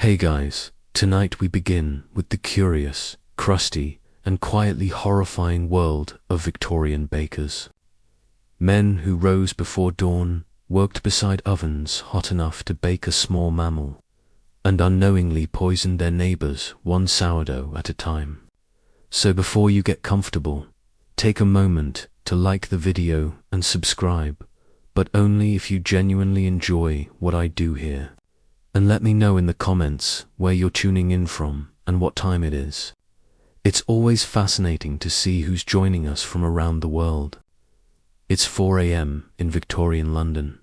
Hey guys, tonight we begin with the curious, crusty, and quietly horrifying world of Victorian bakers. Men who rose before dawn, worked beside ovens hot enough to bake a small mammal, and unknowingly poisoned their neighbors one sourdough at a time. So before you get comfortable, take a moment to like the video and subscribe, but only if you genuinely enjoy what I do here. And let me know in the comments where you're tuning in from and what time it is. It's always fascinating to see who's joining us from around the world. It's 4 a.m. in Victorian London.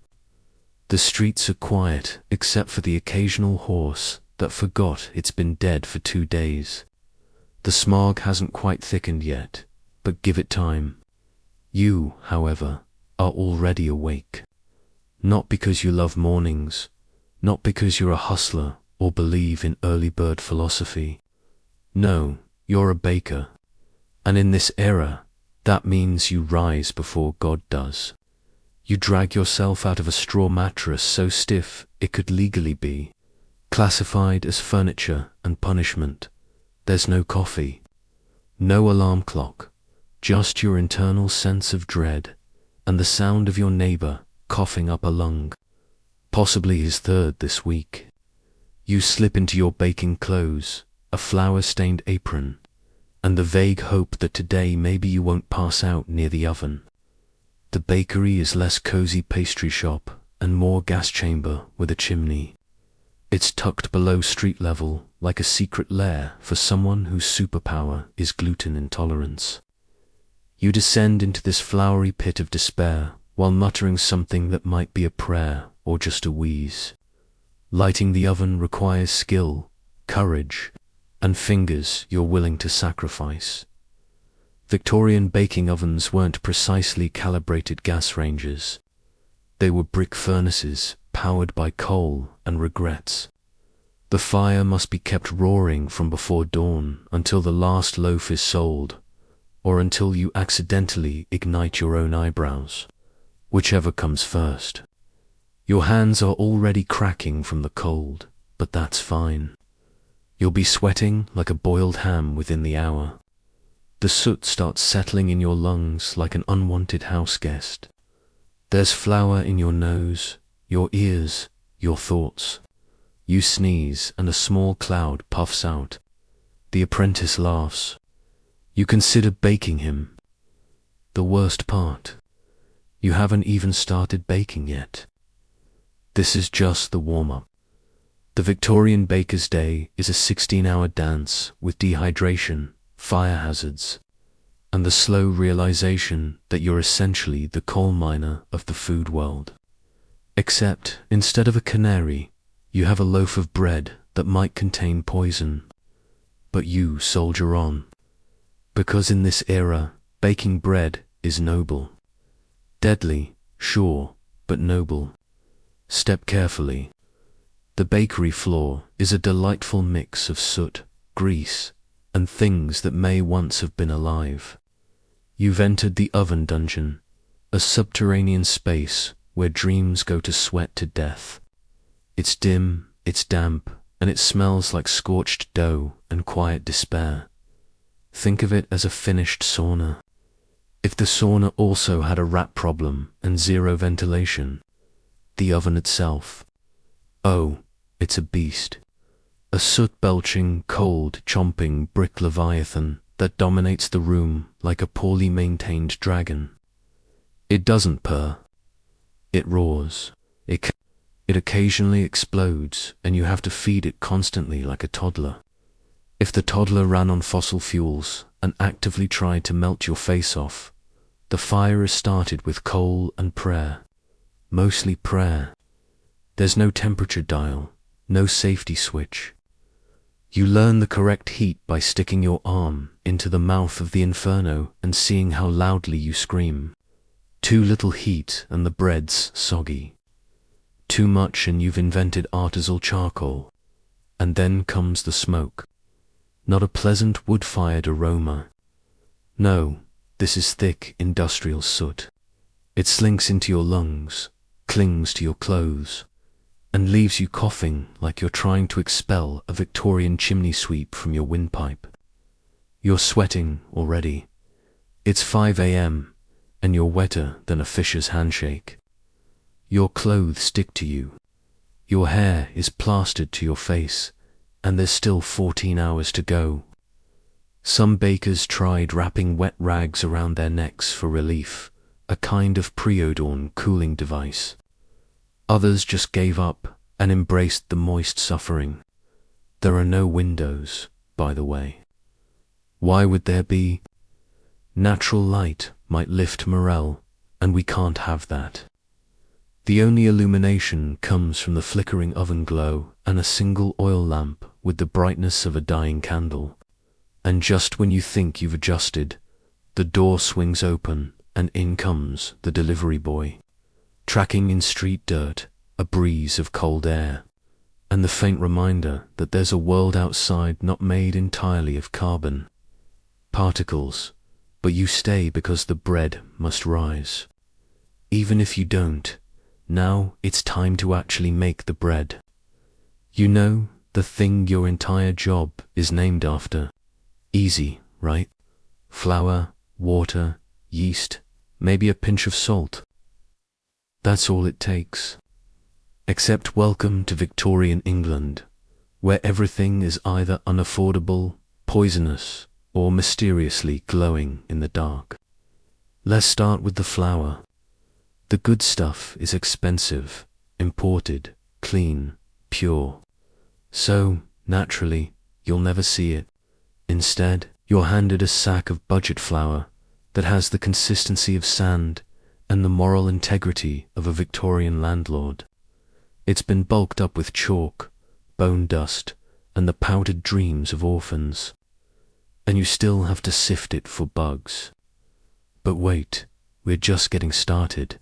The streets are quiet except for the occasional horse that forgot it's been dead for 2 days. The smog hasn't quite thickened yet, but give it time. You, however, are already awake. Not because you love mornings, not because you're a hustler or believe in early bird philosophy. No, you're a baker. And in this era, that means you rise before God does. You drag yourself out of a straw mattress so stiff it could legally be classified as furniture and punishment. There's no coffee, no alarm clock, just your internal sense of dread and the sound of your neighbor coughing up a lung. Possibly his third this week. You slip into your baking clothes, a flour-stained apron, and the vague hope that today maybe you won't pass out near the oven. The bakery is less cozy pastry shop and more gas chamber with a chimney. It's tucked below street level like a secret lair for someone whose superpower is gluten intolerance. You descend into this flowery pit of despair while muttering something that might be a prayer or just a wheeze. Lighting the oven requires skill, courage, and fingers you're willing to sacrifice. Victorian baking ovens weren't precisely calibrated gas ranges. They were brick furnaces powered by coal and regrets. The fire must be kept roaring from before dawn until the last loaf is sold, or until you accidentally ignite your own eyebrows, whichever comes first. Your hands are already cracking from the cold, but that's fine. You'll be sweating like a boiled ham within the hour. The soot starts settling in your lungs like an unwanted house guest. There's flour in your nose, your ears, your thoughts. You sneeze and a small cloud puffs out. The apprentice laughs. You consider baking him. The worst part, you haven't even started baking yet. This is just the warm-up. The Victorian baker's day is a 16-hour dance with dehydration, fire hazards, and the slow realization that you're essentially the coal miner of the food world. Except, instead of a canary, you have a loaf of bread that might contain poison. But you soldier on. Because in this era, baking bread is noble. Deadly, sure, but noble. Step carefully. The bakery floor is a delightful mix of soot, grease, and things that may once have been alive. You've entered the oven dungeon, a subterranean space where dreams go to sweat to death. It's dim, it's damp, and it smells like scorched dough and quiet despair. Think of it as a finished sauna. If the sauna also had a rat problem and zero ventilation, the oven itself, oh, it's a beast. A soot-belching, cold, chomping brick leviathan that dominates the room like a poorly maintained dragon. It doesn't purr. It roars. It occasionally explodes, and you have to feed it constantly like a toddler. If the toddler ran on fossil fuels and actively tried to melt your face off, the fire is started with coal and prayer. Mostly prayer. There's no temperature dial, no safety switch. You learn the correct heat by sticking your arm into the mouth of the inferno and seeing how loudly you scream. Too little heat and the bread's soggy. Too much and you've invented artisanal charcoal. And then comes the smoke. Not a pleasant wood-fired aroma. No, this is thick industrial soot. It slinks into your lungs, clings to your clothes, and leaves you coughing like you're trying to expel a Victorian chimney sweep from your windpipe. You're sweating already. It's 5 a.m. and you're wetter than a fisher's handshake. Your clothes stick to you. Your hair is plastered to your face, and there's still 14 hours to go. Some bakers tried wrapping wet rags around their necks for relief, a kind of pre-dawn cooling device. Others just gave up and embraced the moist suffering. There are no windows, by the way. Why would there be? Natural light might lift morale, and we can't have that. The only illumination comes from the flickering oven glow and a single oil lamp with the brightness of a dying candle. And just when you think you've adjusted, the door swings open and in comes the delivery boy, tracking in street dirt, a breeze of cold air, and the faint reminder that there's a world outside not made entirely of carbon particles, but you stay because the bread must rise. Even if you don't, now it's time to actually make the bread. You know, the thing your entire job is named after. Easy, right? Flour, water, yeast, maybe a pinch of salt. That's all it takes. Except welcome to Victorian England, where everything is either unaffordable, poisonous, or mysteriously glowing in the dark. Let's start with the flour. The good stuff is expensive, imported, clean, pure. So, naturally, you'll never see it. Instead, you're handed a sack of budget flour that has the consistency of sand and the moral integrity of a Victorian landlord. It's been bulked up with chalk, bone dust, and the powdered dreams of orphans. And you still have to sift it for bugs. But wait, we're just getting started.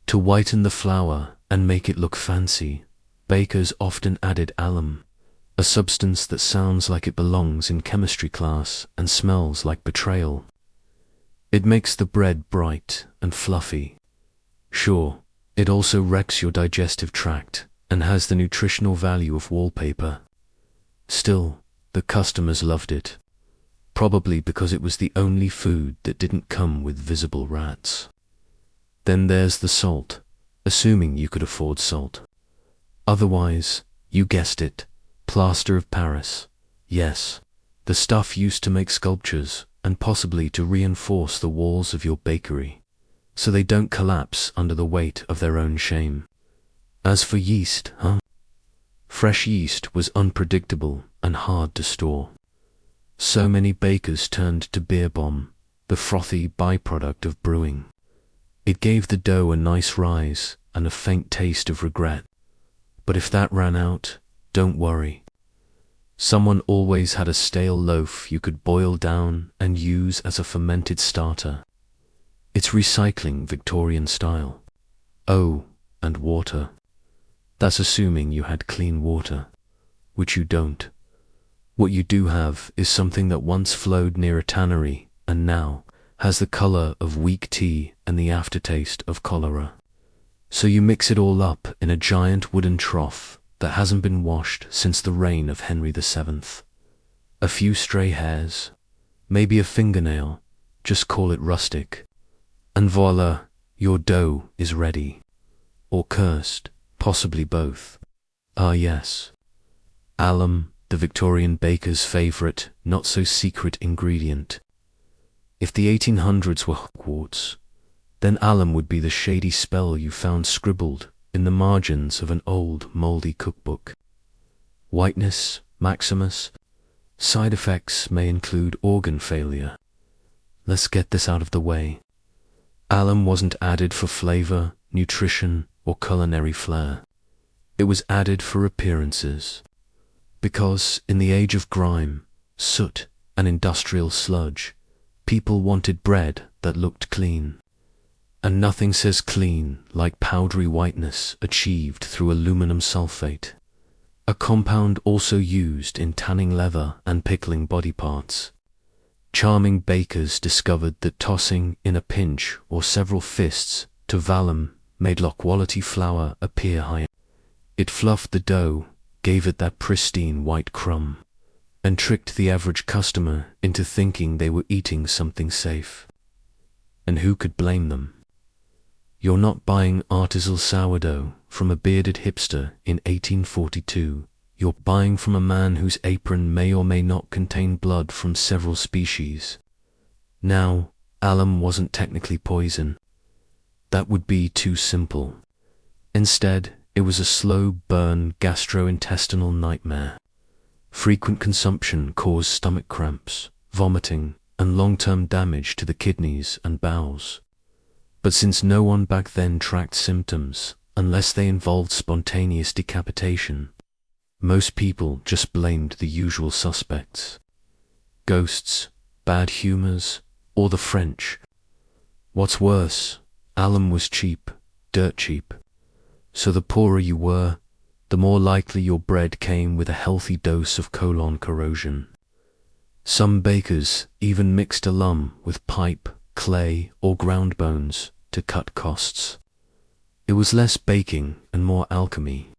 To whiten the flour and make it look fancy, bakers often added alum, a substance that sounds like it belongs in chemistry class and smells like betrayal. It makes the bread bright and fluffy. Sure, it also wrecks your digestive tract and has the nutritional value of wallpaper. Still, the customers loved it, probably because it was the only food that didn't come with visible rats. Then there's the salt, assuming you could afford salt. Otherwise, you guessed it, plaster of Paris. Yes, the stuff used to make sculptures and possibly to reinforce the walls of your bakery, so they don't collapse under the weight of their own shame. As for yeast, fresh yeast was unpredictable and hard to store. So many bakers turned to beer bomb, the frothy byproduct of brewing. It gave the dough a nice rise and a faint taste of regret. But if that ran out, don't worry. Someone always had a stale loaf you could boil down and use as a fermented starter. It's recycling Victorian style. Oh, and water. That's assuming you had clean water, which you don't. What you do have is something that once flowed near a tannery and now has the color of weak tea and the aftertaste of cholera. So you mix it all up in a giant wooden trough that hasn't been washed since the reign of Henry VII. A few stray hairs, maybe a fingernail, just call it rustic. And voila, your dough is ready. Or cursed, possibly both. Ah yes, alum, the Victorian baker's favourite, not-so-secret ingredient. If the 1800s were Hogwarts, then alum would be the shady spell you found scribbled in the margins of an old, mouldy cookbook. Whiteness, Maximus. Side effects may include organ failure. Let's get this out of the way. Alum wasn't added for flavour, nutrition, or culinary flair. It was added for appearances. Because in the age of grime, soot, and industrial sludge, people wanted bread that looked clean. And nothing says clean like powdery whiteness achieved through aluminum sulfate, a compound also used in tanning leather and pickling body parts. Charming bakers discovered that tossing in a pinch or several fists to vellum made low-quality flour appear higher. It fluffed the dough, gave it that pristine white crumb, and tricked the average customer into thinking they were eating something safe. And who could blame them? You're not buying artisanal sourdough from a bearded hipster in 1842. You're buying from a man whose apron may or may not contain blood from several species. Now, alum wasn't technically poison. That would be too simple. Instead, it was a slow burn gastrointestinal nightmare. Frequent consumption caused stomach cramps, vomiting, and long-term damage to the kidneys and bowels. But since no one back then tracked symptoms, unless they involved spontaneous decapitation, most people just blamed the usual suspects. Ghosts, bad humors, or the French. What's worse, alum was cheap, dirt cheap. So the poorer you were, the more likely your bread came with a healthy dose of colon corrosion. Some bakers even mixed alum with pipe, clay, or ground bones to cut costs. It was less baking and more alchemy.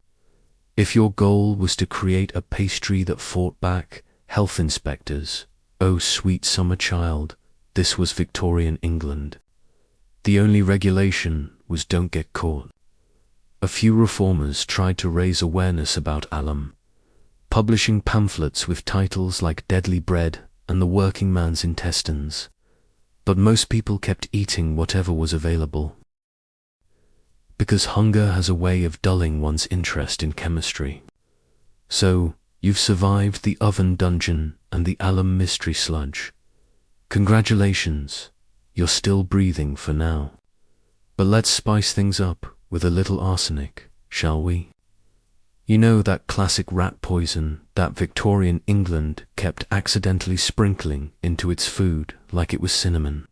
If your goal was to create a pastry that fought back, health inspectors, oh sweet summer child, this was Victorian England. The only regulation was don't get caught. A few reformers tried to raise awareness about alum, publishing pamphlets with titles like Deadly Bread and The Working Man's Intestines. But most people kept eating whatever was available. Because hunger has a way of dulling one's interest in chemistry. So, you've survived the oven dungeon and the alum mystery sludge. Congratulations, you're still breathing for now. But let's spice things up with a little arsenic, shall we? You know that classic rat poison that Victorian England kept accidentally sprinkling into its food like it was cinnamon.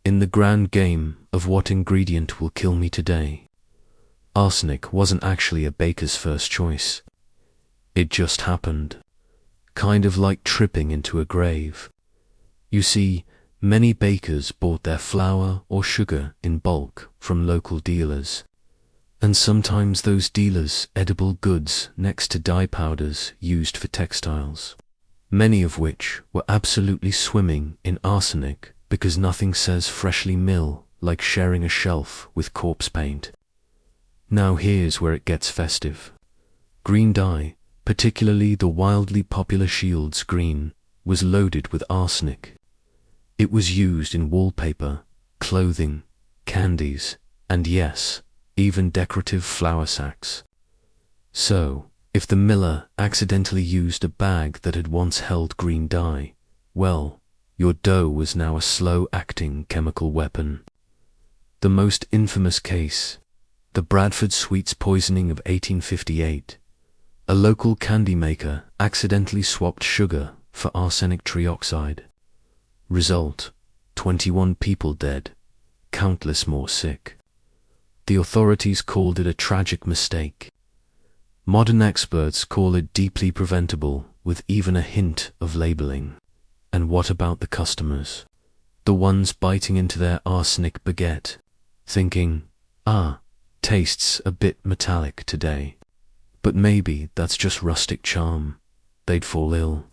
In the grand game of what ingredient will kill me today, arsenic wasn't actually a baker's first choice. It just happened. Kind of like tripping into a grave. You see, many bakers bought their flour or sugar in bulk from local dealers. And sometimes those dealers' edible goods next to dye powders used for textiles, many of which were absolutely swimming in arsenic because nothing says freshly mill like sharing a shelf with corpse paint. Now here's where it gets festive. Green dye, particularly the wildly popular Shields green, was loaded with arsenic. It was used in wallpaper, clothing, candies, and yes, even decorative flour sacks. So, if the miller accidentally used a bag that had once held green dye, well, your dough was now a slow-acting chemical weapon. The most infamous case, the Bradford sweets poisoning of 1858. A local candy maker accidentally swapped sugar for arsenic trioxide. Result, 21 people dead, countless more sick. The authorities called it a tragic mistake. Modern experts call it deeply preventable with even a hint of labeling. And what about the customers? The ones biting into their arsenic baguette, thinking, tastes a bit metallic today. But maybe that's just rustic charm. They'd fall ill.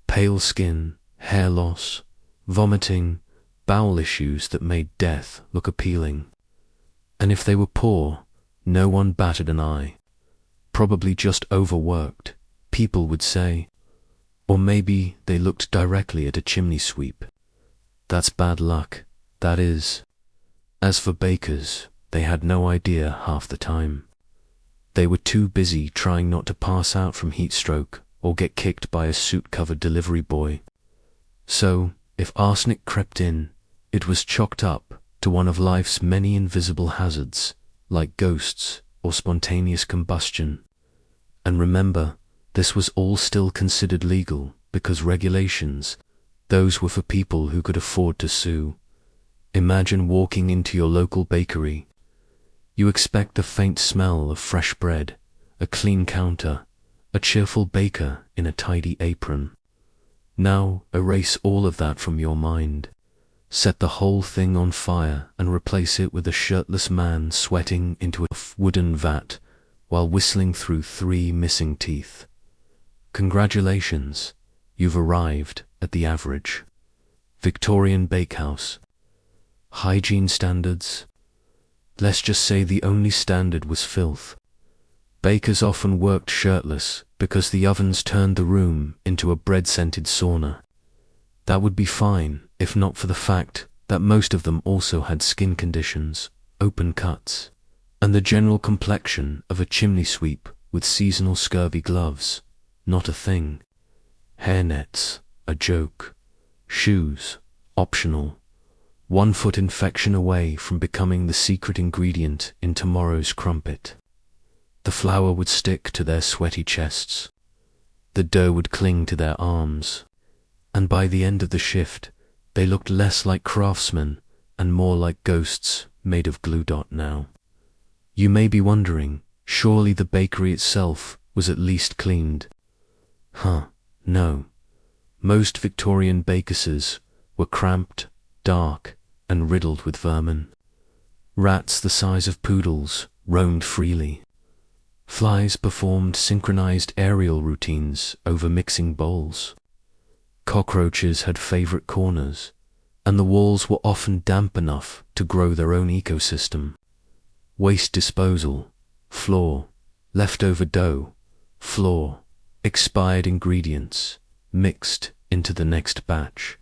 Pale skin, hair loss, vomiting, bowel issues that made death look appealing. And if they were poor, no one batted an eye. Probably just overworked, people would say. Or maybe they looked directly at a chimney sweep. That's bad luck, that is. As for bakers, they had no idea half the time. They were too busy trying not to pass out from heat stroke or get kicked by a suit-covered delivery boy. So, if arsenic crept in, it was chalked up to one of life's many invisible hazards, like ghosts or spontaneous combustion. And remember, this was all still considered legal because regulations, those were for people who could afford to sue. Imagine walking into your local bakery. You expect the faint smell of fresh bread, a clean counter, a cheerful baker in a tidy apron. Now erase all of that from your mind. Set the whole thing on fire and replace it with a shirtless man sweating into a wooden vat, while whistling through 3 missing teeth. Congratulations, you've arrived at the average Victorian bakehouse. Hygiene standards? Let's just say the only standard was filth. Bakers often worked shirtless because the ovens turned the room into a bread-scented sauna. That would be fine if not for the fact that most of them also had skin conditions, open cuts, and the general complexion of a chimney sweep with seasonal scurvy gloves. Not a thing. Hairnets, a joke. Shoes, optional. 1 foot infection away from becoming the secret ingredient in tomorrow's crumpet. The flour would stick to their sweaty chests. The dough would cling to their arms. And by the end of the shift, they looked less like craftsmen and more like ghosts made of glue. Now, you may be wondering, surely the bakery itself was at least cleaned. No. Most Victorian bakehouses were cramped, dark, and riddled with vermin. Rats the size of poodles roamed freely. Flies performed synchronized aerial routines over mixing bowls. Cockroaches had favorite corners, and the walls were often damp enough to grow their own ecosystem. Waste disposal, floor, leftover dough, floor, expired ingredients, mixed into the next batch.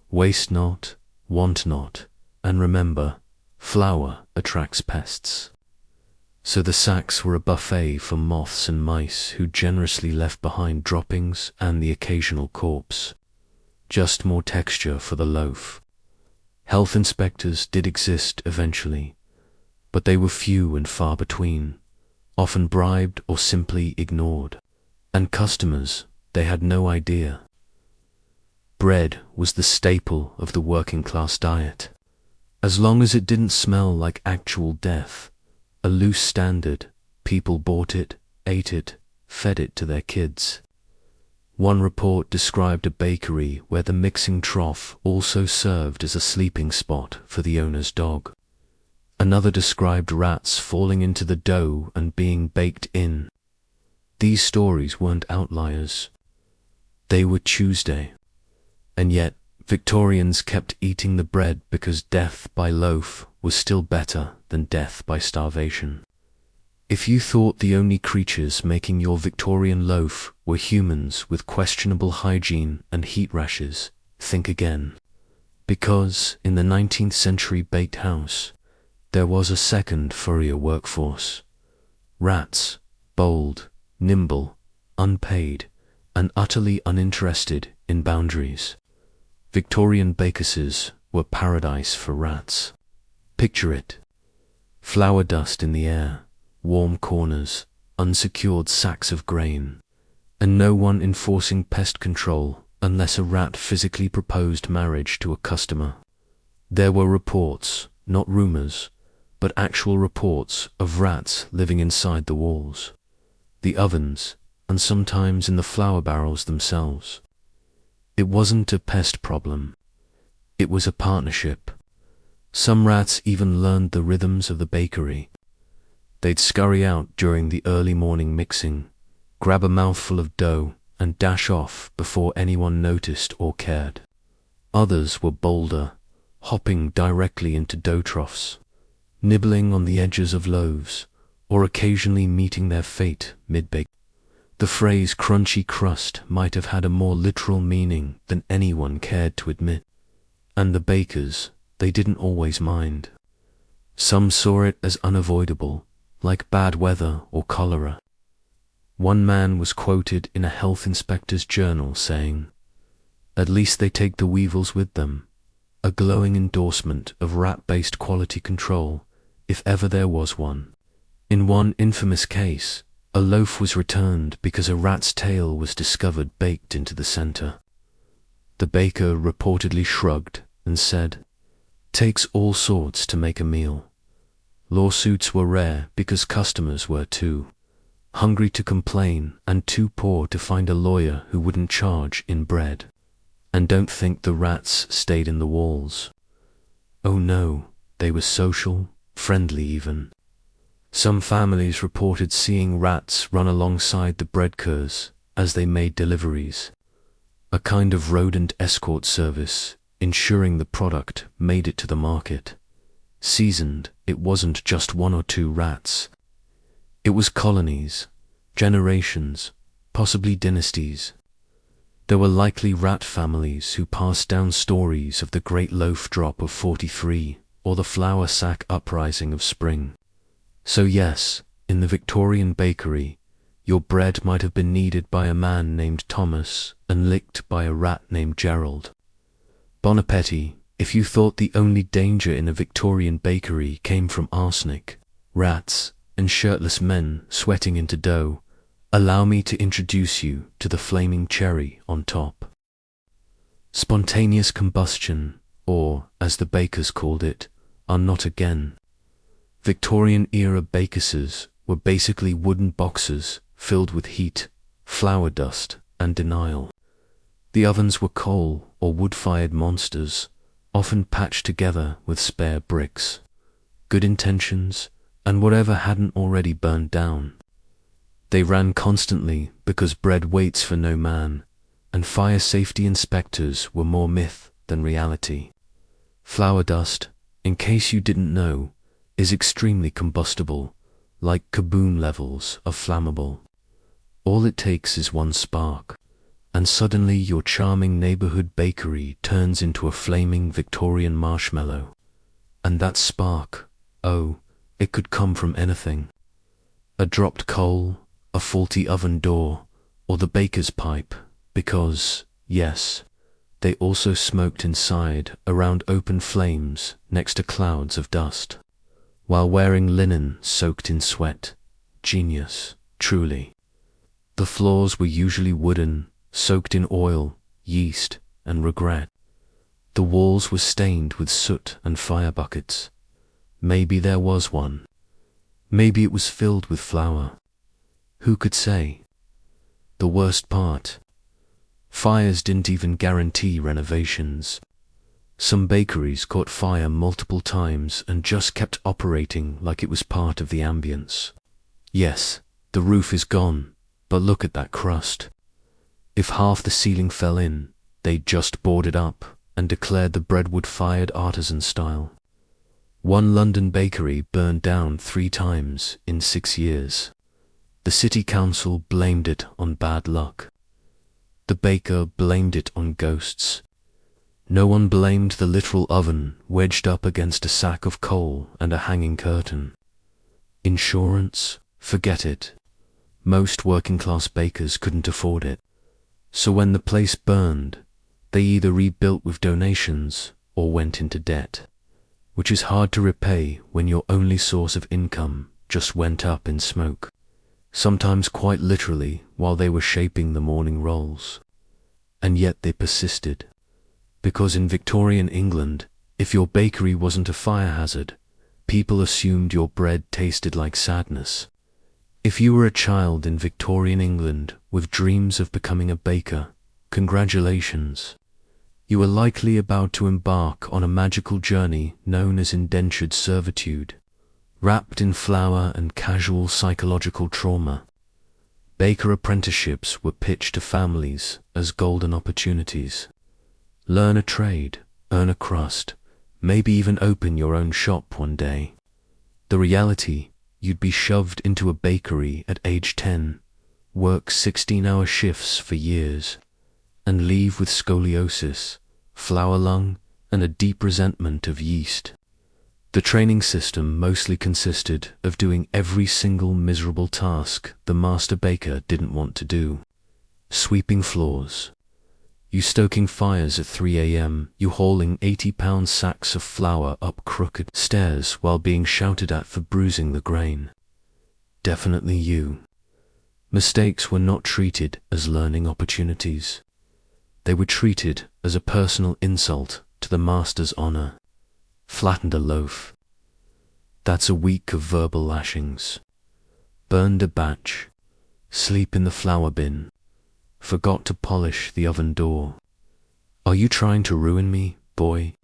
Waste not, want not, and remember, flour attracts pests. So the sacks were a buffet for moths and mice who generously left behind droppings and the occasional corpse. Just more texture for the loaf. Health inspectors did exist eventually, but they were few and far between, often bribed or simply ignored. And customers, they had no idea. Bread was the staple of the working class diet. As long as it didn't smell like actual death, a loose standard, people bought it, ate it, fed it to their kids. One report described a bakery where the mixing trough also served as a sleeping spot for the owner's dog. Another described rats falling into the dough and being baked in. These stories weren't outliers. They were Tuesday. And yet, Victorians kept eating the bread because death by loaf was still better than death by starvation. If you thought the only creatures making your Victorian loaf were humans with questionable hygiene and heat rashes, think again. Because in the 19th century bakehouse, there was a second furrier workforce. Rats, bold, nimble, unpaid, and utterly uninterested in boundaries. Victorian bakehouses were paradise for rats. Picture it. Flour dust in the air, warm corners, unsecured sacks of grain, and no one enforcing pest control unless a rat physically proposed marriage to a customer. There were reports, not rumors, but actual reports of rats living inside the walls, the ovens, and sometimes in the flour barrels themselves. It wasn't a pest problem. It was a partnership. Some rats even learned the rhythms of the bakery. They'd scurry out during the early morning mixing, grab a mouthful of dough, and dash off before anyone noticed or cared. Others were bolder, hopping directly into dough troughs, nibbling on the edges of loaves, or occasionally meeting their fate mid-bake. The phrase crunchy crust might have had a more literal meaning than anyone cared to admit. And the bakers, they didn't always mind. Some saw it as unavoidable, like bad weather or cholera. One man was quoted in a health inspector's journal saying, "At least they take the weevils with them," a glowing endorsement of rat-based quality control, if ever there was one. In one infamous case, a loaf was returned because a rat's tail was discovered baked into the center. The baker reportedly shrugged and said, "Takes all sorts to make a meal." Lawsuits were rare because customers were too hungry to complain and too poor to find a lawyer who wouldn't charge in bread. And don't think the rats stayed in the walls. Oh no, they were social, friendly even. Some families reported seeing rats run alongside the bread curs as they made deliveries, a kind of rodent escort service, ensuring the product made it to the market. Seasoned, it wasn't just one or two rats. It was colonies, generations, possibly dynasties. There were likely rat families who passed down stories of the Great Loaf Drop of 43 or the Flour Sack Uprising of Spring. So yes, in the Victorian bakery, your bread might have been kneaded by a man named Thomas and licked by a rat named Gerald. Bon appetit, if you thought the only danger in a Victorian bakery came from arsenic, rats, and shirtless men sweating into dough, allow me to introduce you to the flaming cherry on top. Spontaneous combustion, or, as the bakers called it, are not again. Victorian-era bakehouses were basically wooden boxes filled with heat, flour dust, and denial. The ovens were coal or wood-fired monsters, often patched together with spare bricks, good intentions, and whatever hadn't already burned down. They ran constantly because bread waits for no man, and fire safety inspectors were more myth than reality. Flour dust, in case you didn't know, is extremely combustible, like kaboom levels of flammable. All it takes is one spark, and suddenly your charming neighborhood bakery turns into a flaming Victorian marshmallow. And that spark, oh, it could come from anything. A dropped coal, a faulty oven door, or the baker's pipe, because, yes, they also smoked inside around open flames next to clouds of dust, while wearing linen soaked in sweat. Genius, truly. The floors were usually wooden, soaked in oil, yeast, and regret. The walls were stained with soot and fire buckets. Maybe there was one. Maybe it was filled with flour. Who could say? The worst part, fires didn't even guarantee renovations. Some bakeries caught fire multiple times and just kept operating like it was part of the ambience. Yes, the roof is gone, but look at that crust. If half the ceiling fell in, they'd just board it up and declared the bread wood-fired artisan style. One London bakery burned down 3 times in 6 years. The city council blamed it on bad luck. The baker blamed it on ghosts. No one blamed the literal oven wedged up against a sack of coal and a hanging curtain. Insurance? Forget it. Most working-class bakers couldn't afford it. So when the place burned, they either rebuilt with donations or went into debt, which is hard to repay when your only source of income just went up in smoke, sometimes quite literally while they were shaping the morning rolls. And yet they persisted, because in Victorian England, if your bakery wasn't a fire hazard, people assumed your bread tasted like sadness. If you were a child in Victorian England with dreams of becoming a baker, congratulations. You were likely about to embark on a magical journey known as indentured servitude, wrapped in flour and casual psychological trauma. Baker apprenticeships were pitched to families as golden opportunities. Learn a trade, earn a crust, maybe even open your own shop one day. The reality, you'd be shoved into a bakery at age 10, work 16-hour shifts for years, and leave with scoliosis, flour lung, and a deep resentment of yeast. The training system mostly consisted of doing every single miserable task the master baker didn't want to do. Sweeping floors, you stoking fires at 3 a.m., you hauling 80-pound sacks of flour up crooked stairs while being shouted at for bruising the grain. Definitely you. Mistakes were not treated as learning opportunities. They were treated as a personal insult to the master's honor. Flattened a loaf. That's a week of verbal lashings. Burned a batch. Sleep in the flour bin. Forgot to polish the oven door. Are you trying to ruin me, boy?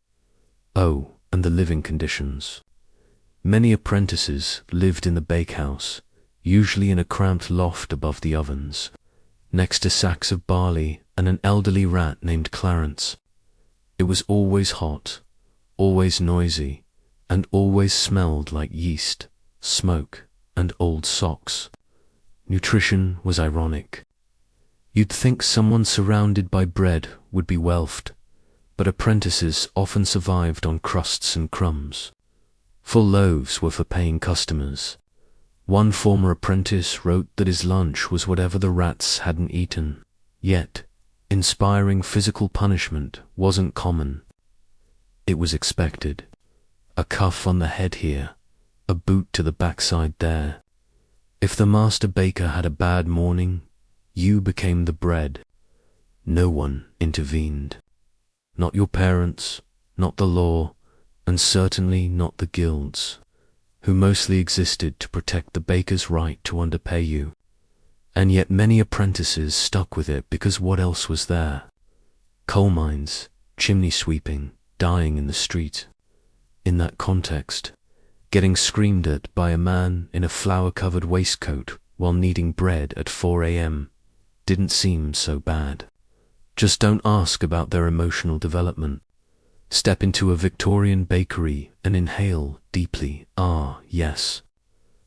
Oh, and the living conditions. Many apprentices lived in the bakehouse, usually in a cramped loft above the ovens, next to sacks of barley and an elderly rat named Clarence. It was always hot, always noisy, and always smelled like yeast, smoke, and old socks. Nutrition was ironic. You'd think someone surrounded by bread would be welfed, but apprentices often survived on crusts and crumbs. Full loaves were for paying customers. One former apprentice wrote that his lunch was whatever the rats hadn't eaten. Yet, inspiring physical punishment wasn't common. It was expected. A cuff on the head here, a boot to the backside there. If the master baker had a bad morning, you became the bread. No one intervened. Not your parents, not the law, and certainly not the guilds, who mostly existed to protect the baker's right to underpay you. And yet many apprentices stuck with it because what else was there? Coal mines, chimney sweeping, dying in the street. In that context, getting screamed at by a man in a flour-covered waistcoat while kneading bread at 4 a.m. didn't seem so bad. Just don't ask about their emotional development. Step into a Victorian bakery and inhale deeply. Ah, yes.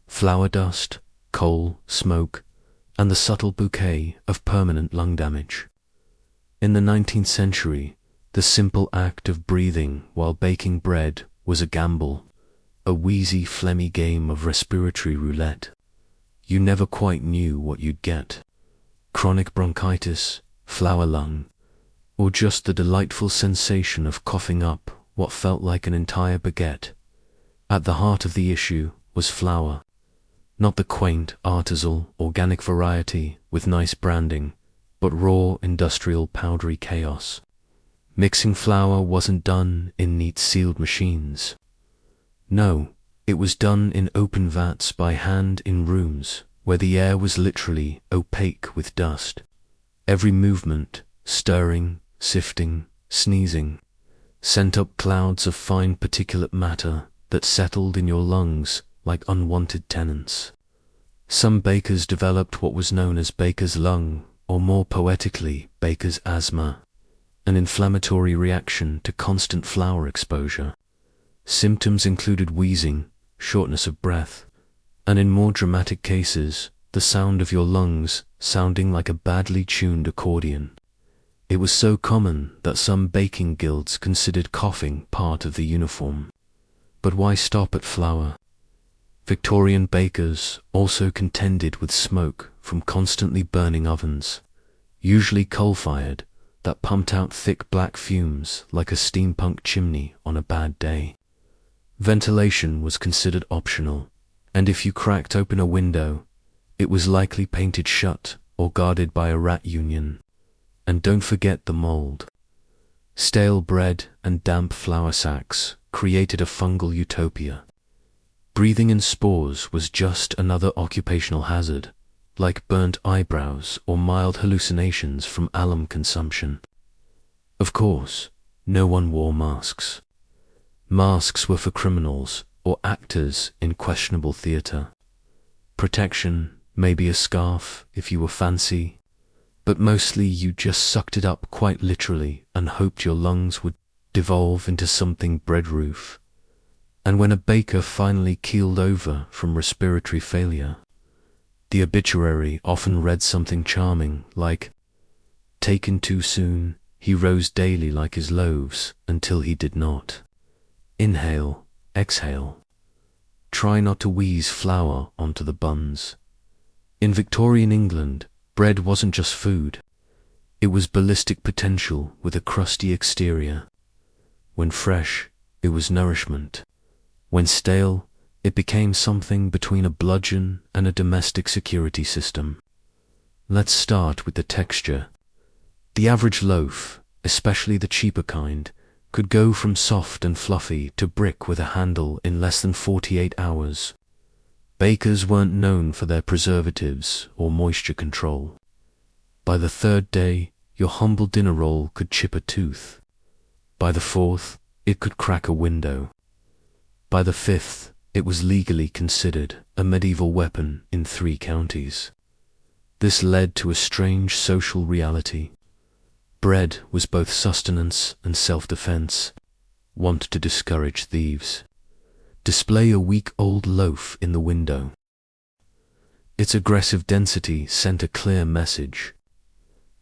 Flour dust, coal, smoke, and the subtle bouquet of permanent lung damage. In the 19th century, the simple act of breathing while baking bread was a gamble, a wheezy, phlegmy game of respiratory roulette. You never quite knew what you'd get. Chronic bronchitis, flour lung, or just the delightful sensation of coughing up what felt like an entire baguette. At the heart of the issue was flour, not the quaint, artisanal, organic variety with nice branding, but raw, industrial, powdery chaos. Mixing flour wasn't done in neat sealed machines. No, it was done in open vats by hand in rooms where the air was literally opaque with dust. Every movement, stirring, sifting, sneezing, sent up clouds of fine particulate matter that settled in your lungs like unwanted tenants. Some bakers developed what was known as baker's lung, or more poetically, baker's asthma, an inflammatory reaction to constant flour exposure. Symptoms included wheezing, shortness of breath, and in more dramatic cases, the sound of your lungs sounding like a badly tuned accordion. It was so common that some baking guilds considered coughing part of the uniform. But why stop at flour? Victorian bakers also contended with smoke from constantly burning ovens, usually coal-fired, that pumped out thick black fumes like a steampunk chimney on a bad day. Ventilation was considered optional, and if you cracked open a window, it was likely painted shut or guarded by a rat union. And don't forget the mold. Stale bread and damp flour sacks created a fungal utopia. Breathing in spores was just another occupational hazard, like burnt eyebrows or mild hallucinations from alum consumption. Of course, no one wore masks. Masks were for criminals or actors in questionable theatre. Protection, maybe a scarf if you were fancy, but mostly you just sucked it up quite literally and hoped your lungs would devolve into something bread-roof. And when a baker finally keeled over from respiratory failure, the obituary often read something charming like, "Taken too soon, he rose daily like his loaves until he did not. Inhale, exhale. Try not to wheeze flour onto the buns." In Victorian England, bread wasn't just food. It was ballistic potential with a crusty exterior. When fresh, it was nourishment. When stale, it became something between a bludgeon and a domestic security system. Let's start with the texture. The average loaf, especially the cheaper kind, could go from soft and fluffy to brick with a handle in less than 48 hours. Bakers weren't known for their preservatives or moisture control. By the third day, your humble dinner roll could chip a tooth. By the fourth, it could crack a window. By the fifth, It was legally considered a medieval weapon in 3 counties. This led to a strange social reality. Bread was both sustenance and self-defense. Want to discourage thieves? Display a week-old loaf in the window. Its aggressive density sent a clear message.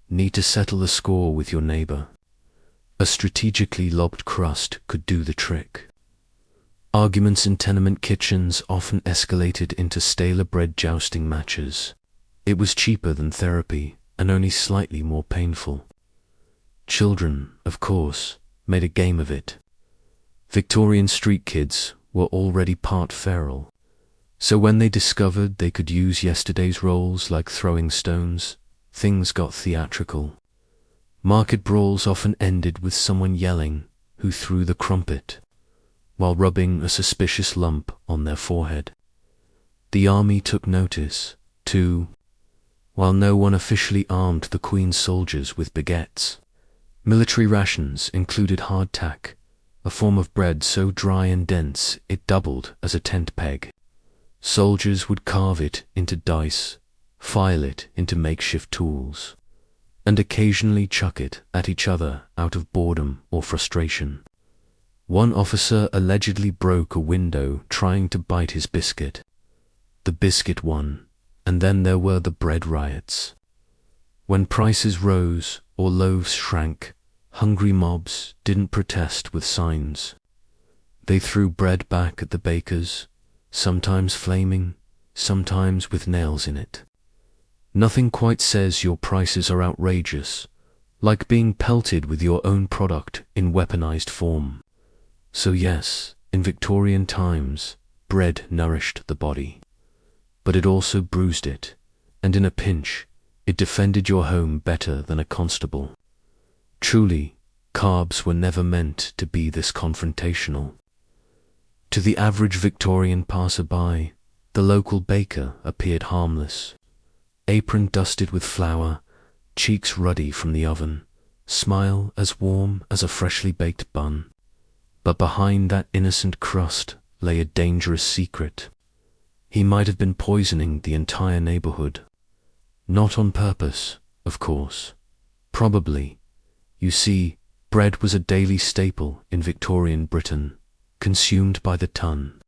Need to settle the score with your neighbor. A strategically lobbed crust could do the trick. Arguments in tenement kitchens often escalated into staler bread jousting matches. It was cheaper than therapy and only slightly more painful. Children, of course, made a game of it. Victorian street kids were already part feral, so when they discovered they could use yesterday's roles like throwing stones, things got theatrical. Market brawls often ended with someone yelling who threw the crumpet, while rubbing a suspicious lump on their forehead. The army took notice, too, while no one officially armed the Queen's soldiers with baguettes. Military rations included hardtack, a form of bread so dry and dense it doubled as a tent peg. Soldiers would carve it into dice, file it into makeshift tools, and occasionally chuck it at each other out of boredom or frustration. One officer allegedly broke a window trying to bite his biscuit. The biscuit won, and then there were the bread riots. When prices rose or loaves shrank, hungry mobs didn't protest with signs. They threw bread back at the bakers, sometimes flaming, sometimes with nails in it. Nothing quite says your prices are outrageous, like being pelted with your own product in weaponized form. So yes, in Victorian times, bread nourished the body. But it also bruised it, and in a pinch, it defended your home better than a constable. Truly, carbs were never meant to be this confrontational. To the average Victorian passerby, the local baker appeared harmless. Apron dusted with flour, cheeks ruddy from the oven, smile as warm as a freshly baked bun. But behind that innocent crust lay a dangerous secret. He might have been poisoning the entire neighborhood. Not on purpose, of course. Probably. You see, bread was a daily staple in Victorian Britain, consumed by the ton.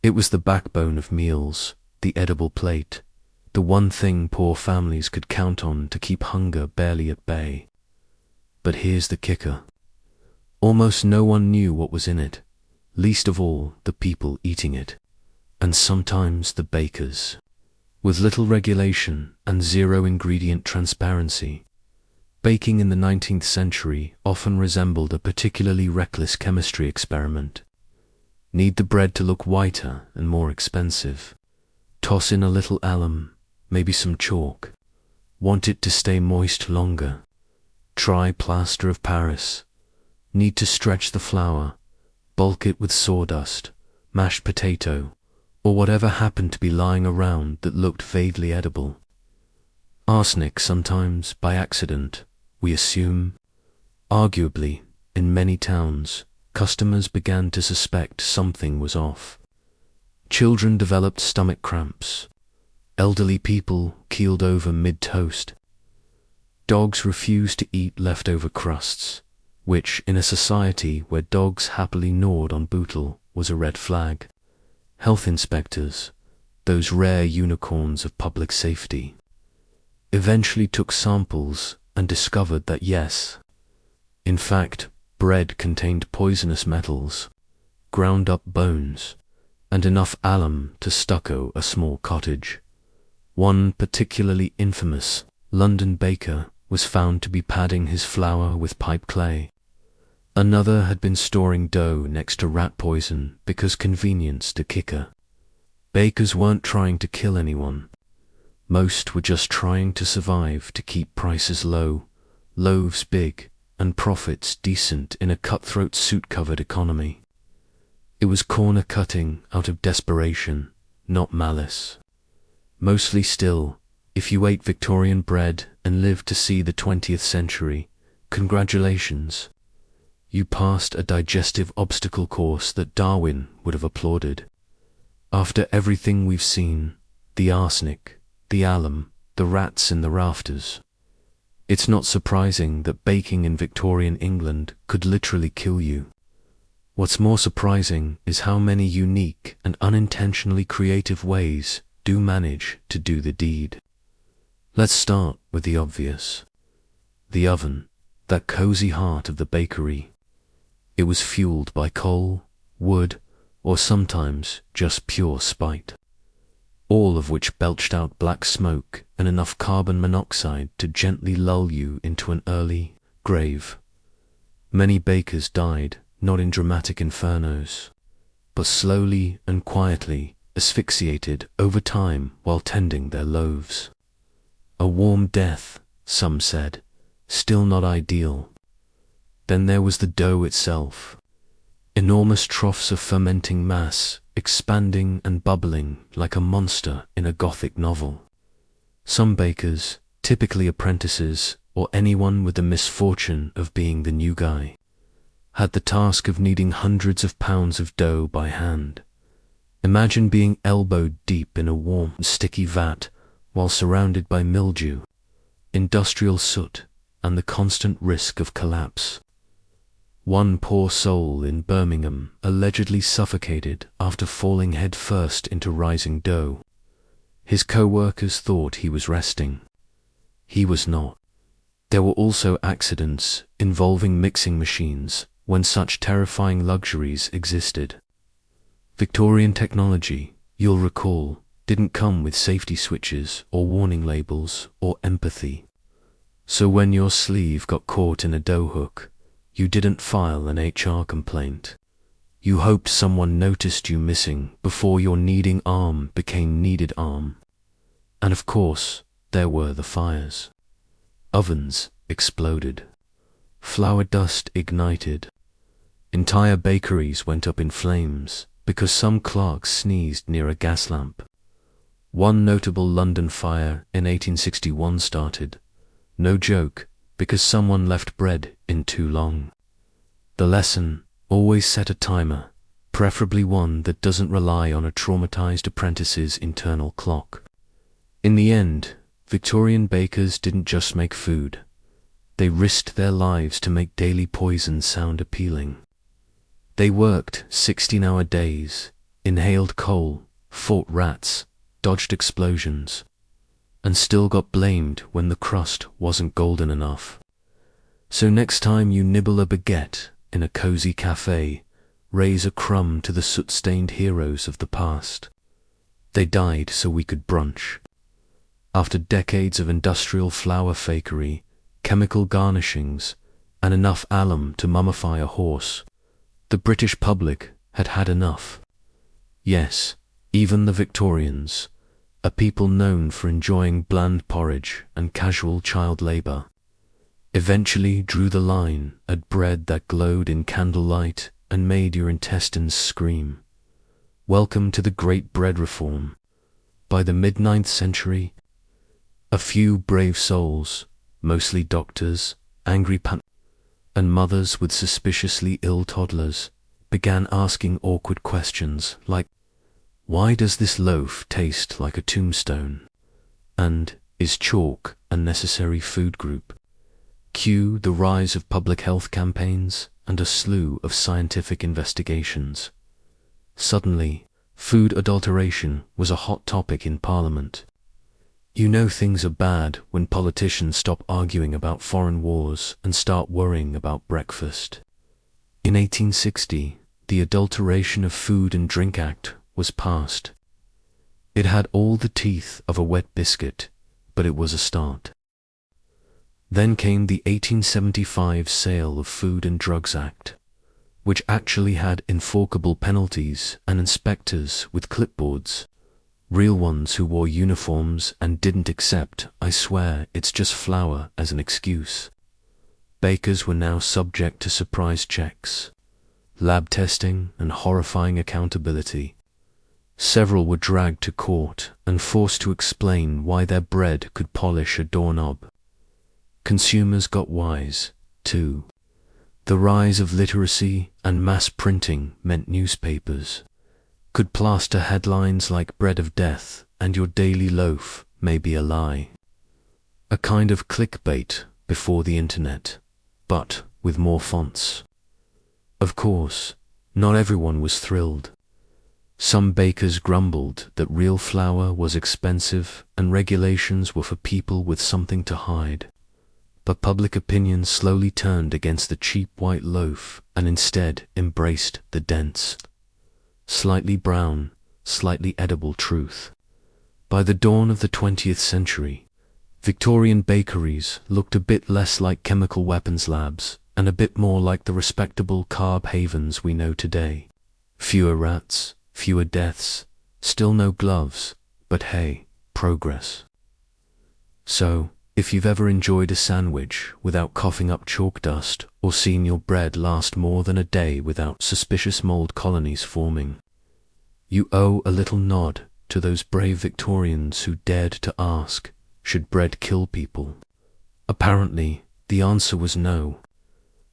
It was the backbone of meals, the edible plate, the one thing poor families could count on to keep hunger barely at bay. But here's the kicker. Almost no one knew what was in it, least of all the people eating it, and sometimes the bakers. With little regulation and zero ingredient transparency, baking in the 19th century often resembled a particularly reckless chemistry experiment. Need the bread to look whiter and more expensive. Toss in a little alum, maybe some chalk. Want it to stay moist longer. Try plaster of Paris. Need to stretch the flour, bulk it with sawdust, mashed potato, or whatever happened to be lying around that looked vaguely edible. Arsenic sometimes, by accident, we assume. Arguably, in many towns, customers began to suspect something was off. Children developed stomach cramps. Elderly people keeled over mid-toast. Dogs refused to eat leftover crusts, which, in a society where dogs happily gnawed on bootle, was a red flag. Health inspectors, those rare unicorns of public safety, eventually took samples and discovered that yes, in fact, bread contained poisonous metals, ground up bones, and enough alum to stucco a small cottage. One particularly infamous London baker was found to be padding his flour with pipe clay. Another had been storing dough next to rat poison because convenience to kicker. Bakers weren't trying to kill anyone. Most were just trying to survive to keep prices low, loaves big, and profits decent in a cutthroat suit-covered economy. It was corner cutting out of desperation, not malice. Mostly still, if you ate Victorian bread and lived to see the 20th century, congratulations. You passed a digestive obstacle course that Darwin would have applauded. After everything we've seen, the arsenic, the alum, the rats in the rafters, it's not surprising that baking in Victorian England could literally kill you. What's more surprising is how many unique and unintentionally creative ways do manage to do the deed. Let's start with the obvious. The oven, that cozy heart of the bakery. It was fueled by coal, wood, or sometimes just pure spite, all of which belched out black smoke and enough carbon monoxide to gently lull you into an early grave. Many bakers died, not in dramatic infernos, but slowly and quietly asphyxiated over time while tending their loaves. A warm death, some said, still not ideal. Then there was the dough itself. Enormous troughs of fermenting mass, expanding and bubbling like a monster in a Gothic novel. Some bakers, typically apprentices or anyone with the misfortune of being the new guy, had the task of kneading hundreds of pounds of dough by hand. Imagine being elbowed deep in a warm, sticky vat while surrounded by mildew, industrial soot, and the constant risk of collapse. One poor soul in Birmingham allegedly suffocated after falling headfirst into rising dough. His co-workers thought he was resting. He was not. There were also accidents involving mixing machines when such terrifying luxuries existed. Victorian technology, you'll recall, didn't come with safety switches or warning labels or empathy. So when your sleeve got caught in a dough hook, you didn't file an HR complaint. You hoped someone noticed you missing before your kneading arm became needed arm. And of course, there were the fires. Ovens exploded. Flour dust ignited. Entire bakeries went up in flames because some clerk sneezed near a gas lamp. One notable London fire in 1861 started, no joke, because someone left bread in too long. The lesson: always set a timer, preferably one that doesn't rely on a traumatized apprentice's internal clock. In the end, Victorian bakers didn't just make food. They risked their lives to make daily poison sound appealing. They worked 16-hour days, inhaled coal, fought rats, dodged explosions, and still got blamed when the crust wasn't golden enough. So next time you nibble a baguette in a cozy cafe, raise a crumb to the soot-stained heroes of the past. They died so we could brunch. After decades of industrial flour fakery, chemical garnishings, and enough alum to mummify a horse, the British public had had enough. Yes, even the Victorians, a people known for enjoying bland porridge and casual child labour, eventually drew the line at bread that glowed in candlelight and made your intestines scream. Welcome to the Great Bread Reform. By the mid-9th century, a few brave souls, mostly doctors, angry and mothers with suspiciously ill toddlers, began asking awkward questions like, why does this loaf taste like a tombstone? And is chalk a necessary food group? Cue the rise of public health campaigns and a slew of scientific investigations. Suddenly, food adulteration was a hot topic in Parliament. You know things are bad when politicians stop arguing about foreign wars and start worrying about breakfast. In 1860, the Adulteration of Food and Drink Act was passed. It had all the teeth of a wet biscuit, but it was a start. Then came the 1875 Sale of Food and Drugs Act, which actually had enforceable penalties and inspectors with clipboards, real ones who wore uniforms and didn't accept, I swear, it's just flour as an excuse. Bakers were now subject to surprise checks, lab testing, and horrifying accountability. Several were dragged to court and forced to explain why their bread could polish a doorknob. Consumers got wise, too. The rise of literacy and mass printing meant newspapers. could plaster headlines like bread of death and your daily loaf may be a lie. A kind of clickbait before the internet, but with more fonts. Of course, not everyone was thrilled. Some bakers grumbled that real flour was expensive and regulations were for people with something to hide. But public opinion slowly turned against the cheap white loaf and instead embraced the dense, slightly brown, slightly edible truth. By the dawn of the 20th century, Victorian bakeries looked a bit less like chemical weapons labs and a bit more like the respectable carb havens we know today. Fewer rats, fewer deaths, still no gloves, but hey, progress. So, if you've ever enjoyed a sandwich without coughing up chalk dust or seen your bread last more than a day without suspicious mold colonies forming, you owe a little nod to those brave Victorians who dared to ask, should bread kill people? Apparently, the answer was no.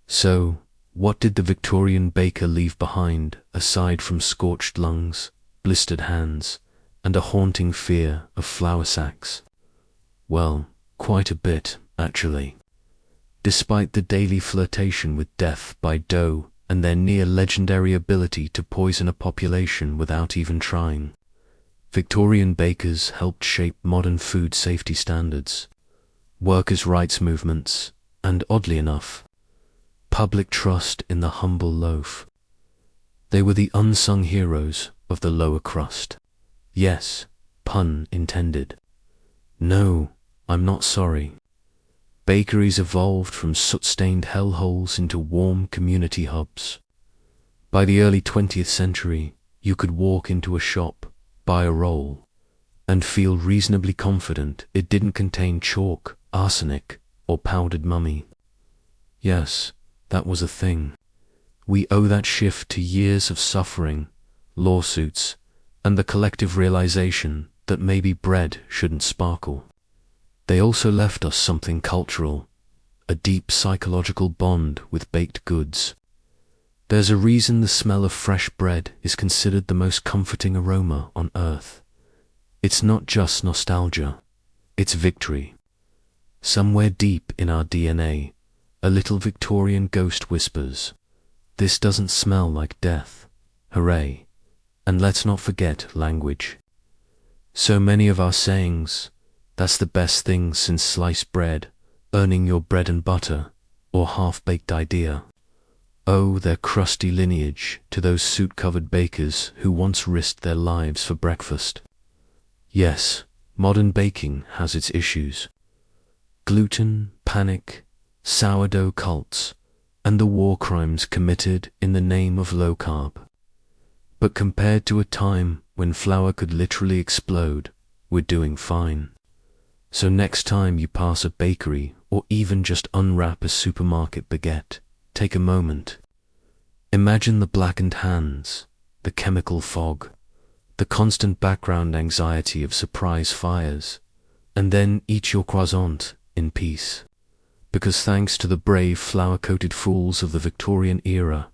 So, what did the Victorian baker leave behind aside from scorched lungs, blistered hands, and a haunting fear of flour sacks? Well, quite a bit, actually. Despite the daily flirtation with death by dough and their near-legendary ability to poison a population without even trying, Victorian bakers helped shape modern food safety standards, workers' rights movements, and, oddly enough, public trust in the humble loaf. They were the unsung heroes of the lower crust. Yes, pun intended. No, I'm not sorry. Bakeries evolved from soot-stained hellholes into warm community hubs. By the early 20th century, you could walk into a shop, buy a roll, and feel reasonably confident it didn't contain chalk, arsenic, or powdered mummy. Yes, that was a thing. We owe that shift to years of suffering, lawsuits, and the collective realization that maybe bread shouldn't sparkle. They also left us something cultural, a deep psychological bond with baked goods. There's a reason the smell of fresh bread is considered the most comforting aroma on earth. It's not just nostalgia, it's victory. Somewhere deep in our DNA, a little Victorian ghost whispers, "This doesn't smell like death. Hooray." And let's not forget language. So many of our sayings, "That's the best thing since sliced bread," "earning your bread and butter," or "half-baked idea," owe their crusty lineage to those soot-covered bakers who once risked their lives for breakfast. Yes, modern baking has its issues. Gluten, panic, sourdough cults, and the war crimes committed in the name of low-carb. But compared to a time when flour could literally explode, we're doing fine. So next time you pass a bakery or even just unwrap a supermarket baguette, take a moment. Imagine the blackened hands, the chemical fog, the constant background anxiety of surprise fires, and then eat your croissant in peace. Because thanks to the brave flour-coated fools of the Victorian era,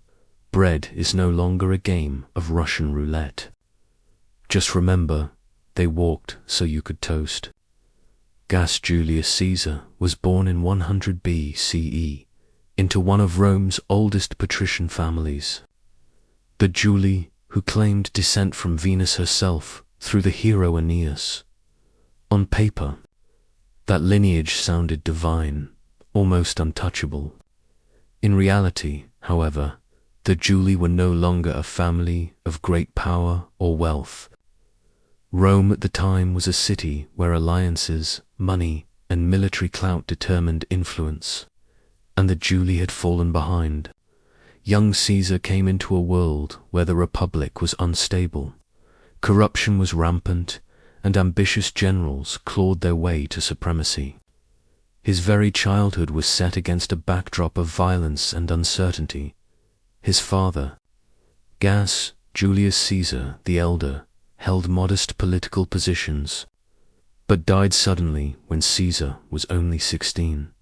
bread is no longer a game of Russian roulette. Just remember, they walked so you could toast. Gaius Julius Caesar was born in 100 BCE into one of Rome's oldest patrician families. The Julie who claimed descent from Venus herself through the hero Aeneas. On paper, that lineage sounded divine, almost untouchable. In reality, however, the Julie were no longer a family of great power or wealth. Rome at the time was a city where alliances, money, and military clout determined influence, and the Julie had fallen behind. Young Caesar came into a world where the Republic was unstable, corruption was rampant, and ambitious generals clawed their way to supremacy. His very childhood was set against a backdrop of violence and uncertainty. His father, Gaius Julius Caesar the Elder, held modest political positions, but died suddenly when Caesar was only 16.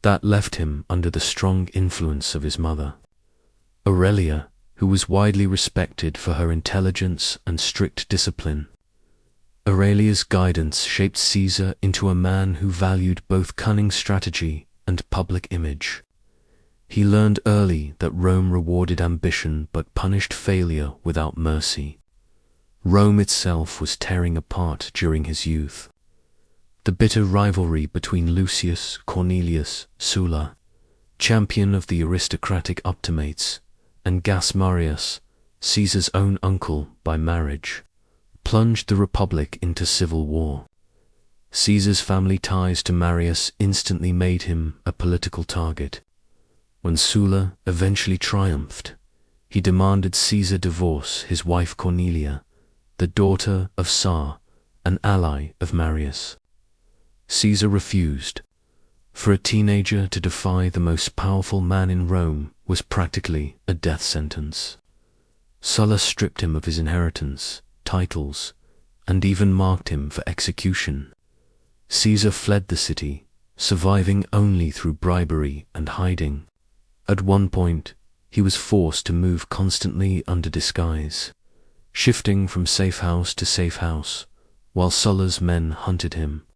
That left him under the strong influence of his mother, Aurelia, who was widely respected for her intelligence and strict discipline. Aurelia's guidance shaped Caesar into a man who valued both cunning strategy and public image. He learned early that Rome rewarded ambition but punished failure without mercy. Rome itself was tearing apart during his youth. The bitter rivalry between Lucius Cornelius Sulla, champion of the aristocratic Optimates, and Gaius Marius, Caesar's own uncle by marriage, plunged the Republic into civil war. Caesar's family ties to Marius instantly made him a political target. When Sulla eventually triumphed, he demanded Caesar divorce his wife Cornelia, the daughter of Czar, an ally of Marius. Caesar refused. For a teenager to defy the most powerful man in Rome was practically a death sentence. Sulla stripped him of his inheritance, titles, and even marked him for execution. Caesar fled the city, surviving only through bribery and hiding. At one point, he was forced to move constantly under disguise, shifting from safe house to safe house, while Sulla's men hunted him.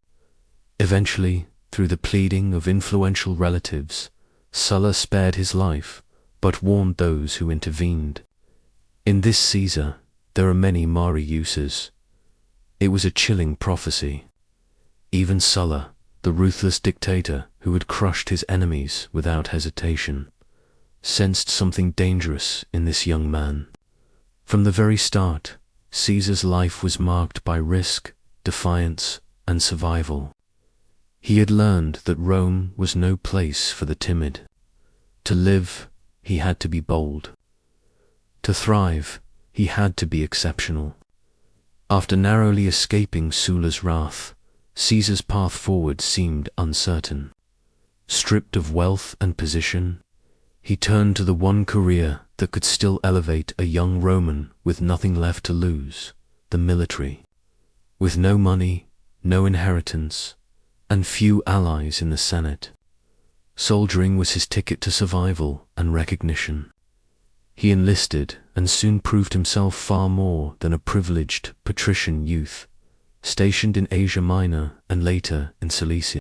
Eventually, through the pleading of influential relatives, Sulla spared his life, but warned those who intervened. In this Caesar, there are many Mari uses. It was a chilling prophecy. Even Sulla, the ruthless dictator who had crushed his enemies without hesitation, sensed something dangerous in this young man. From the very start, Caesar's life was marked by risk, defiance, and survival. He had learned that Rome was no place for the timid. To live, he had to be bold. To thrive, he had to be exceptional. After narrowly escaping Sulla's wrath, Caesar's path forward seemed uncertain. Stripped of wealth and position, he turned to the one career that could still elevate a young Roman with nothing left to lose, the military. With no money, no inheritance, and few allies in the Senate, soldiering was his ticket to survival and recognition. He enlisted and soon proved himself far more than a privileged patrician youth, stationed in Asia Minor and later in Cilicia.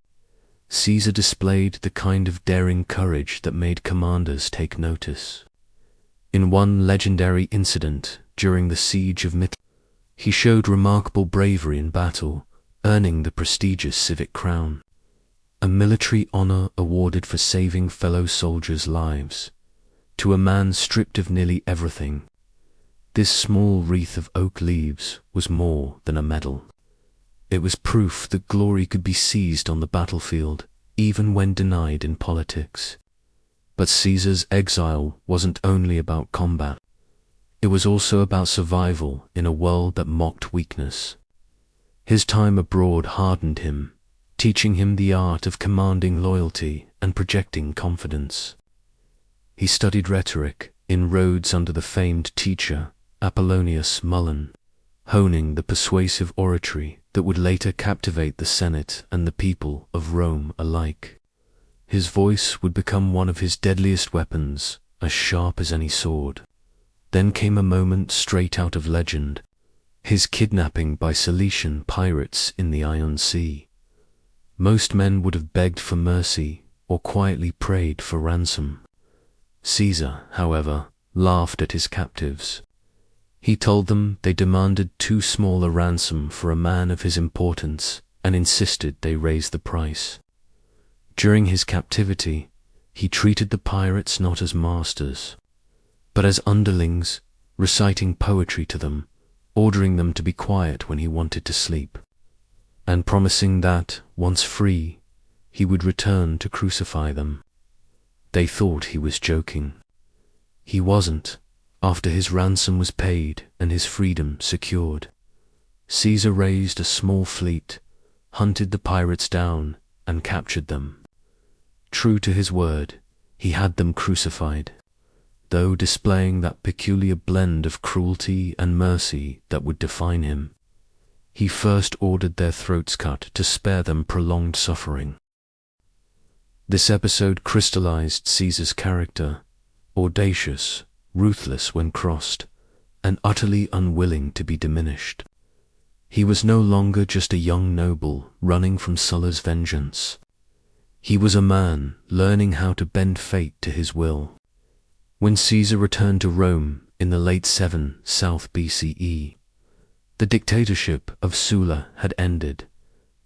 Caesar displayed the kind of daring courage that made commanders take notice. In one legendary incident during the siege of Mytilene, he showed remarkable bravery in battle, earning the prestigious civic crown, a military honor awarded for saving fellow soldiers' lives. To a man stripped of nearly everything, this small wreath of oak leaves was more than a medal. It was proof that glory could be seized on the battlefield, even when denied in politics. But Caesar's exile wasn't only about combat. It was also about survival in a world that mocked weakness. His time abroad hardened him, teaching him the art of commanding loyalty and projecting confidence. He studied rhetoric in Rhodes under the famed teacher Apollonius Mullen, honing the persuasive oratory that would later captivate the Senate and the people of Rome alike. His voice would become one of his deadliest weapons, as sharp as any sword. Then came a moment straight out of legend, his kidnapping by Cilician pirates in the Iron Sea. Most men would have begged for mercy or quietly prayed for ransom. Caesar, however, laughed at his captives. He told them they demanded too small a ransom for a man of his importance and insisted they raise the price. During his captivity, he treated the pirates not as masters, but as underlings, reciting poetry to them, ordering them to be quiet when he wanted to sleep, and promising that, once free, he would return to crucify them. They thought he was joking. He wasn't, after his ransom was paid and his freedom secured. Caesar raised a small fleet, hunted the pirates down, and captured them. True to his word, he had them crucified, though displaying that peculiar blend of cruelty and mercy that would define him. He first ordered their throats cut to spare them prolonged suffering. This episode crystallized Caesar's character, audacious, ruthless when crossed, and utterly unwilling to be diminished. He was no longer just a young noble running from Sulla's vengeance. He was a man learning how to bend fate to his will. When Caesar returned to Rome in the late 7 South BCE, the dictatorship of Sulla had ended,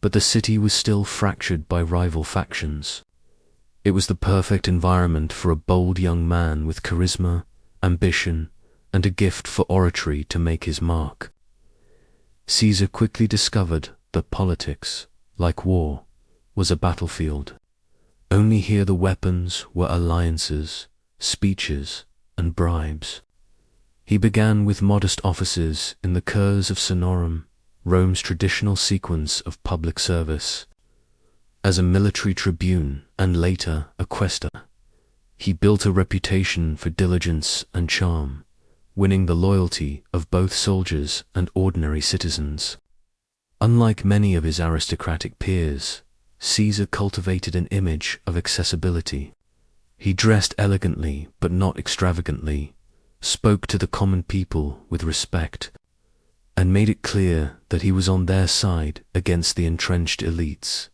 but the city was still fractured by rival factions. It was the perfect environment for a bold young man with charisma, ambition, and a gift for oratory to make his mark. Caesar quickly discovered that politics, like war, was a battlefield. Only here the weapons were alliances, speeches, and bribes. He began with modest offices in the Curs of Sonorum, Rome's traditional sequence of public service. As a military tribune and later a quaestor, he built a reputation for diligence and charm, winning the loyalty of both soldiers and ordinary citizens. Unlike many of his aristocratic peers, Caesar cultivated an image of accessibility. He dressed elegantly but not extravagantly, spoke to the common people with respect, and made it clear that he was on their side against the entrenched elites.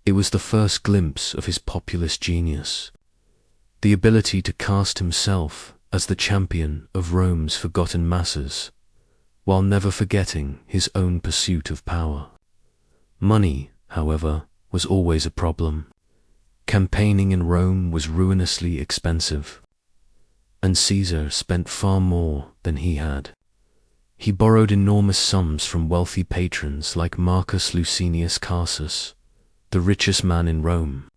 It was the first glimpse of his populist genius, the ability to cast himself as the champion of Rome's forgotten masses, while never forgetting his own pursuit of power. Money, however, was always a problem. Campaigning in Rome was ruinously expensive, and Caesar spent far more than he had. He borrowed enormous sums from wealthy patrons like Marcus Licinius Crassus, the richest man in Rome,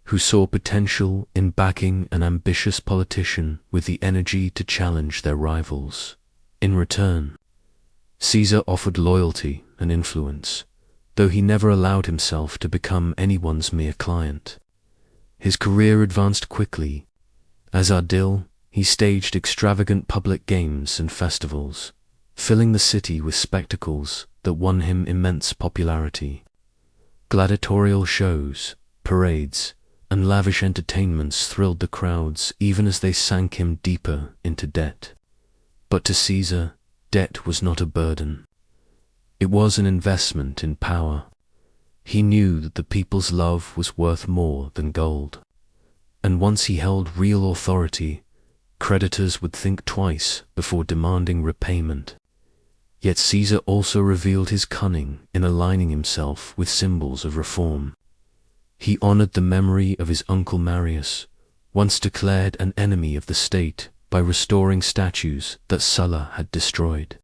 who saw potential in backing an ambitious politician with the energy to challenge their rivals. In return, Caesar offered loyalty and influence, though he never allowed himself to become anyone's mere client. His career advanced quickly. As Aedile, he staged extravagant public games and festivals, filling the city with spectacles that won him immense popularity. Gladiatorial shows, parades, and lavish entertainments thrilled the crowds even as they sank him deeper into debt. But to Caesar, debt was not a burden. It was an investment in power. He knew that the people's love was worth more than gold. And once he held real authority, creditors would think twice before demanding repayment. Yet Caesar also revealed his cunning in aligning himself with symbols of reform. He honored the memory of his uncle Marius, once declared an enemy of the state, by restoring statues that Sulla had destroyed.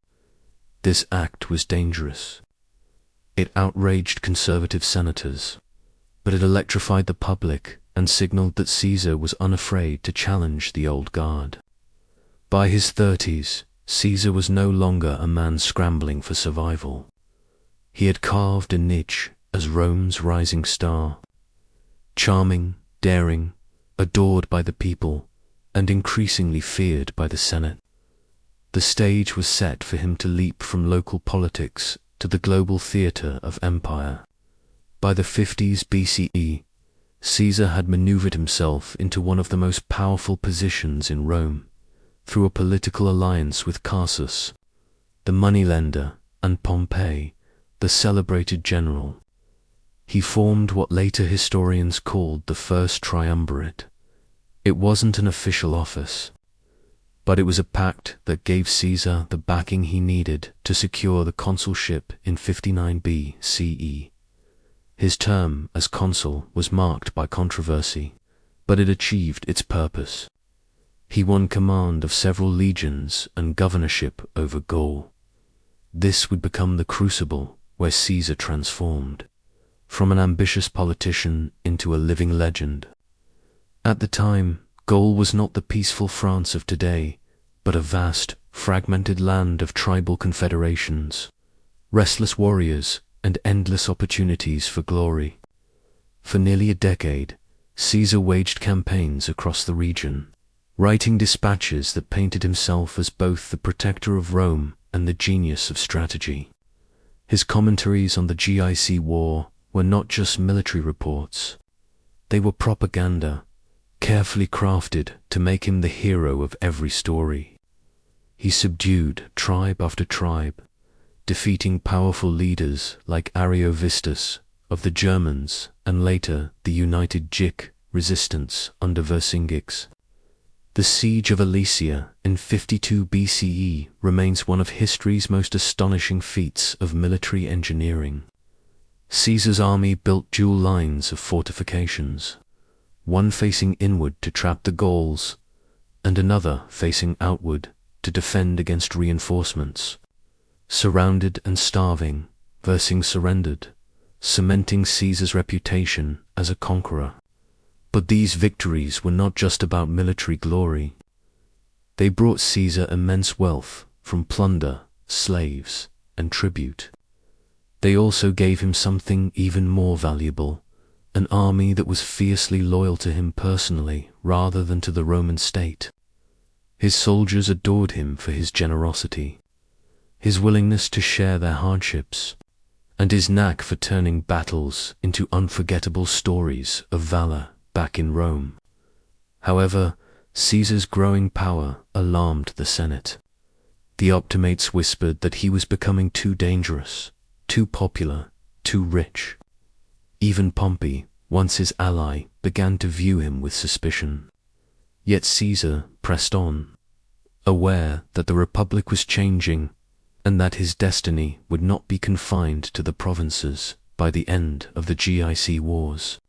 This act was dangerous. It outraged conservative senators, but it electrified the public and signaled that Caesar was unafraid to challenge the old guard. By his 30s, Caesar was no longer a man scrambling for survival. He had carved a niche as Rome's rising star. Charming, daring, adored by the people, and increasingly feared by the Senate. The stage was set for him to leap from local politics to the global theatre of empire. By the 50s BCE, Caesar had maneuvered himself into one of the most powerful positions in Rome, through a political alliance with Crassus, the moneylender, and Pompey, the celebrated general. He formed what later historians called the First Triumvirate. It wasn't an official office, but it was a pact that gave Caesar the backing he needed to secure the consulship in 59 BCE. His term as consul was marked by controversy, but it achieved its purpose. He won command of several legions and governorship over Gaul. This would become the crucible where Caesar transformed, from an ambitious politician into a living legend. At the time, Gaul was not the peaceful France of today, but a vast, fragmented land of tribal confederations, restless warriors, and endless opportunities for glory. For nearly a decade, Caesar waged campaigns across the region, writing dispatches that painted himself as both the protector of Rome and the genius of strategy. His commentaries on the GIC war were not just military reports. They were propaganda, carefully crafted to make him the hero of every story. He subdued tribe after tribe, defeating powerful leaders like Ariovistus of the Germans and later the united Gik resistance under Vercingetorix. The siege of Alesia in 52 BCE remains one of history's most astonishing feats of military engineering. Caesar's army built dual lines of fortifications, one facing inward to trap the Gauls, and another facing outward to defend against reinforcements. Surrounded and starving, Vercingetorix surrendered, cementing Caesar's reputation as a conqueror. But these victories were not just about military glory. They brought Caesar immense wealth from plunder, slaves, and tribute. They also gave him something even more valuable, an army that was fiercely loyal to him personally rather than to the Roman state. His soldiers adored him for his generosity, his willingness to share their hardships, and his knack for turning battles into unforgettable stories of valor back in Rome. However, Caesar's growing power alarmed the Senate. The optimates whispered that he was becoming too dangerous, too popular, too rich. Even Pompey, once his ally, began to view him with suspicion. Yet Caesar pressed on, aware that the Republic was changing and that his destiny would not be confined to the provinces by the end of the GIC wars.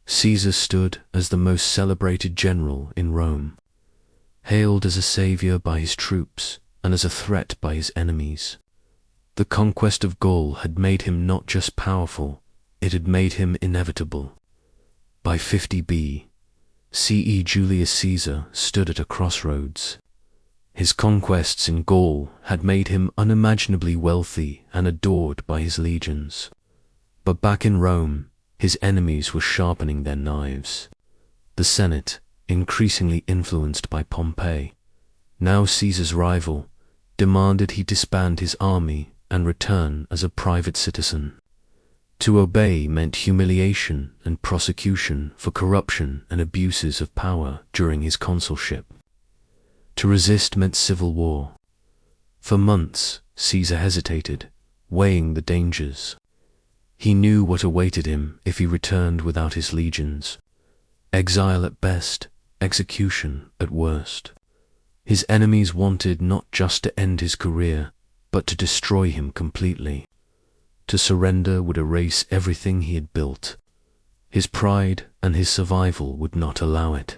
Caesar stood as the most celebrated general in Rome, hailed as a savior by his troops and as a threat by his enemies. The conquest of Gaul had made him not just powerful, it had made him inevitable. By 50 CE, Julius Caesar stood at a crossroads. His conquests in Gaul had made him unimaginably wealthy and adored by his legions. But back in Rome, his enemies were sharpening their knives. The Senate, increasingly influenced by Pompey, now Caesar's rival, demanded he disband his army and return as a private citizen. To obey meant humiliation and prosecution for corruption and abuses of power during his consulship. To resist meant civil war. For months, Caesar hesitated, weighing the dangers. He knew what awaited him if he returned without his legions. Exile at best, execution at worst. His enemies wanted not just to end his career, but to destroy him completely. To surrender would erase everything he had built. His pride and his survival would not allow it.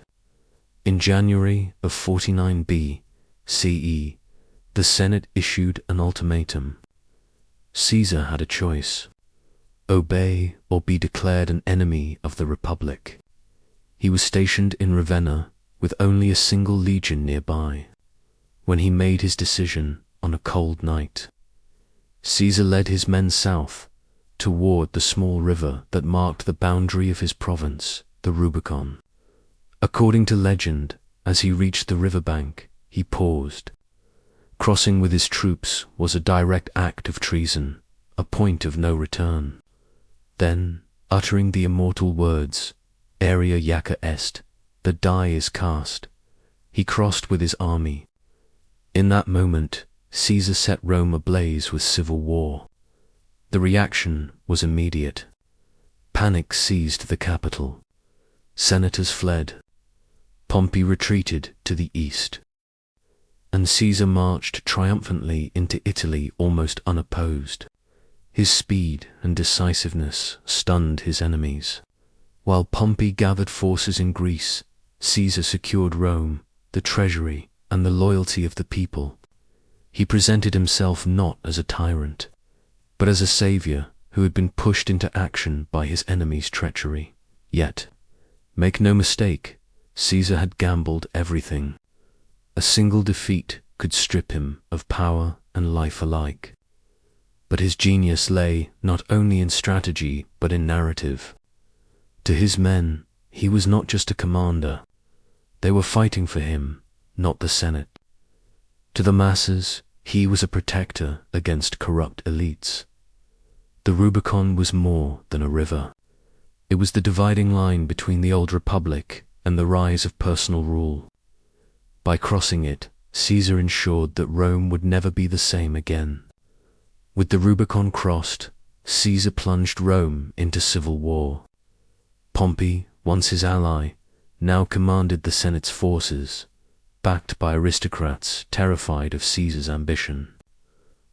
In January of 49 CE, the Senate issued an ultimatum. Caesar had a choice: obey or be declared an enemy of the Republic. He was stationed in Ravenna with only a single legion nearby. When he made his decision on a cold night, Caesar led his men south, toward the small river that marked the boundary of his province, the Rubicon. According to legend, as he reached the riverbank, he paused. Crossing with his troops was a direct act of treason, a point of no return. Then, uttering the immortal words, "Area Jaca est," the die is cast, he crossed with his army. In that moment, Caesar set Rome ablaze with civil war. The reaction was immediate. Panic seized the capital. Senators fled. Pompey retreated to the east. And Caesar marched triumphantly into Italy almost unopposed. His speed and decisiveness stunned his enemies. While Pompey gathered forces in Greece, Caesar secured Rome, the treasury, and the loyalty of the people. He presented himself not as a tyrant, but as a savior who had been pushed into action by his enemy's treachery. Yet, make no mistake, Caesar had gambled everything. A single defeat could strip him of power and life alike. But his genius lay not only in strategy but in narrative. To his men, he was not just a commander. They were fighting for him, not the Senate. To the masses, he was a protector against corrupt elites. The Rubicon was more than a river. It was the dividing line between the old Republic and the rise of personal rule. By crossing it, Caesar ensured that Rome would never be the same again. With the Rubicon crossed, Caesar plunged Rome into civil war. Pompey, once his ally, now commanded the Senate's forces, backed by aristocrats terrified of Caesar's ambition.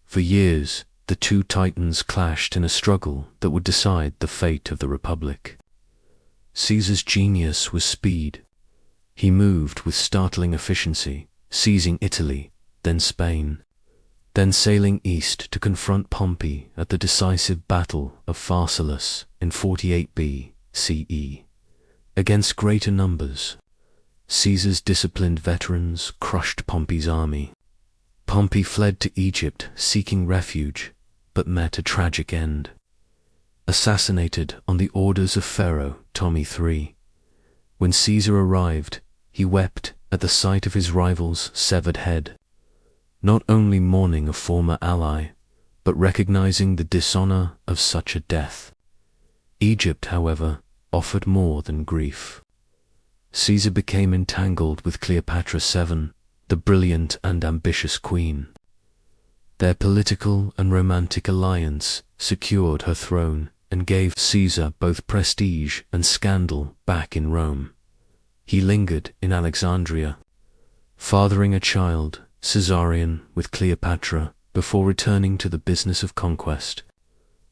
For years, the two titans clashed in a struggle that would decide the fate of the Republic. Caesar's genius was speed. He moved with startling efficiency, seizing Italy, then Spain, then sailing east to confront Pompey at the decisive Battle of Pharsalus in 48 BCE. Against greater numbers, Caesar's disciplined veterans crushed Pompey's army. Pompey fled to Egypt seeking refuge, but met a tragic end. Assassinated on the orders of Pharaoh Ptolemy III. When Caesar arrived, he wept at the sight of his rival's severed head, not only mourning a former ally, but recognizing the dishonor of such a death. Egypt, however, offered more than grief. Caesar became entangled with Cleopatra VII, the brilliant and ambitious queen. Their political and romantic alliance secured her throne and gave Caesar both prestige and scandal back in Rome. He lingered in Alexandria, fathering a child, Caesarion, with Cleopatra before returning to the business of conquest.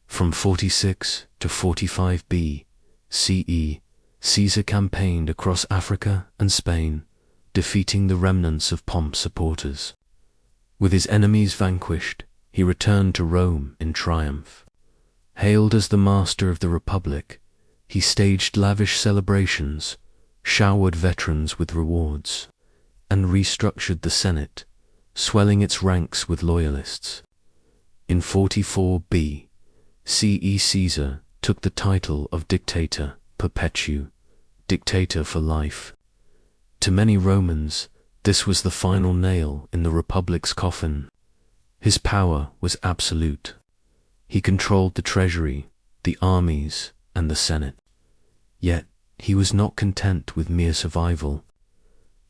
From 46 to 45 BCE, Caesar campaigned across Africa and Spain, defeating the remnants of Pomp's supporters. With his enemies vanquished, he returned to Rome in triumph. Hailed as the master of the Republic, he staged lavish celebrations, showered veterans with rewards, and restructured the Senate, swelling its ranks with loyalists. In 44 BCE, Caesar took the title of Dictator Perpetuus, dictator for life. To many Romans, this was the final nail in the Republic's coffin. His power was absolute. He controlled the treasury, the armies, and the Senate. Yet, he was not content with mere survival.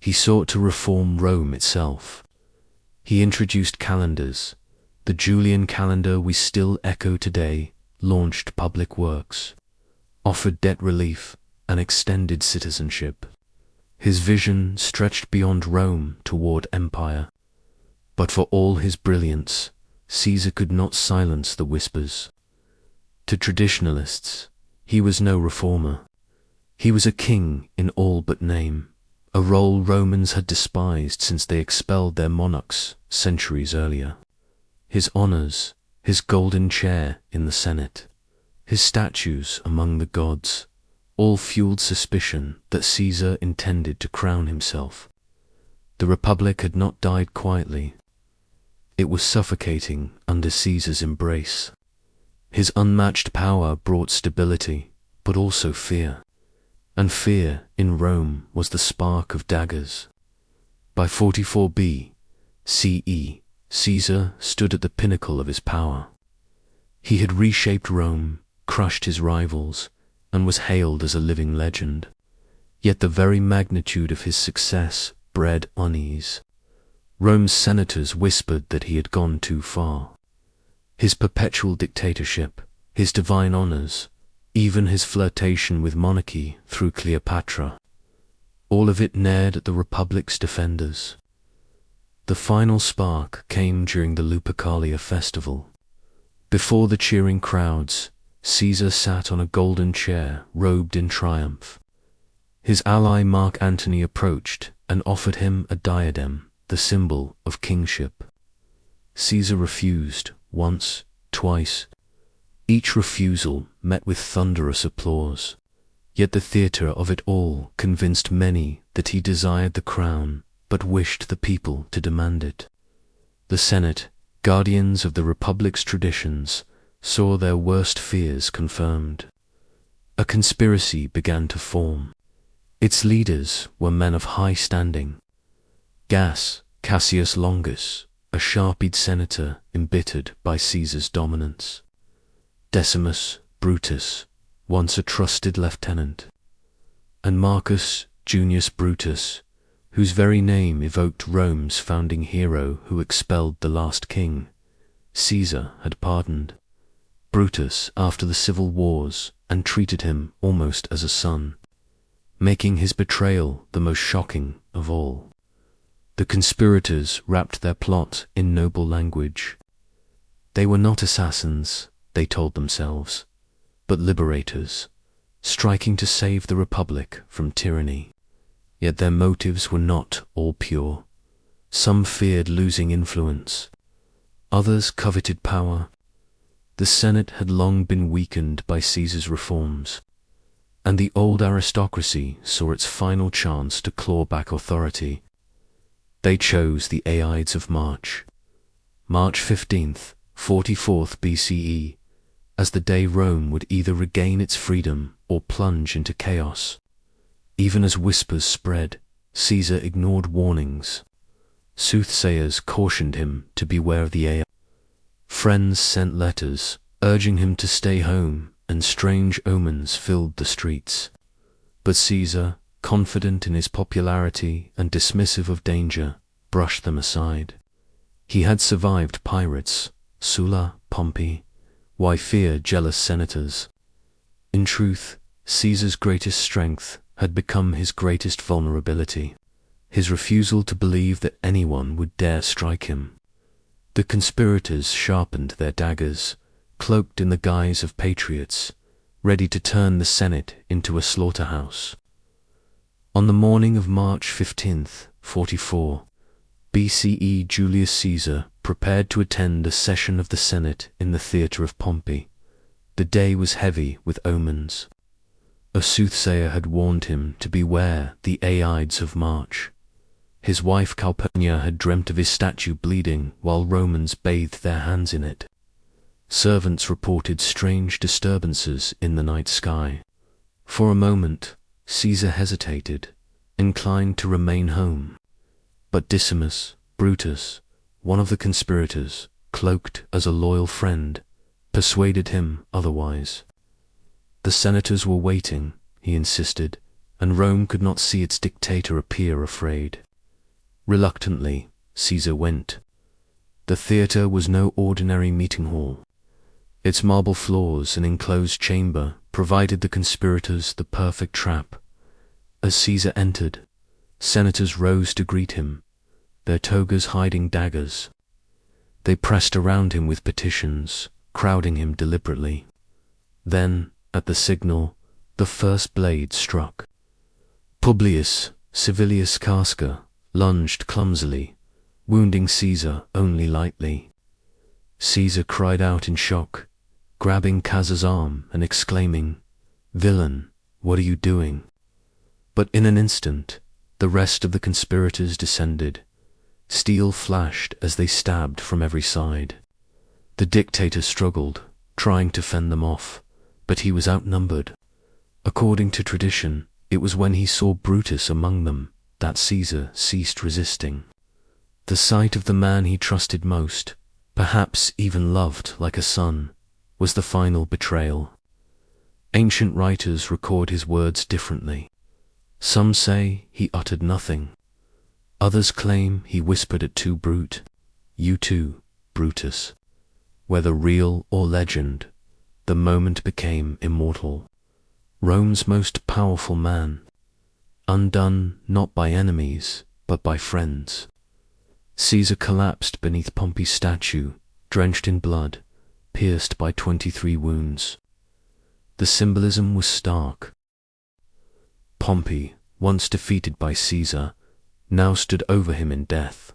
He sought to reform Rome itself. He introduced calendars. The Julian calendar we still echo today, launched public works, offered debt relief, and extended citizenship. His vision stretched beyond Rome toward empire. But for all his brilliance, Caesar could not silence the whispers. To traditionalists, he was no reformer. He was a king in all but name, a role Romans had despised since they expelled their monarchs centuries earlier. His honors, his golden chair in the Senate, his statues among the gods, all fueled suspicion that Caesar intended to crown himself. The Republic had not died quietly. It was suffocating under Caesar's embrace. His unmatched power brought stability, but also fear. And fear in Rome was the spark of daggers. By 44 BCE, Caesar stood at the pinnacle of his power. He had reshaped Rome, crushed his rivals, and was hailed as a living legend. Yet the very magnitude of his success bred unease. Rome's senators whispered that he had gone too far. His perpetual dictatorship, his divine honors, even his flirtation with monarchy through Cleopatra, all of it nared at the Republic's defenders. The final spark came during the Lupercalia festival. Before the cheering crowds, Caesar sat on a golden chair robed in triumph. His ally Mark Antony approached and offered him a diadem, the symbol of kingship. Caesar refused once, twice. Each refusal met with thunderous applause. Yet the theatre of it all convinced many that he desired the crown, but wished the people to demand it. The Senate, guardians of the Republic's traditions, saw their worst fears confirmed. A conspiracy began to form. Its leaders were men of high standing. Cassius Longus, a sharp-eyed senator embittered by Caesar's dominance. Decimus Brutus, once a trusted lieutenant. And Marcus Junius Brutus, whose very name evoked Rome's founding hero who expelled the last king, Caesar had pardoned Brutus after the civil wars and treated him almost as a son, making his betrayal the most shocking of all. The conspirators wrapped their plot in noble language. They were not assassins, they told themselves, but liberators, striking to save the Republic from tyranny. Yet their motives were not all pure. Some feared losing influence. Others coveted power. The Senate had long been weakened by Caesar's reforms, and the old aristocracy saw its final chance to claw back authority. They chose the Ides of March, March 15th, 44th BCE, as the day Rome would either regain its freedom or plunge into chaos. Even as whispers spread, Caesar ignored warnings. Soothsayers cautioned him to beware of the AI. Friends sent letters, urging him to stay home, and strange omens filled the streets. But Caesar, confident in his popularity and dismissive of danger, brushed them aside. He had survived pirates, Sulla, Pompey. Why fear jealous senators? In truth, Caesar's greatest strength had become his greatest vulnerability, his refusal to believe that anyone would dare strike him. The conspirators sharpened their daggers, cloaked in the guise of patriots, ready to turn the Senate into a slaughterhouse. On the morning of March 15th, 44 BCE, Julius Caesar prepared to attend a session of the Senate in the theatre of Pompey. The day was heavy with omens. A soothsayer had warned him to beware the Ides of March. His wife Calpurnia had dreamt of his statue bleeding while Romans bathed their hands in it. Servants reported strange disturbances in the night sky. For a moment, Caesar hesitated, inclined to remain home. But Decimus, Brutus, one of the conspirators, cloaked as a loyal friend, persuaded him otherwise. The senators were waiting, he insisted, and Rome could not see its dictator appear afraid. Reluctantly, Caesar went. The theatre was no ordinary meeting hall. Its marble floors and enclosed chamber provided the conspirators the perfect trap. As Caesar entered, senators rose to greet him, their togas hiding daggers. They pressed around him with petitions, crowding him deliberately. Then, at the signal, the first blade struck. Publius Servilius Casca lunged clumsily, wounding Caesar only lightly. Caesar cried out in shock, grabbing Cassa's arm and exclaiming, "Villain, what are you doing?" But in an instant, the rest of the conspirators descended. Steel flashed as they stabbed from every side. The dictator struggled, trying to fend them off, but he was outnumbered. According to tradition, it was when he saw Brutus among them that Caesar ceased resisting. The sight of the man he trusted most, perhaps even loved like a son, was the final betrayal. Ancient writers record his words differently. Some say he uttered nothing. Others claim he whispered it to Brute, "You too, Brutus." Whether real or legend, the moment became immortal. Rome's most powerful man, undone not by enemies, but by friends. Caesar collapsed beneath Pompey's statue, drenched in blood, pierced by 23 wounds. The symbolism was stark. Pompey, once defeated by Caesar, now stood over him in death.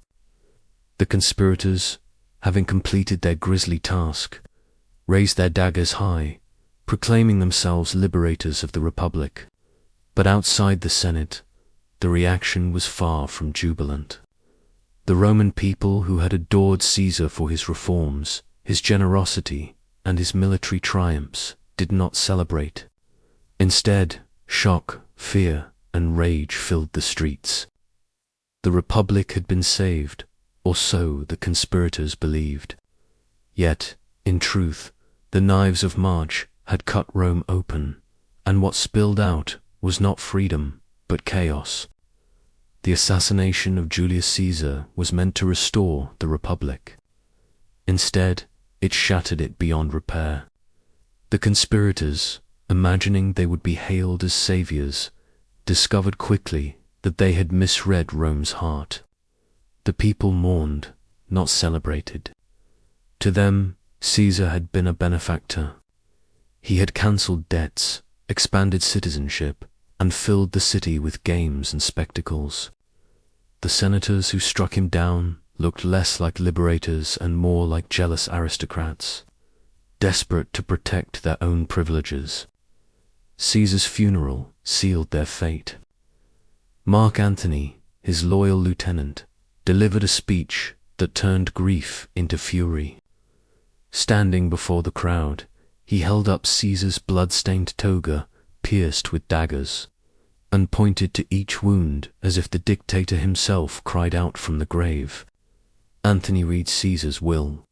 The conspirators, having completed their grisly task, raised their daggers high, proclaiming themselves liberators of the Republic. But outside the Senate, the reaction was far from jubilant. The Roman people who had adored Caesar for his reforms, his generosity, and his military triumphs did not celebrate. Instead, shock, fear, and rage filled the streets. The Republic had been saved, or so the conspirators believed. Yet, in truth, the knives of March had cut Rome open, and what spilled out was not freedom, but chaos. The assassination of Julius Caesar was meant to restore the Republic. Instead, it shattered it beyond repair. The conspirators, imagining they would be hailed as saviors, discovered quickly that they had misread Rome's heart. The people mourned, not celebrated. To them, Caesar had been a benefactor. He had cancelled debts, expanded citizenship, and filled the city with games and spectacles. The senators who struck him down looked less like liberators and more like jealous aristocrats, desperate to protect their own privileges. Caesar's funeral sealed their fate. Mark Antony, his loyal lieutenant, delivered a speech that turned grief into fury. Standing before the crowd, he held up Caesar's blood-stained toga pierced with daggers, and pointed to each wound as if the dictator himself cried out from the grave. Antony read Caesar's will,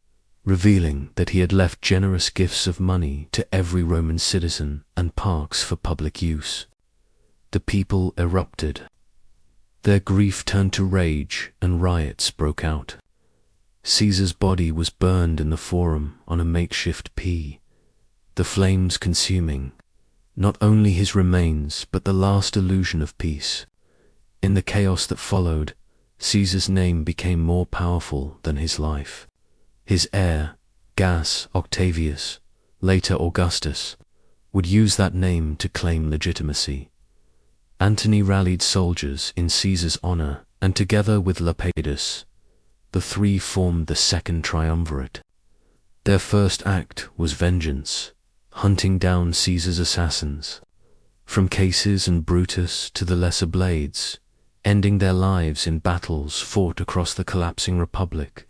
revealing that he had left generous gifts of money to every Roman citizen and parks for public use. The people erupted. Their grief turned to rage and riots broke out. Caesar's body was burned in the Forum on a makeshift pea, the flames consuming not only his remains but the last illusion of peace. In the chaos that followed, Caesar's name became more powerful than his life. His heir, Gaius Octavius, later Augustus, would use that name to claim legitimacy. Antony rallied soldiers in Caesar's honor, and together with Lepidus, the three formed the Second Triumvirate. Their first act was vengeance, hunting down Caesar's assassins, from Caesar and Brutus to the lesser blades, ending their lives in battles fought across the collapsing Republic.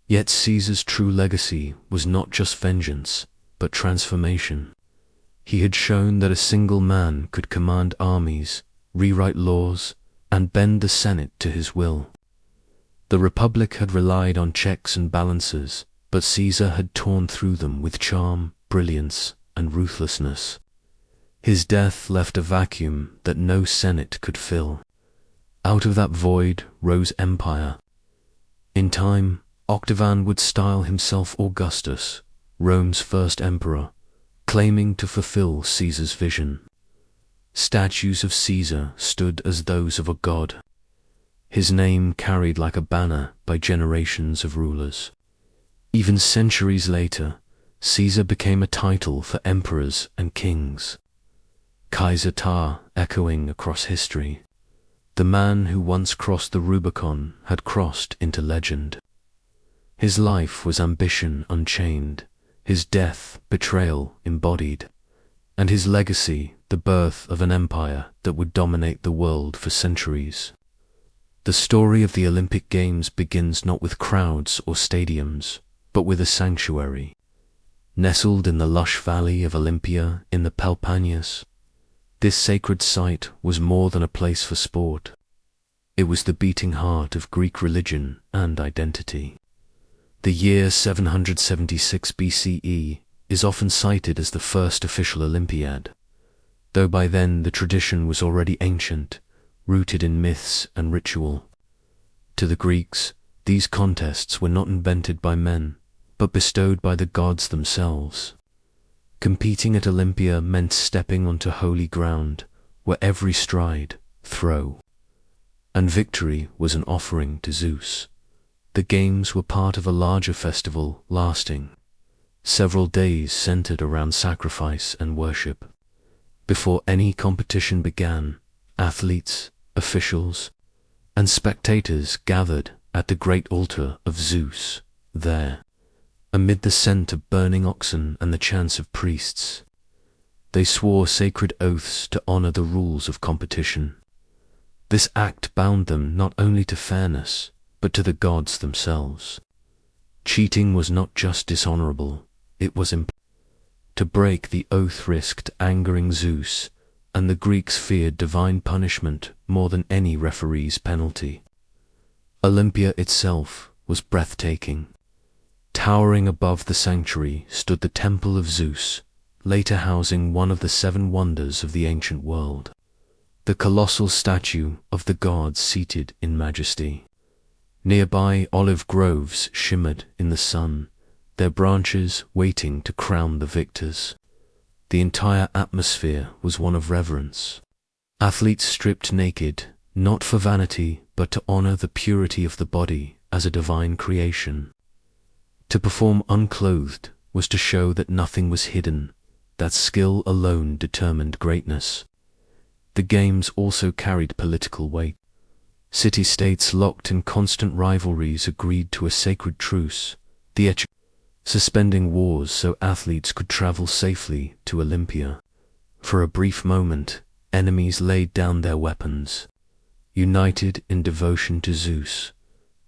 Yet Caesar's true legacy was not just vengeance, but transformation. He had shown that a single man could command armies, rewrite laws, and bend the Senate to his will. The Republic had relied on checks and balances, but Caesar had torn through them with charm, brilliance, and ruthlessness. His death left a vacuum that no Senate could fill. Out of that void rose empire. In time, Octavian would style himself Augustus, Rome's first emperor, claiming to fulfill Caesar's vision. Statues of Caesar stood as those of a god, his name carried like a banner by generations of rulers. Even centuries later, Caesar became a title for emperors and kings, Kaiser Tar echoing across history. The man who once crossed the Rubicon had crossed into legend. His life was ambition unchained, his death betrayal embodied, and his legacy the birth of an empire that would dominate the world for centuries. The story of the Olympic Games begins not with crowds or stadiums, but with a sanctuary. Nestled in the lush valley of Olympia in the Peloponnese, this sacred site was more than a place for sport. It was the beating heart of Greek religion and identity. The year 776 BCE is often cited as the first official Olympiad, though by then the tradition was already ancient, rooted in myths and ritual. To the Greeks, these contests were not invented by men, but bestowed by the gods themselves. Competing at Olympia meant stepping onto holy ground, where every stride, throw, and victory was an offering to Zeus. The games were part of a larger festival lasting several days centered around sacrifice and worship. Before any competition began, athletes, officials, and spectators gathered at the great altar of Zeus there, amid the scent of burning oxen and the chants of priests. They swore sacred oaths to honor the rules of competition. This act bound them not only to fairness, but to the gods themselves. Cheating was not just dishonorable, it was to break the oath risked angering Zeus, and the Greeks feared divine punishment more than any referee's penalty. Olympia itself was breathtaking. Towering above the sanctuary stood the Temple of Zeus, later housing one of the seven wonders of the ancient world. the colossal statue of the gods seated in majesty. Nearby olive groves shimmered in the sun, their branches waiting to crown the victors. The entire atmosphere was one of reverence. Athletes stripped naked, not for vanity, but to honor the purity of the body as a divine creation. To perform unclothed was to show that nothing was hidden, that skill alone determined greatness. The games also carried political weight. City-states locked in constant rivalries agreed to a sacred truce, suspending wars so athletes could travel safely to Olympia. For a brief moment, enemies laid down their weapons, united in devotion to Zeus.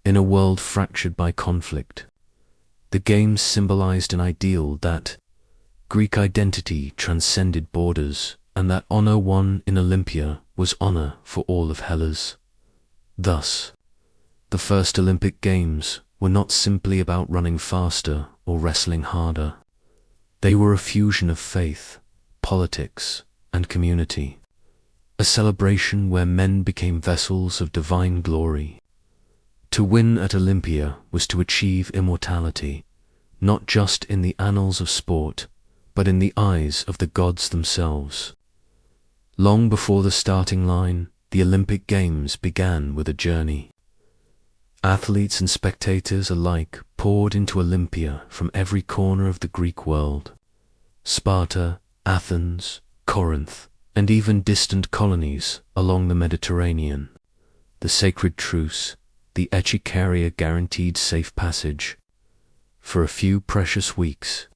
In a world fractured by conflict, the games symbolized an ideal that Greek identity transcended borders, and that honor won in Olympia was honor for all of Hellas. Thus, the first Olympic Games were not simply about running faster or wrestling harder. They were a fusion of faith, politics, and community, a celebration where men became vessels of divine glory. To win at Olympia was to achieve immortality, not just in the annals of sport, but in the eyes of the gods themselves. Long before the starting line, the Olympic Games began with a journey. Athletes and spectators alike poured into Olympia from every corner of the Greek world. Sparta, Athens, Corinth, and even distant colonies along the Mediterranean. The sacred truce, the Echecaria guaranteed safe passage. For a few precious weeks,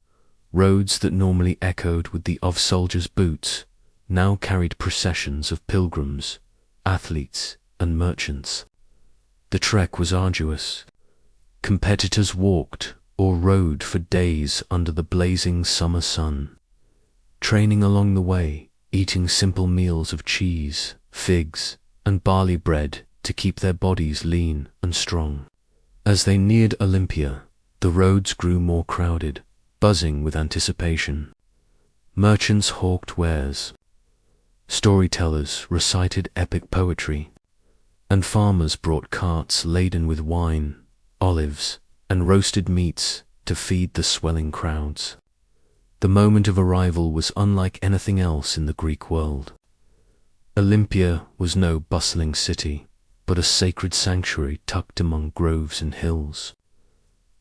roads that normally echoed with the of soldiers' boots now carried processions of pilgrims, athletes, and merchants. The trek was arduous. Competitors walked or rode for days under the blazing summer sun, training along the way, eating simple meals of cheese, figs, and barley bread to keep their bodies lean and strong. As they neared Olympia, the roads grew more crowded, buzzing with anticipation. Merchants hawked wares, storytellers recited epic poetry, and farmers brought carts laden with wine, olives, and roasted meats to feed the swelling crowds. The moment of arrival was unlike anything else in the Greek world. Olympia was no bustling city, but a sacred sanctuary tucked among groves and hills.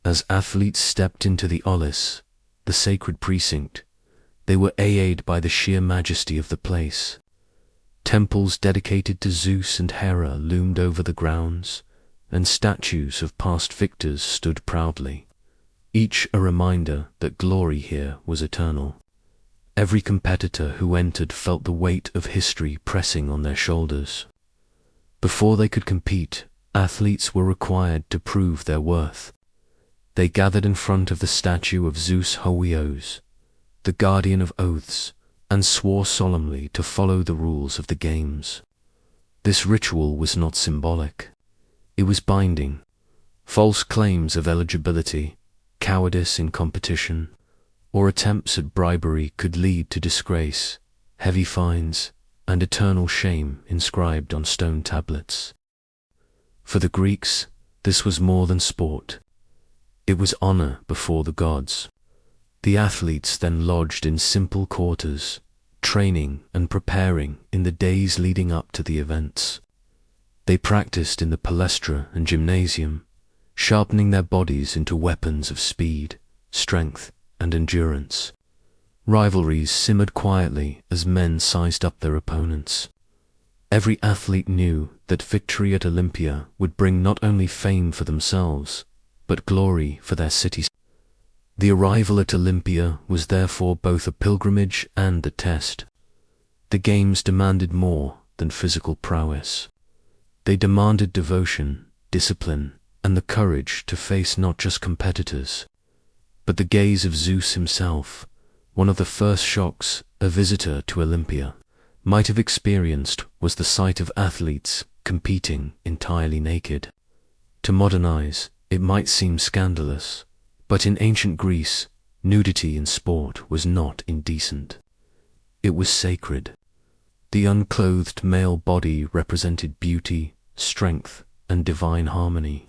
As athletes stepped into the Olis, the sacred precinct, they were awed by the sheer majesty of the place. Temples dedicated to Zeus and Hera loomed over the grounds, and statues of past victors stood proudly, each a reminder that glory here was eternal. Every competitor who entered felt the weight of history pressing on their shoulders. Before they could compete, athletes were required to prove their worth. They gathered in front of the statue of Zeus Hoios, the guardian of oaths, and swore solemnly to follow the rules of the games. This ritual was not symbolic. It was binding. False claims of eligibility, cowardice in competition, or attempts at bribery could lead to disgrace, heavy fines, and eternal shame inscribed on stone tablets. For the Greeks, this was more than sport. It was honor before the gods. The athletes then lodged in simple quarters, training and preparing in the days leading up to the events. They practiced in the palestra and gymnasium, sharpening their bodies into weapons of speed, strength, and endurance. Rivalries simmered quietly as men sized up their opponents. Every athlete knew that victory at Olympia would bring not only fame for themselves, but glory for their cities. The arrival at Olympia was therefore both a pilgrimage and a test. The games demanded more than physical prowess. They demanded devotion, discipline, and the courage to face not just competitors, but the gaze of Zeus himself. One of the first shocks a visitor to Olympia might have experienced was the sight of athletes competing entirely naked. To modernize, it might seem scandalous, but in ancient Greece, nudity in sport was not indecent. It was sacred. The unclothed male body represented beauty, strength, and divine harmony.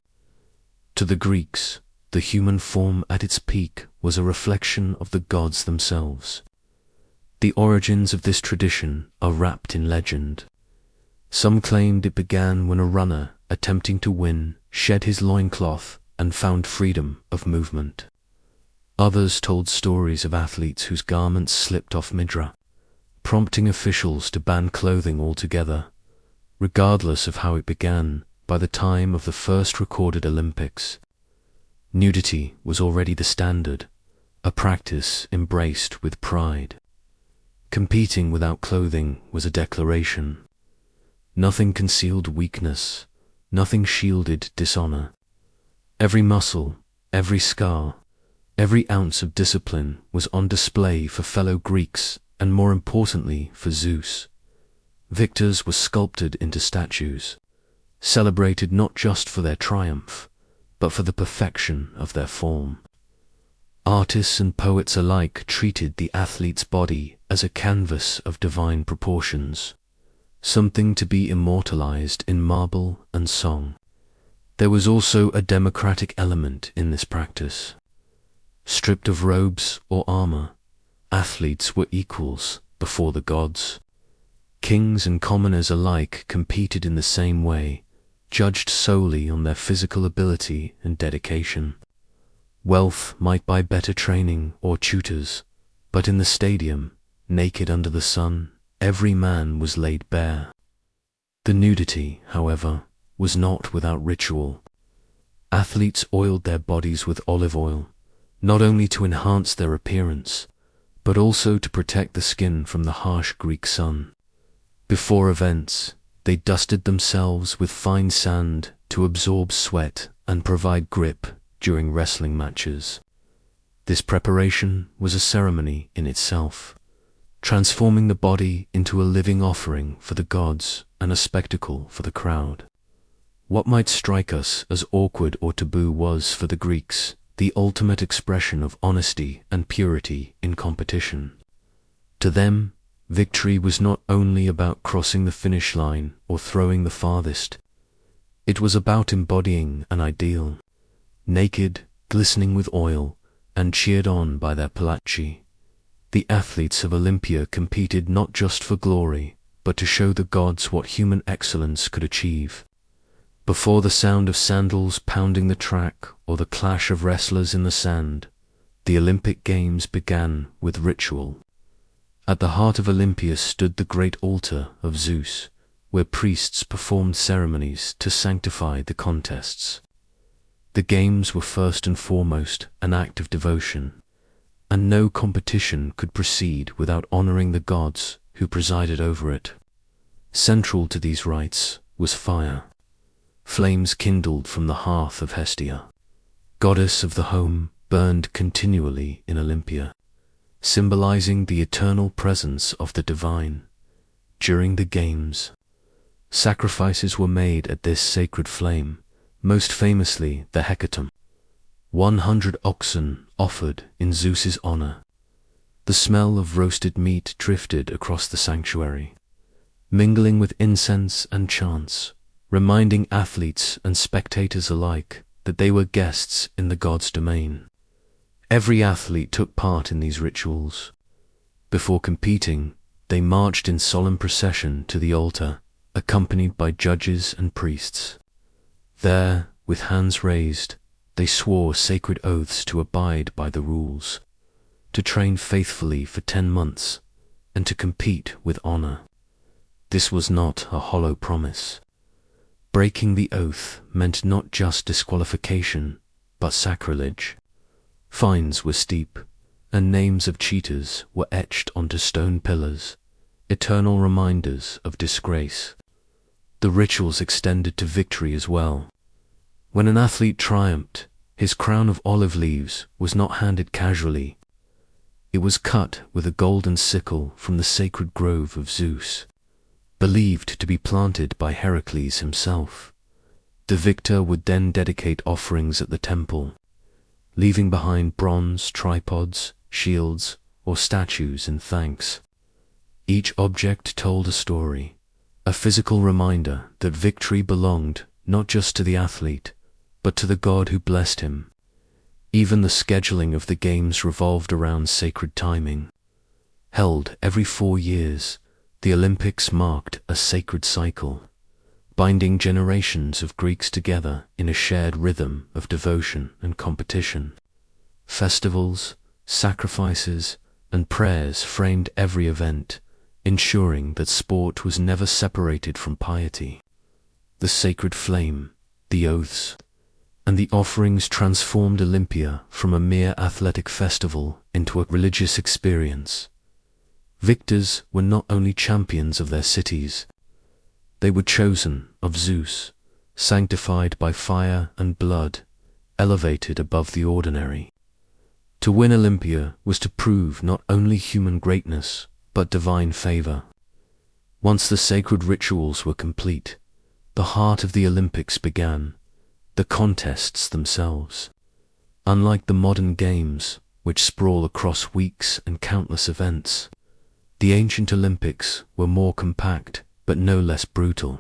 To the Greeks, the human form at its peak was a reflection of the gods themselves. The origins of this tradition are wrapped in legend. Some claimed it began when a runner, attempting to win, shed his loincloth and found freedom of movement. Others told stories of athletes whose garments slipped off midra, prompting officials to ban clothing altogether. Regardless of how it began, by the time of the first recorded Olympics, nudity was already the standard, a practice embraced with pride. Competing without clothing was a declaration. Nothing concealed weakness, nothing shielded dishonor. Every muscle, every scar, every ounce of discipline was on display for fellow Greeks and, more importantly, for Zeus. Victors were sculpted into statues, celebrated not just for their triumph, but for the perfection of their form. Artists and poets alike treated the athlete's body as a canvas of divine proportions, something to be immortalized in marble and song. There was also a democratic element in this practice. Stripped of robes or armor, athletes were equals before the gods. Kings and commoners alike competed in the same way, judged solely on their physical ability and dedication. Wealth might buy better training or tutors, but in the stadium, naked under the sun, every man was laid bare. The nudity, however, was not without ritual. Athletes oiled their bodies with olive oil, not only to enhance their appearance, but also to protect the skin from the harsh Greek sun. Before events, they dusted themselves with fine sand to absorb sweat and provide grip during wrestling matches. This preparation was a ceremony in itself, transforming the body into a living offering for the gods and a spectacle for the crowd. What might strike us as awkward or taboo was, for the Greeks, the ultimate expression of honesty and purity in competition. To them, victory was not only about crossing the finish line or throwing the farthest. It was about embodying an ideal. Naked, glistening with oil, and cheered on by their Palachi, the athletes of Olympia competed not just for glory, but to show the gods what human excellence could achieve. Before the sound of sandals pounding the track or the clash of wrestlers in the sand, the Olympic Games began with ritual. At the heart of Olympia stood the great altar of Zeus, where priests performed ceremonies to sanctify the contests. The games were first and foremost an act of devotion, and no competition could proceed without honoring the gods who presided over it. Central to these rites was fire. Flames kindled from the hearth of Hestia, goddess of the home, burned continually in Olympia, symbolizing the eternal presence of the divine. During the games, sacrifices were made at this sacred flame, most famously the hecatomb, 100 oxen offered in Zeus's honor. The smell of roasted meat drifted across the sanctuary, mingling with incense and chants, reminding athletes and spectators alike that they were guests in the gods' domain. Every athlete took part in these rituals. Before competing, they marched in solemn procession to the altar, accompanied by judges and priests. There, with hands raised, they swore sacred oaths to abide by the rules, to train faithfully for 10 months, and to compete with honor. This was not a hollow promise. Breaking the oath meant not just disqualification, but sacrilege. Fines were steep, and names of cheaters were etched onto stone pillars, eternal reminders of disgrace. The rituals extended to victory as well. When an athlete triumphed, his crown of olive leaves was not handed casually. It was cut with a golden sickle from the sacred grove of Zeus, believed to be planted by Heracles himself. The victor would then dedicate offerings at the temple, leaving behind bronze tripods, shields, or statues in thanks. Each object told a story, a physical reminder that victory belonged not just to the athlete, but to the god who blessed him. Even the scheduling of the games revolved around sacred timing. Held every 4 years, the Olympics marked a sacred cycle, binding generations of Greeks together in a shared rhythm of devotion and competition. Festivals, sacrifices, and prayers framed every event, ensuring that sport was never separated from piety. The sacred flame, the oaths, and the offerings transformed Olympia from a mere athletic festival into a religious experience. Victors were not only champions of their cities, they were chosen of Zeus, sanctified by fire and blood, elevated above the ordinary. To win Olympia was to prove not only human greatness, but divine favor. Once the sacred rituals were complete, the heart of the Olympics began, the contests themselves. Unlike the modern games, which sprawl across weeks and countless events, the ancient Olympics were more compact, but no less brutal.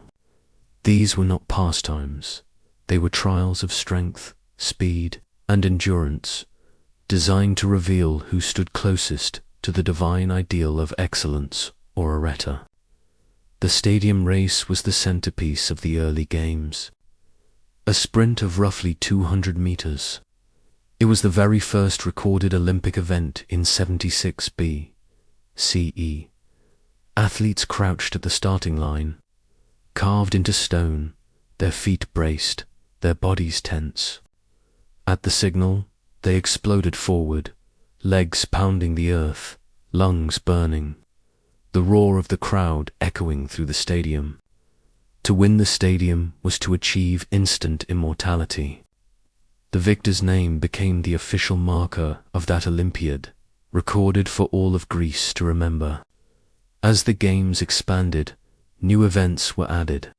These were not pastimes, they were trials of strength, speed, and endurance, designed to reveal who stood closest to the divine ideal of excellence or areta. The stadium race was the centerpiece of the early games, a sprint of roughly 200 meters. It was the very first recorded Olympic event in 76 BCE. Athletes crouched at the starting line, carved into stone, their feet braced, their bodies tense. At the signal, they exploded forward, legs pounding the earth, lungs burning, the roar of the crowd echoing through the stadium. To win the stadium was to achieve instant immortality. The victor's name became the official marker of that Olympiad, recorded for all of Greece to remember. As the games expanded, new events were added.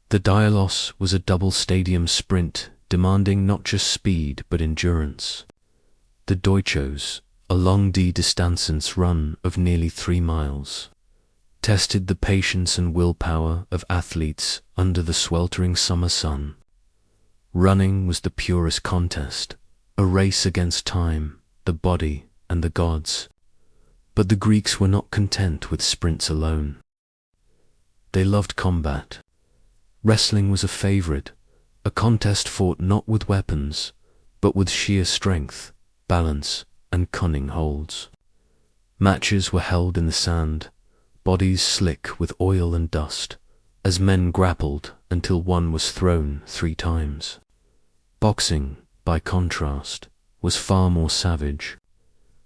The Dialos was a double stadium sprint demanding not just speed but endurance. The Deutschos, a long D-distances run of nearly 3 miles, tested the patience and willpower of athletes under the sweltering summer sun. Running was the purest contest, a race against time, the body, and the gods. But the Greeks were not content with sprints alone. They loved combat. Wrestling was a favorite, a contest fought not with weapons, but with sheer strength, balance, and cunning holds. Matches were held in the sand, bodies slick with oil and dust, as men grappled until one was thrown 3 times. Boxing, by contrast, was far more savage.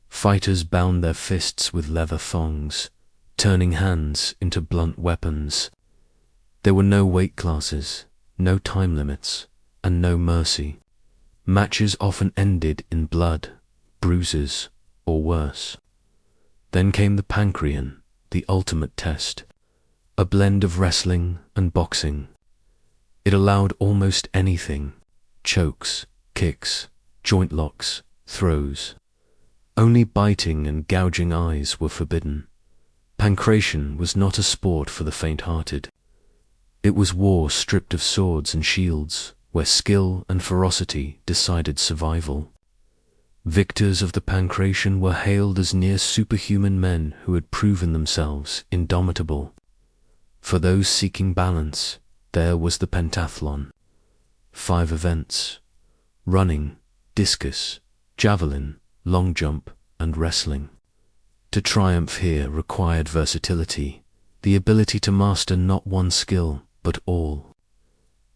Fighters bound their fists with leather thongs, turning hands into blunt weapons. There were no weight classes, no time limits, and no mercy. Matches often ended in blood, bruises, or worse. Then came the Pancrean, the ultimate test, a blend of wrestling and boxing. It allowed almost anything: chokes, kicks, joint locks, throws. Only biting and gouging eyes were forbidden. Pancration was not a sport for the faint-hearted. It was war stripped of swords and shields, where skill and ferocity decided survival. Victors of the Pancration were hailed as near superhuman men who had proven themselves indomitable. For those seeking balance, there was the pentathlon. 5 events: running, discus, javelin, long jump, and wrestling. To triumph here required versatility, the ability to master not one skill, but all.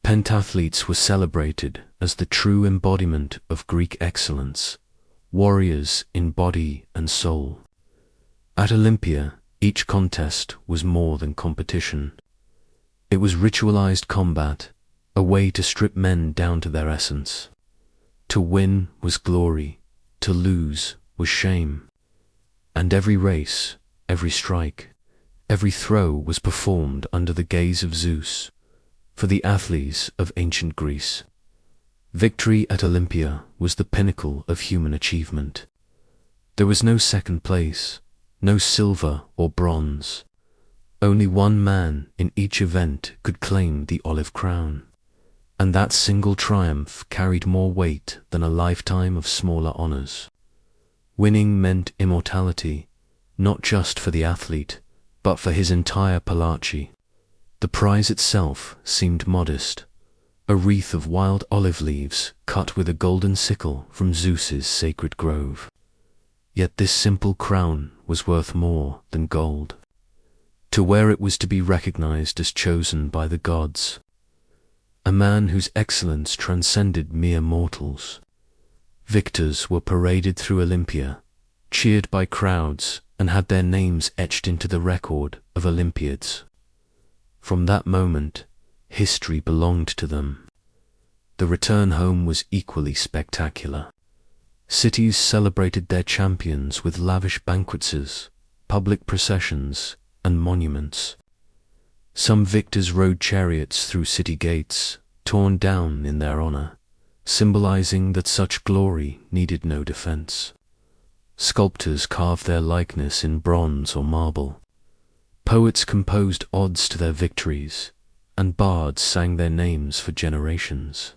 Pentathletes were celebrated as the true embodiment of Greek excellence, warriors in body and soul. At Olympia, each contest was more than competition. It was ritualized combat, a way to strip men down to their essence. To win was glory, to lose was shame. And every race, every strike, every throw was performed under the gaze of Zeus, for the athletes of ancient Greece. Victory at Olympia was the pinnacle of human achievement. There was no second place, no silver or bronze. Only one man in each event could claim the olive crown, and that single triumph carried more weight than a lifetime of smaller honors. Winning meant immortality, not just for the athlete, but for his entire palace. The prize itself seemed modest, a wreath of wild olive leaves cut with a golden sickle from Zeus's sacred grove. Yet this simple crown was worth more than gold. To wear it was to be recognized as chosen by the gods, a man whose excellence transcended mere mortals. Victors were paraded through Olympia, cheered by crowds, and had their names etched into the record of Olympiads. From that moment, history belonged to them. The return home was equally spectacular. Cities celebrated their champions with lavish banquets, public processions, and monuments. Some victors rode chariots through city gates, torn down in their honor, symbolizing that such glory needed no defense. Sculptors carved their likeness in bronze or marble. Poets composed odes to their victories, and bards sang their names for generations.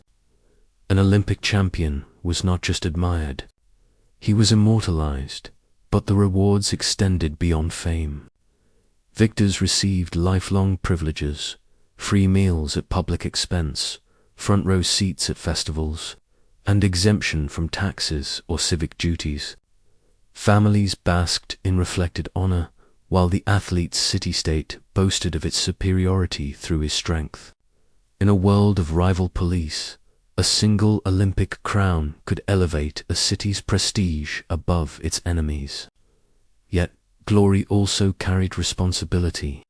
An Olympic champion was not just admired, he was immortalized, but the rewards extended beyond fame. Victors received lifelong privileges, free meals at public expense, front row seats at festivals, and exemption from taxes or civic duties. Families basked in reflected honor, while the athlete's city-state boasted of its superiority through his strength. In a world of rival police, a single Olympic crown could elevate a city's prestige above its enemies. Yet, glory also carried responsibility.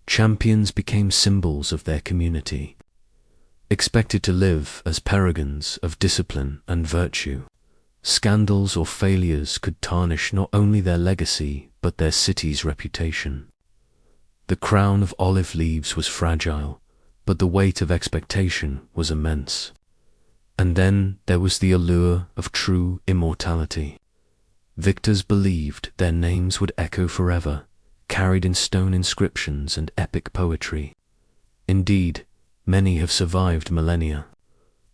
Champions became symbols of their community, expected to live as paragons of discipline and virtue. Scandals or failures could tarnish not only their legacy, but their city's reputation. The crown of olive leaves was fragile, but the weight of expectation was immense. And then there was the allure of true immortality. Victors believed their names would echo forever, carried in stone inscriptions and epic poetry. Indeed, many have survived millennia.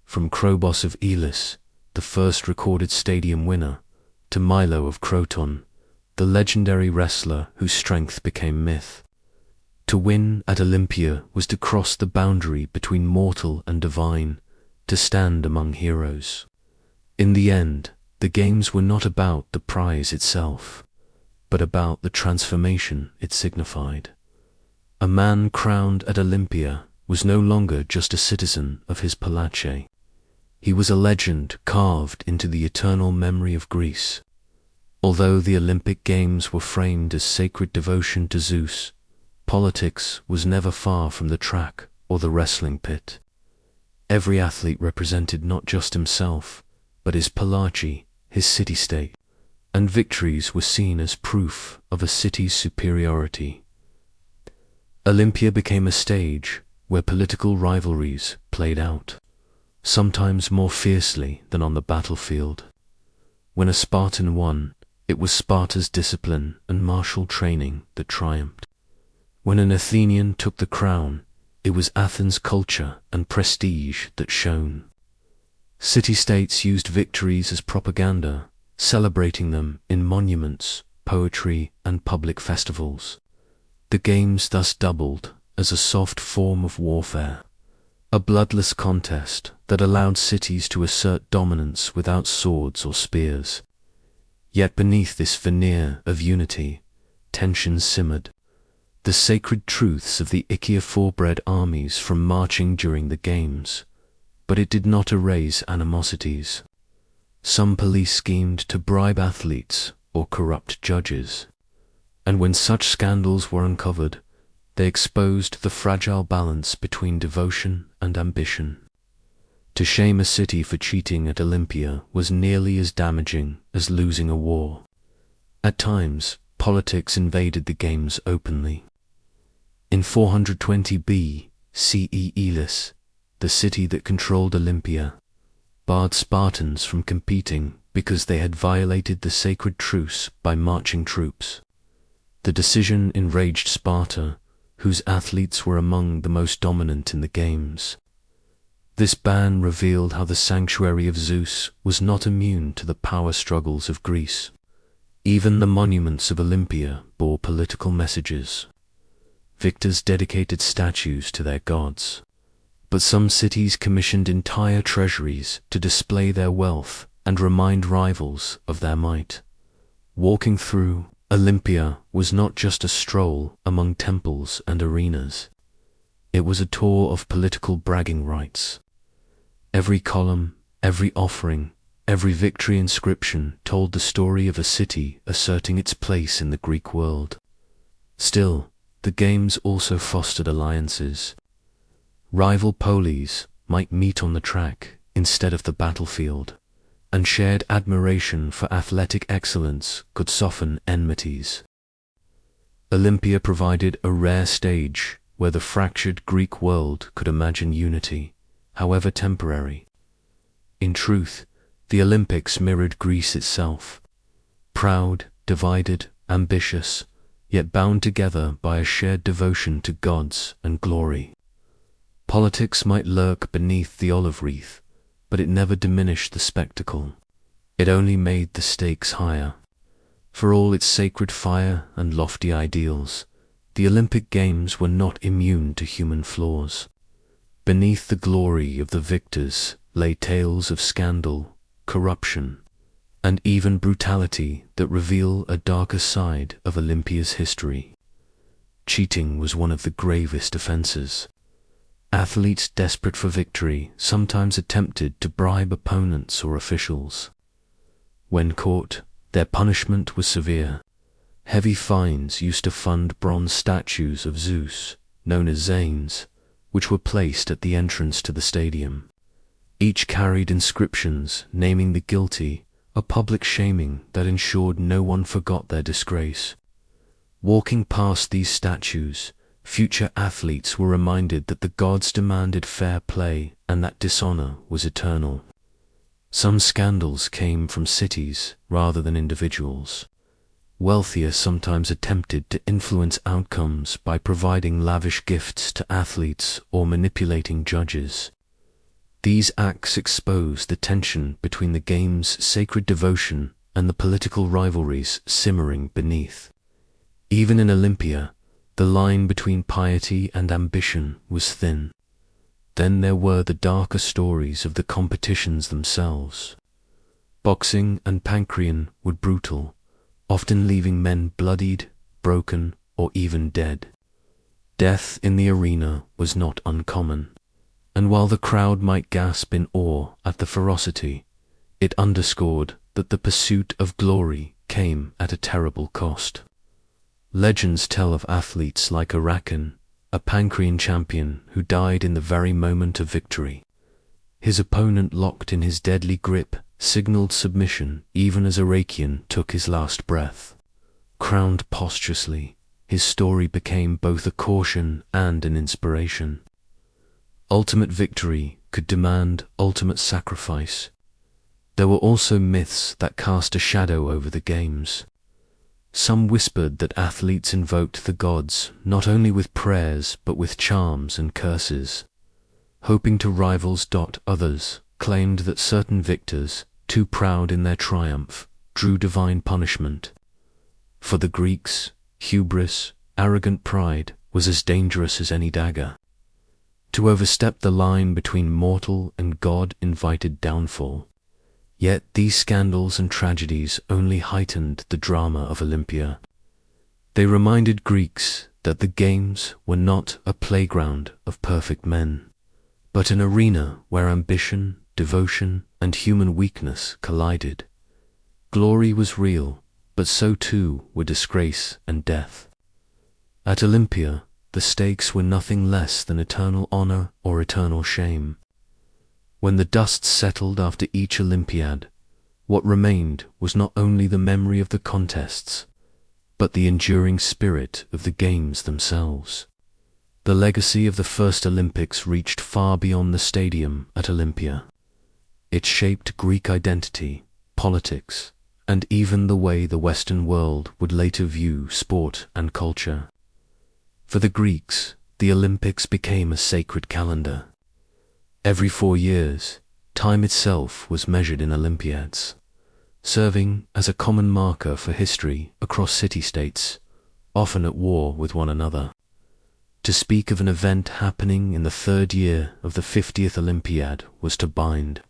From Krobos of Elis, the first recorded stadium winner, to Milo of Croton, the legendary wrestler whose strength became myth. To win at Olympia was to cross the boundary between mortal and divine, to stand among heroes. In the end, the games were not about the prize itself, but about the transformation it signified. A man crowned at Olympia was no longer just a citizen of his palace. He was a legend carved into the eternal memory of Greece. Although the Olympic Games were framed as sacred devotion to Zeus, politics was never far from the track or the wrestling pit. Every athlete represented not just himself, but his palace, his city-state, and victories were seen as proof of a city's superiority. Olympia became a stage where political rivalries played out, sometimes more fiercely than on the battlefield. When a Spartan won, it was Sparta's discipline and martial training that triumphed. When an Athenian took the crown, it was Athens' culture and prestige that shone. City-states used victories as propaganda, celebrating them in monuments, poetry, and public festivals. The games thus doubled as a soft form of warfare, a bloodless contest that allowed cities to assert dominance without swords or spears. Yet beneath this veneer of unity, tensions simmered. The sacred truths of the Ichia forbred armies from marching during the games, but it did not erase animosities. Some police schemed to bribe athletes or corrupt judges, and when such scandals were uncovered, they exposed the fragile balance between devotion and ambition. To shame a city for cheating at Olympia was nearly as damaging as losing a war. At times, politics invaded the games openly. In 420 B.C.E. Elis, the city that controlled Olympia, barred Spartans from competing because they had violated the sacred truce by marching troops. The decision enraged Sparta, whose athletes were among the most dominant in the games. This ban revealed how the sanctuary of Zeus was not immune to the power struggles of Greece. Even the monuments of Olympia bore political messages. Victors dedicated statues to their gods. But some cities commissioned entire treasuries to display their wealth and remind rivals of their might. Walking through Olympia was not just a stroll among temples and arenas. It was a tour of political bragging rights. Every column, every offering, every victory inscription told the story of a city asserting its place in the Greek world. Still, the games also fostered alliances. Rival polis might meet on the track instead of the battlefield, and shared admiration for athletic excellence could soften enmities. Olympia provided a rare stage where the fractured Greek world could imagine unity, however temporary. In truth, the Olympics mirrored Greece itself, proud, divided, ambitious, yet bound together by a shared devotion to gods and glory. Politics might lurk beneath the olive wreath, but it never diminished the spectacle. It only made the stakes higher. For all its sacred fire and lofty ideals, the Olympic Games were not immune to human flaws. Beneath the glory of the victors lay tales of scandal, corruption, and even brutality that reveal a darker side of Olympia's history. Cheating was one of the gravest offenses. Athletes desperate for victory sometimes attempted to bribe opponents or officials. When caught, their punishment was severe. Heavy fines used to fund bronze statues of Zeus, known as Zanes, which were placed at the entrance to the stadium. Each carried inscriptions naming the guilty, a public shaming that ensured no one forgot their disgrace. Walking past these statues, future athletes were reminded that the gods demanded fair play and that dishonor was eternal. Some scandals came from cities rather than individuals. Wealthier sometimes attempted to influence outcomes by providing lavish gifts to athletes or manipulating judges. These acts exposed the tension between the game's sacred devotion and the political rivalries simmering beneath. Even in Olympia, the line between piety and ambition was thin. Then there were the darker stories of the competitions themselves. Boxing and pancreon were brutal, often leaving men bloodied, broken, or even dead. Death in the arena was not uncommon, and while the crowd might gasp in awe at the ferocity, it underscored that the pursuit of glory came at a terrible cost. Legends tell of athletes like Arachon, a pancreon champion who died in the very moment of victory. His opponent, locked in his deadly grip, signaled submission even as Arachon took his last breath. Crowned posthumously, his story became both a caution and an inspiration. Ultimate victory could demand ultimate sacrifice. There were also myths that cast a shadow over the games. Some whispered that athletes invoked the gods not only with prayers but with charms and curses. Hoping to rivals, others claimed that certain victors, too proud in their triumph, drew divine punishment. For the Greeks, hubris, arrogant pride, was as dangerous as any dagger. To overstep the line between mortal and god invited downfall. Yet these scandals and tragedies only heightened the drama of Olympia. They reminded Greeks that the games were not a playground of perfect men, but an arena where ambition, devotion, and human weakness collided. Glory was real, but so too were disgrace and death. At Olympia, the stakes were nothing less than eternal honor or eternal shame. When the dust settled after each Olympiad, what remained was not only the memory of the contests, but the enduring spirit of the games themselves. The legacy of the first Olympics reached far beyond the stadium at Olympia. It shaped Greek identity, politics, and even the way the Western world would later view sport and culture. For the Greeks, the Olympics became a sacred calendar. Every 4 years, time itself was measured in Olympiads, serving as a common marker for history across city-states, often at war with one another. To speak of an event happening in the 3rd year of the 50th Olympiad was to bind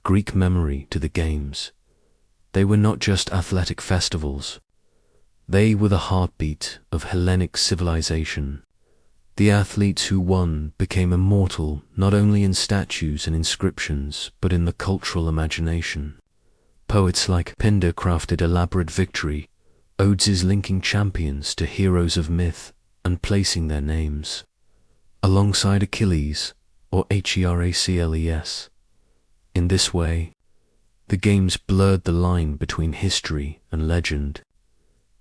Greek memory to the Games. They were not just athletic festivals. They were the heartbeat of Hellenic civilization. The athletes who won became immortal not only in statues and inscriptions, but in the cultural imagination. Poets like Pindar crafted elaborate victory odes linking champions to heroes of myth and placing their names alongside Achilles or Heracles. In this way, the Games blurred the line between history and legend,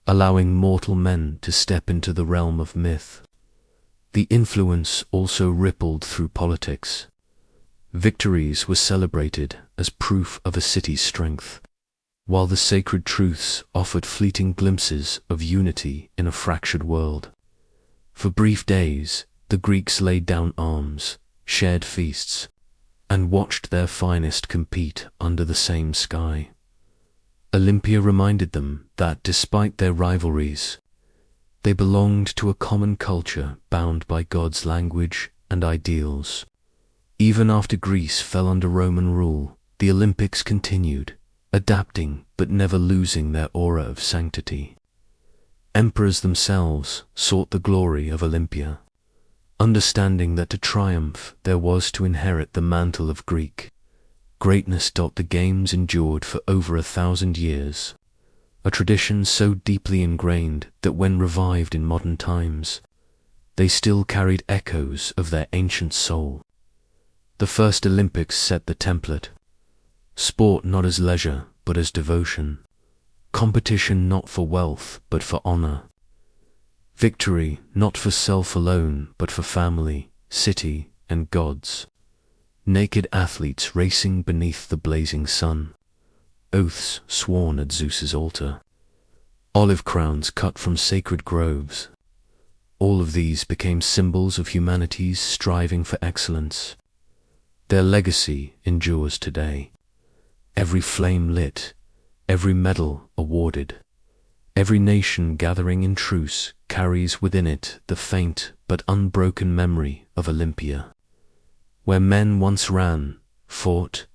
allowing mortal men to step into the realm of myth. The influence also rippled through politics. Victories were celebrated as proof of a city's strength, while the sacred truths offered fleeting glimpses of unity in a fractured world. For brief days, the Greeks laid down arms, shared feasts, and watched their finest compete under the same sky. Olympia reminded them that despite their rivalries, they belonged to a common culture bound by God's language and ideals. Even after Greece fell under Roman rule, the Olympics continued, adapting but never losing their aura of sanctity. Emperors themselves sought the glory of Olympia, understanding that to triumph there was to inherit the mantle of Greek greatness. The Games endured for over 1,000 years, a tradition so deeply ingrained that when revived in modern times, they still carried echoes of their ancient soul. The first Olympics set the template. Sport not as leisure, but as devotion. Competition not for wealth, but for honor. Victory not for self alone, but for family, city, and gods. Naked athletes racing beneath the blazing sun. Oaths sworn at Zeus's altar. Olive crowns cut from sacred groves. All of these became symbols of humanity's striving for excellence. Their legacy endures today. Every flame lit, every medal awarded, every nation gathering in truce carries within it the faint but unbroken memory of Olympia, where men once ran, fought,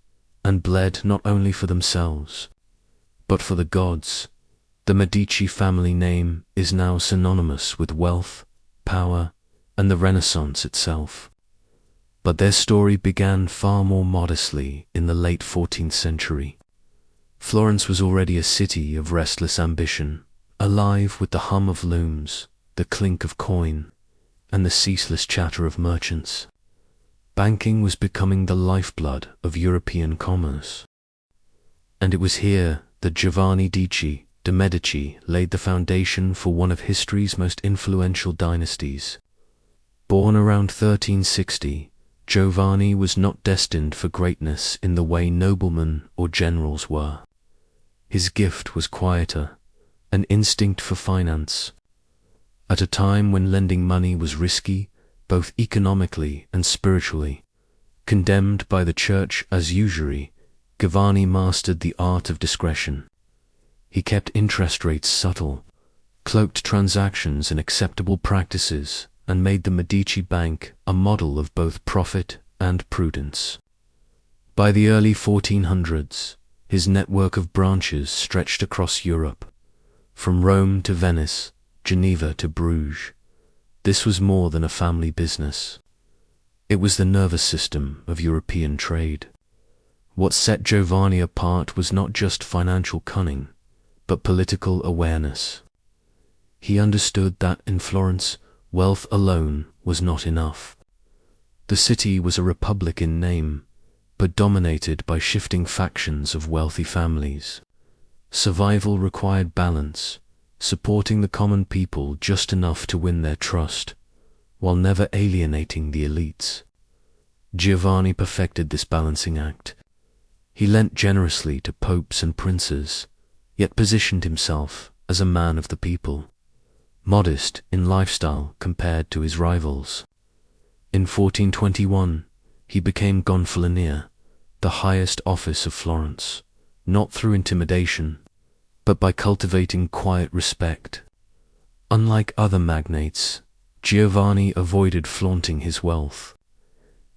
and bled not only for themselves, but for the gods. The Medici family name is now synonymous with wealth, power, and the Renaissance itself. But their story began far more modestly in the late 14th century. Florence was already a city of restless ambition, alive with the hum of looms, the clink of coin, and the ceaseless chatter of merchants. Banking was becoming the lifeblood of European commerce. And it was here that Giovanni de' Medici laid the foundation for one of history's most influential dynasties. Born around 1360, Giovanni was not destined for greatness in the way noblemen or generals were. His gift was quieter, an instinct for finance. At a time when lending money was risky, both economically and spiritually, condemned by the church as usury, Giovanni mastered the art of discretion. He kept interest rates subtle, cloaked transactions in acceptable practices, and made the Medici Bank a model of both profit and prudence. By the early 1400s, his network of branches stretched across Europe, from Rome to Venice, Geneva to Bruges. This was more than a family business. It was the nervous system of European trade. What set Giovanni apart was not just financial cunning, but political awareness. He understood that in Florence, wealth alone was not enough. The city was a republic in name, but dominated by shifting factions of wealthy families. Survival required balance, supporting the common people just enough to win their trust, while never alienating the elites. Giovanni perfected this balancing act. He lent generously to popes and princes, yet positioned himself as a man of the people, modest in lifestyle compared to his rivals. In 1421, he became gonfalonier, the highest office of Florence, not through intimidation, but by cultivating quiet respect. Unlike other magnates, Giovanni avoided flaunting his wealth.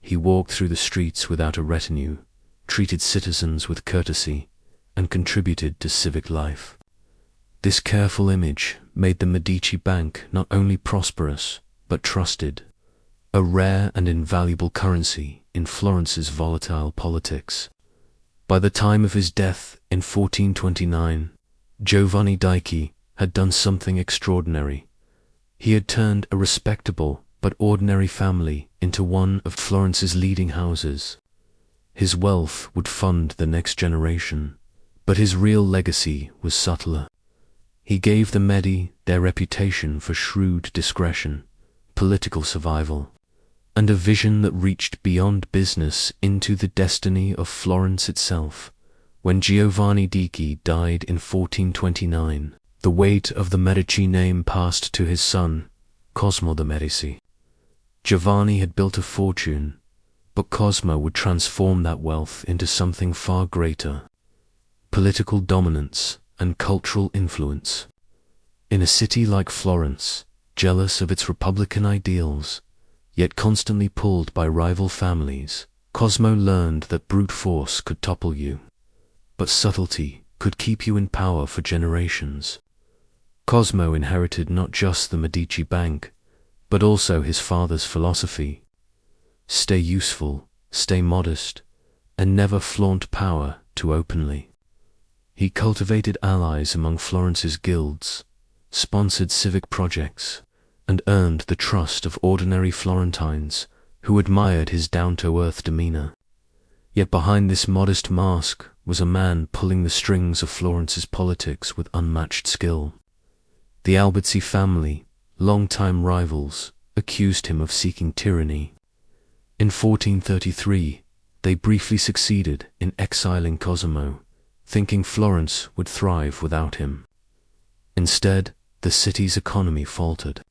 He walked through the streets without a retinue, treated citizens with courtesy, and contributed to civic life. This careful image made the Medici Bank not only prosperous, but trusted, a rare and invaluable currency in Florence's volatile politics. By the time of his death in 1429, Giovanni Dici had done something extraordinary. He had turned a respectable but ordinary family into one of Florence's leading houses. His wealth would fund the next generation, but his real legacy was subtler. He gave the Medi their reputation for shrewd discretion, political survival, and a vision that reached beyond business into the destiny of Florence itself. When Giovanni Dici died in 1429, the weight of the Medici name passed to his son, Cosmo de' Medici. Giovanni had built a fortune, but Cosmo would transform that wealth into something far greater: political dominance and cultural influence. In a city like Florence, jealous of its republican ideals, yet constantly pulled by rival families, Cosmo learned that brute force could topple you, but subtlety could keep you in power for generations. Cosmo inherited not just the Medici Bank, but also his father's philosophy: stay useful, stay modest, and never flaunt power too openly. He cultivated allies among Florence's guilds, sponsored civic projects, and earned the trust of ordinary Florentines who admired his down-to-earth demeanor. Yet behind this modest mask was a man pulling the strings of Florence's politics with unmatched skill. The Albizzi family, long-time rivals, accused him of seeking tyranny. In 1433, they briefly succeeded in exiling Cosimo, thinking Florence would thrive without him. Instead, the city's economy faltered.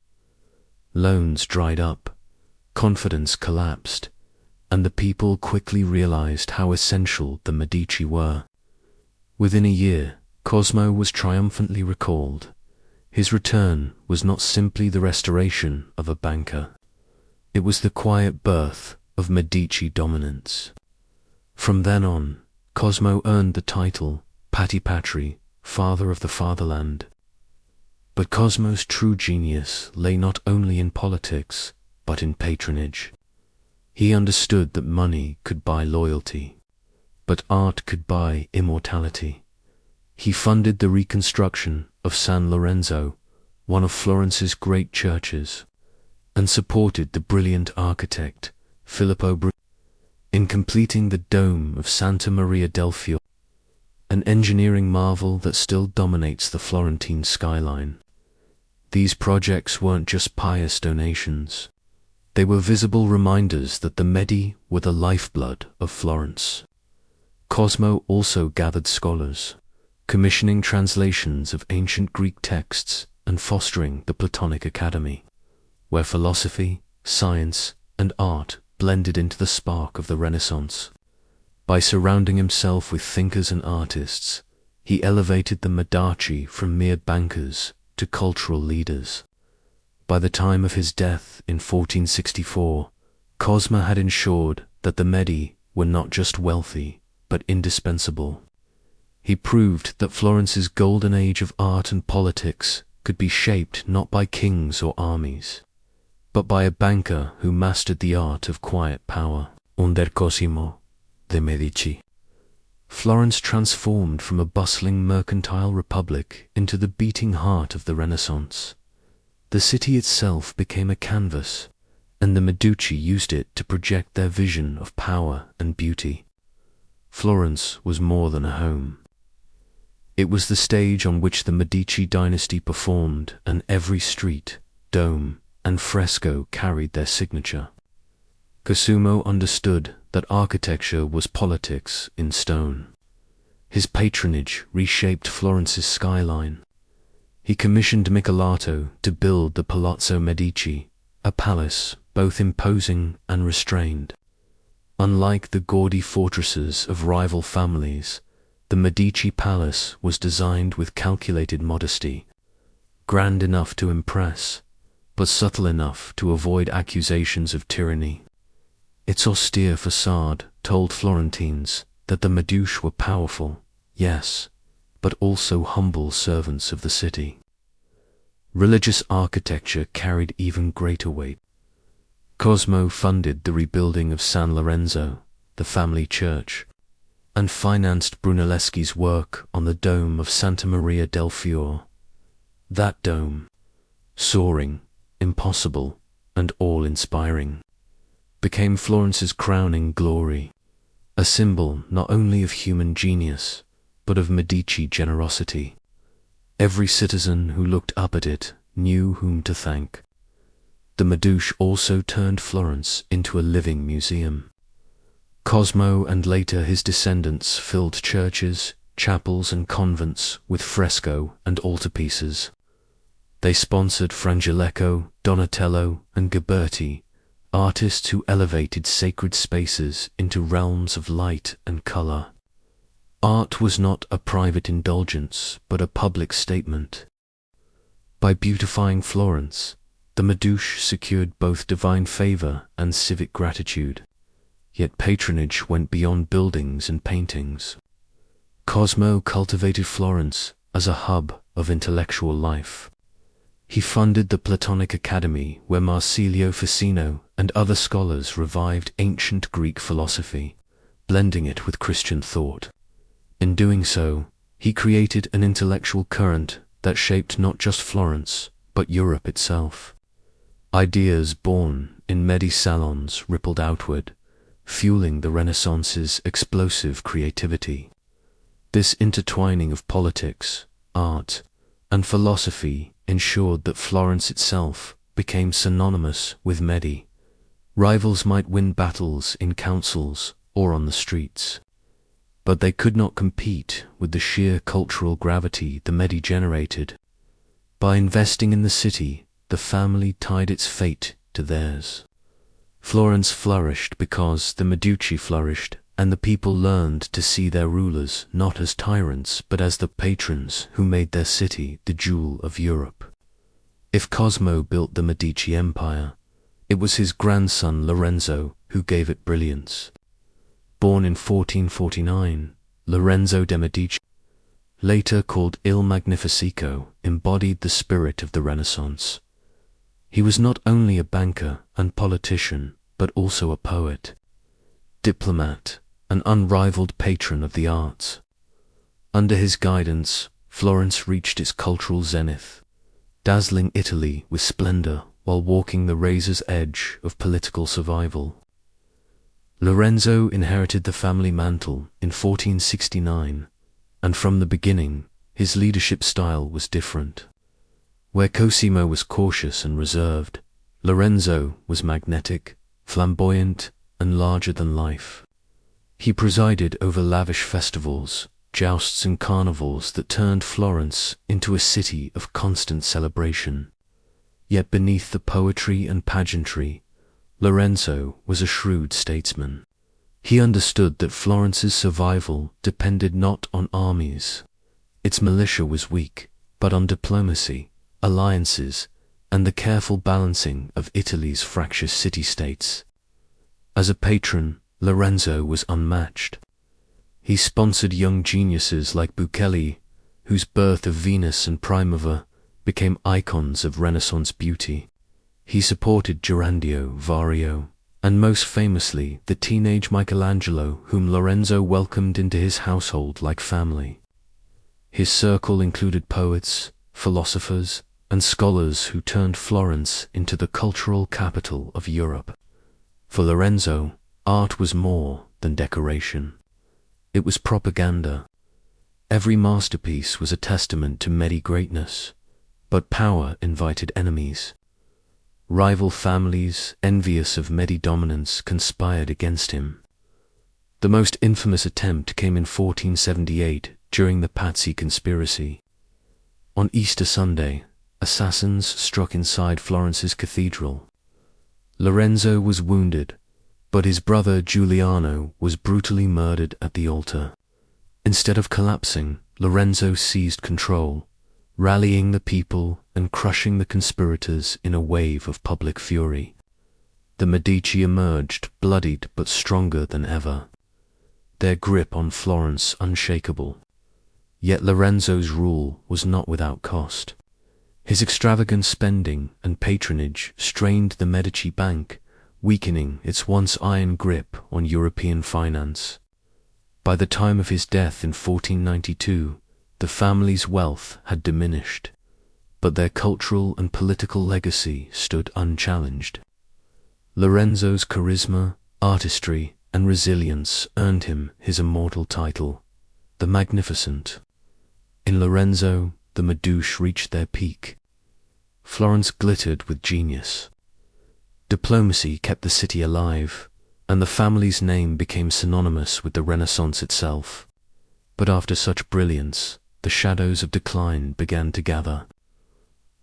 Loans dried up, confidence collapsed, and the people quickly realized how essential the Medici were. Within a year, Cosmo was triumphantly recalled. His return was not simply the restoration of a banker. It was the quiet birth of Medici dominance. From then on, Cosmo earned the title Patti Patri, Father of the Fatherland. But Cosmo's true genius lay not only in politics, but in patronage. He understood that money could buy loyalty, but art could buy immortality. He funded the reconstruction of San Lorenzo, one of Florence's great churches, and supported the brilliant architect Filippo Bruni in completing the dome of Santa Maria del Fiore, an engineering marvel that still dominates the Florentine skyline. These projects weren't just pious donations. They were visible reminders that the Medi were the lifeblood of Florence. Cosmo also gathered scholars, commissioning translations of ancient Greek texts and fostering the Platonic Academy, where philosophy, science, and art blended into the spark of the Renaissance. By surrounding himself with thinkers and artists, he elevated the Medici from mere bankers to cultural leaders. By the time of his death in 1464, Cosmo had ensured that the Medi were not just wealthy, but indispensable. He proved that Florence's golden age of art and politics could be shaped not by kings or armies, but by a banker who mastered the art of quiet power. Under Cosimo de' Medici, Florence transformed from a bustling mercantile republic into the beating heart of the Renaissance. The city itself became a canvas, and the Medici used it to project their vision of power and beauty. Florence was more than a home. It was the stage on which the Medici dynasty performed, and every street, dome, and fresco carried their signature. Cosimo understood that architecture was politics in stone. His patronage reshaped Florence's skyline. He commissioned Michelato to build the Palazzo Medici, a palace both imposing and restrained. Unlike the gaudy fortresses of rival families, the Medici palace was designed with calculated modesty, grand enough to impress, but subtle enough to avoid accusations of tyranny. Its austere facade told Florentines that the Medici were powerful, yes, but also humble servants of the city. Religious architecture carried even greater weight. Cosmo funded the rebuilding of San Lorenzo, the family church, and financed Brunelleschi's work on the dome of Santa Maria del Fiore. That dome, soaring, impossible, and awe-inspiring, became Florence's crowning glory, a symbol not only of human genius, but of Medici generosity. Every citizen who looked up at it knew whom to thank. The Medici also turned Florence into a living museum. Cosmo and later his descendants filled churches, chapels and convents with fresco and altarpieces. They sponsored Francesco, Donatello and Ghiberti, artists who elevated sacred spaces into realms of light and color. Art was not a private indulgence, but a public statement. By beautifying Florence, the Medici secured both divine favor and civic gratitude. Yet patronage went beyond buildings and paintings. Cosmo cultivated Florence as a hub of intellectual life. He funded the Platonic Academy where Marsilio Ficino and other scholars revived ancient Greek philosophy, blending it with Christian thought. In doing so, he created an intellectual current that shaped not just Florence, but Europe itself. Ideas born in Medi salons rippled outward, fueling the Renaissance's explosive creativity. This intertwining of politics, art, and philosophy ensured that Florence itself became synonymous with Medi. Rivals might win battles in councils or on the streets, but they could not compete with the sheer cultural gravity the Medi generated. By investing in the city, the family tied its fate to theirs. Florence flourished because the Medici flourished, and the people learned to see their rulers not as tyrants but as the patrons who made their city the jewel of Europe. If Cosmo built the Medici Empire, it was his grandson Lorenzo who gave it brilliance. Born in 1449, Lorenzo de' Medici, later called Il Magnifico, embodied the spirit of the Renaissance. He was not only a banker and politician, but also a poet, diplomat, an unrivaled patron of the arts. Under his guidance, Florence reached its cultural zenith, dazzling Italy with splendor while walking the razor's edge of political survival. Lorenzo inherited the family mantle in 1469, and from the beginning, his leadership style was different. Where Cosimo was cautious and reserved, Lorenzo was magnetic, flamboyant, and larger than life. He presided over lavish festivals, jousts and carnivals that turned Florence into a city of constant celebration. Yet beneath the poetry and pageantry, Lorenzo was a shrewd statesman. He understood that Florence's survival depended not on armies. Its militia was weak, but on diplomacy, alliances, and the careful balancing of Italy's fractious city-states. As a patron, Lorenzo was unmatched. He sponsored young geniuses like Buccelli, whose Birth of Venus and Primavera became icons of Renaissance beauty. He supported Gerardo Vario, and most famously the teenage Michelangelo, whom Lorenzo welcomed into his household like family. His circle included poets, philosophers, and scholars who turned Florence into the cultural capital of Europe. For Lorenzo, art was more than decoration. It was propaganda. Every masterpiece was a testament to Medi greatness, but power invited enemies. Rival families, envious of Medi dominance, conspired against him. The most infamous attempt came in 1478 during the Pazzi conspiracy. On Easter Sunday, assassins struck inside Florence's cathedral. Lorenzo was wounded, but his brother Giuliano was brutally murdered at the altar. Instead of collapsing, Lorenzo seized control, rallying the people and crushing the conspirators in a wave of public fury. The Medici emerged bloodied but stronger than ever, their grip on Florence unshakable. Yet Lorenzo's rule was not without cost. His extravagant spending and patronage strained the Medici Bank, weakening its once iron grip on European finance. By the time of his death in 1492, the family's wealth had diminished, but their cultural and political legacy stood unchallenged. Lorenzo's charisma, artistry, and resilience earned him his immortal title, the Magnificent. In Lorenzo, the Medici reached their peak. Florence glittered with genius. Diplomacy kept the city alive, and the family's name became synonymous with the Renaissance itself. But after such brilliance, the shadows of decline began to gather.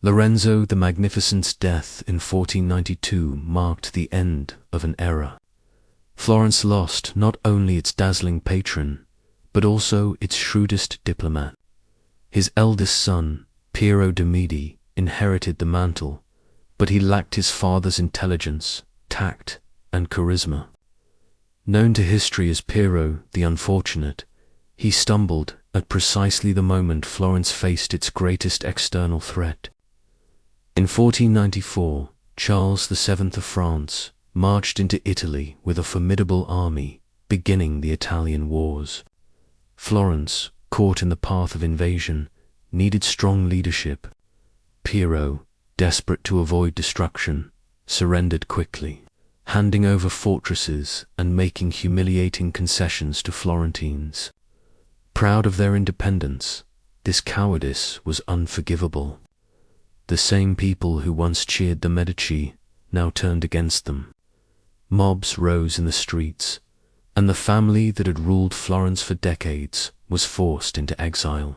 Lorenzo the Magnificent's death in 1492 marked the end of an era. Florence lost not only its dazzling patron, but also its shrewdest diplomat. His eldest son, Piero de' Medici, inherited the mantle, but he lacked his father's intelligence, tact, and charisma. Known to history as Piero the Unfortunate, he stumbled at precisely the moment Florence faced its greatest external threat. In 1494, Charles VII of France marched into Italy with a formidable army, beginning the Italian Wars. Florence, caught in the path of invasion, needed strong leadership. Piero, desperate to avoid destruction, surrendered quickly, handing over fortresses and making humiliating concessions to Florentines. Proud of their independence, this cowardice was unforgivable. The same people who once cheered the Medici now turned against them. Mobs rose in the streets, and the family that had ruled Florence for decades was forced into exile.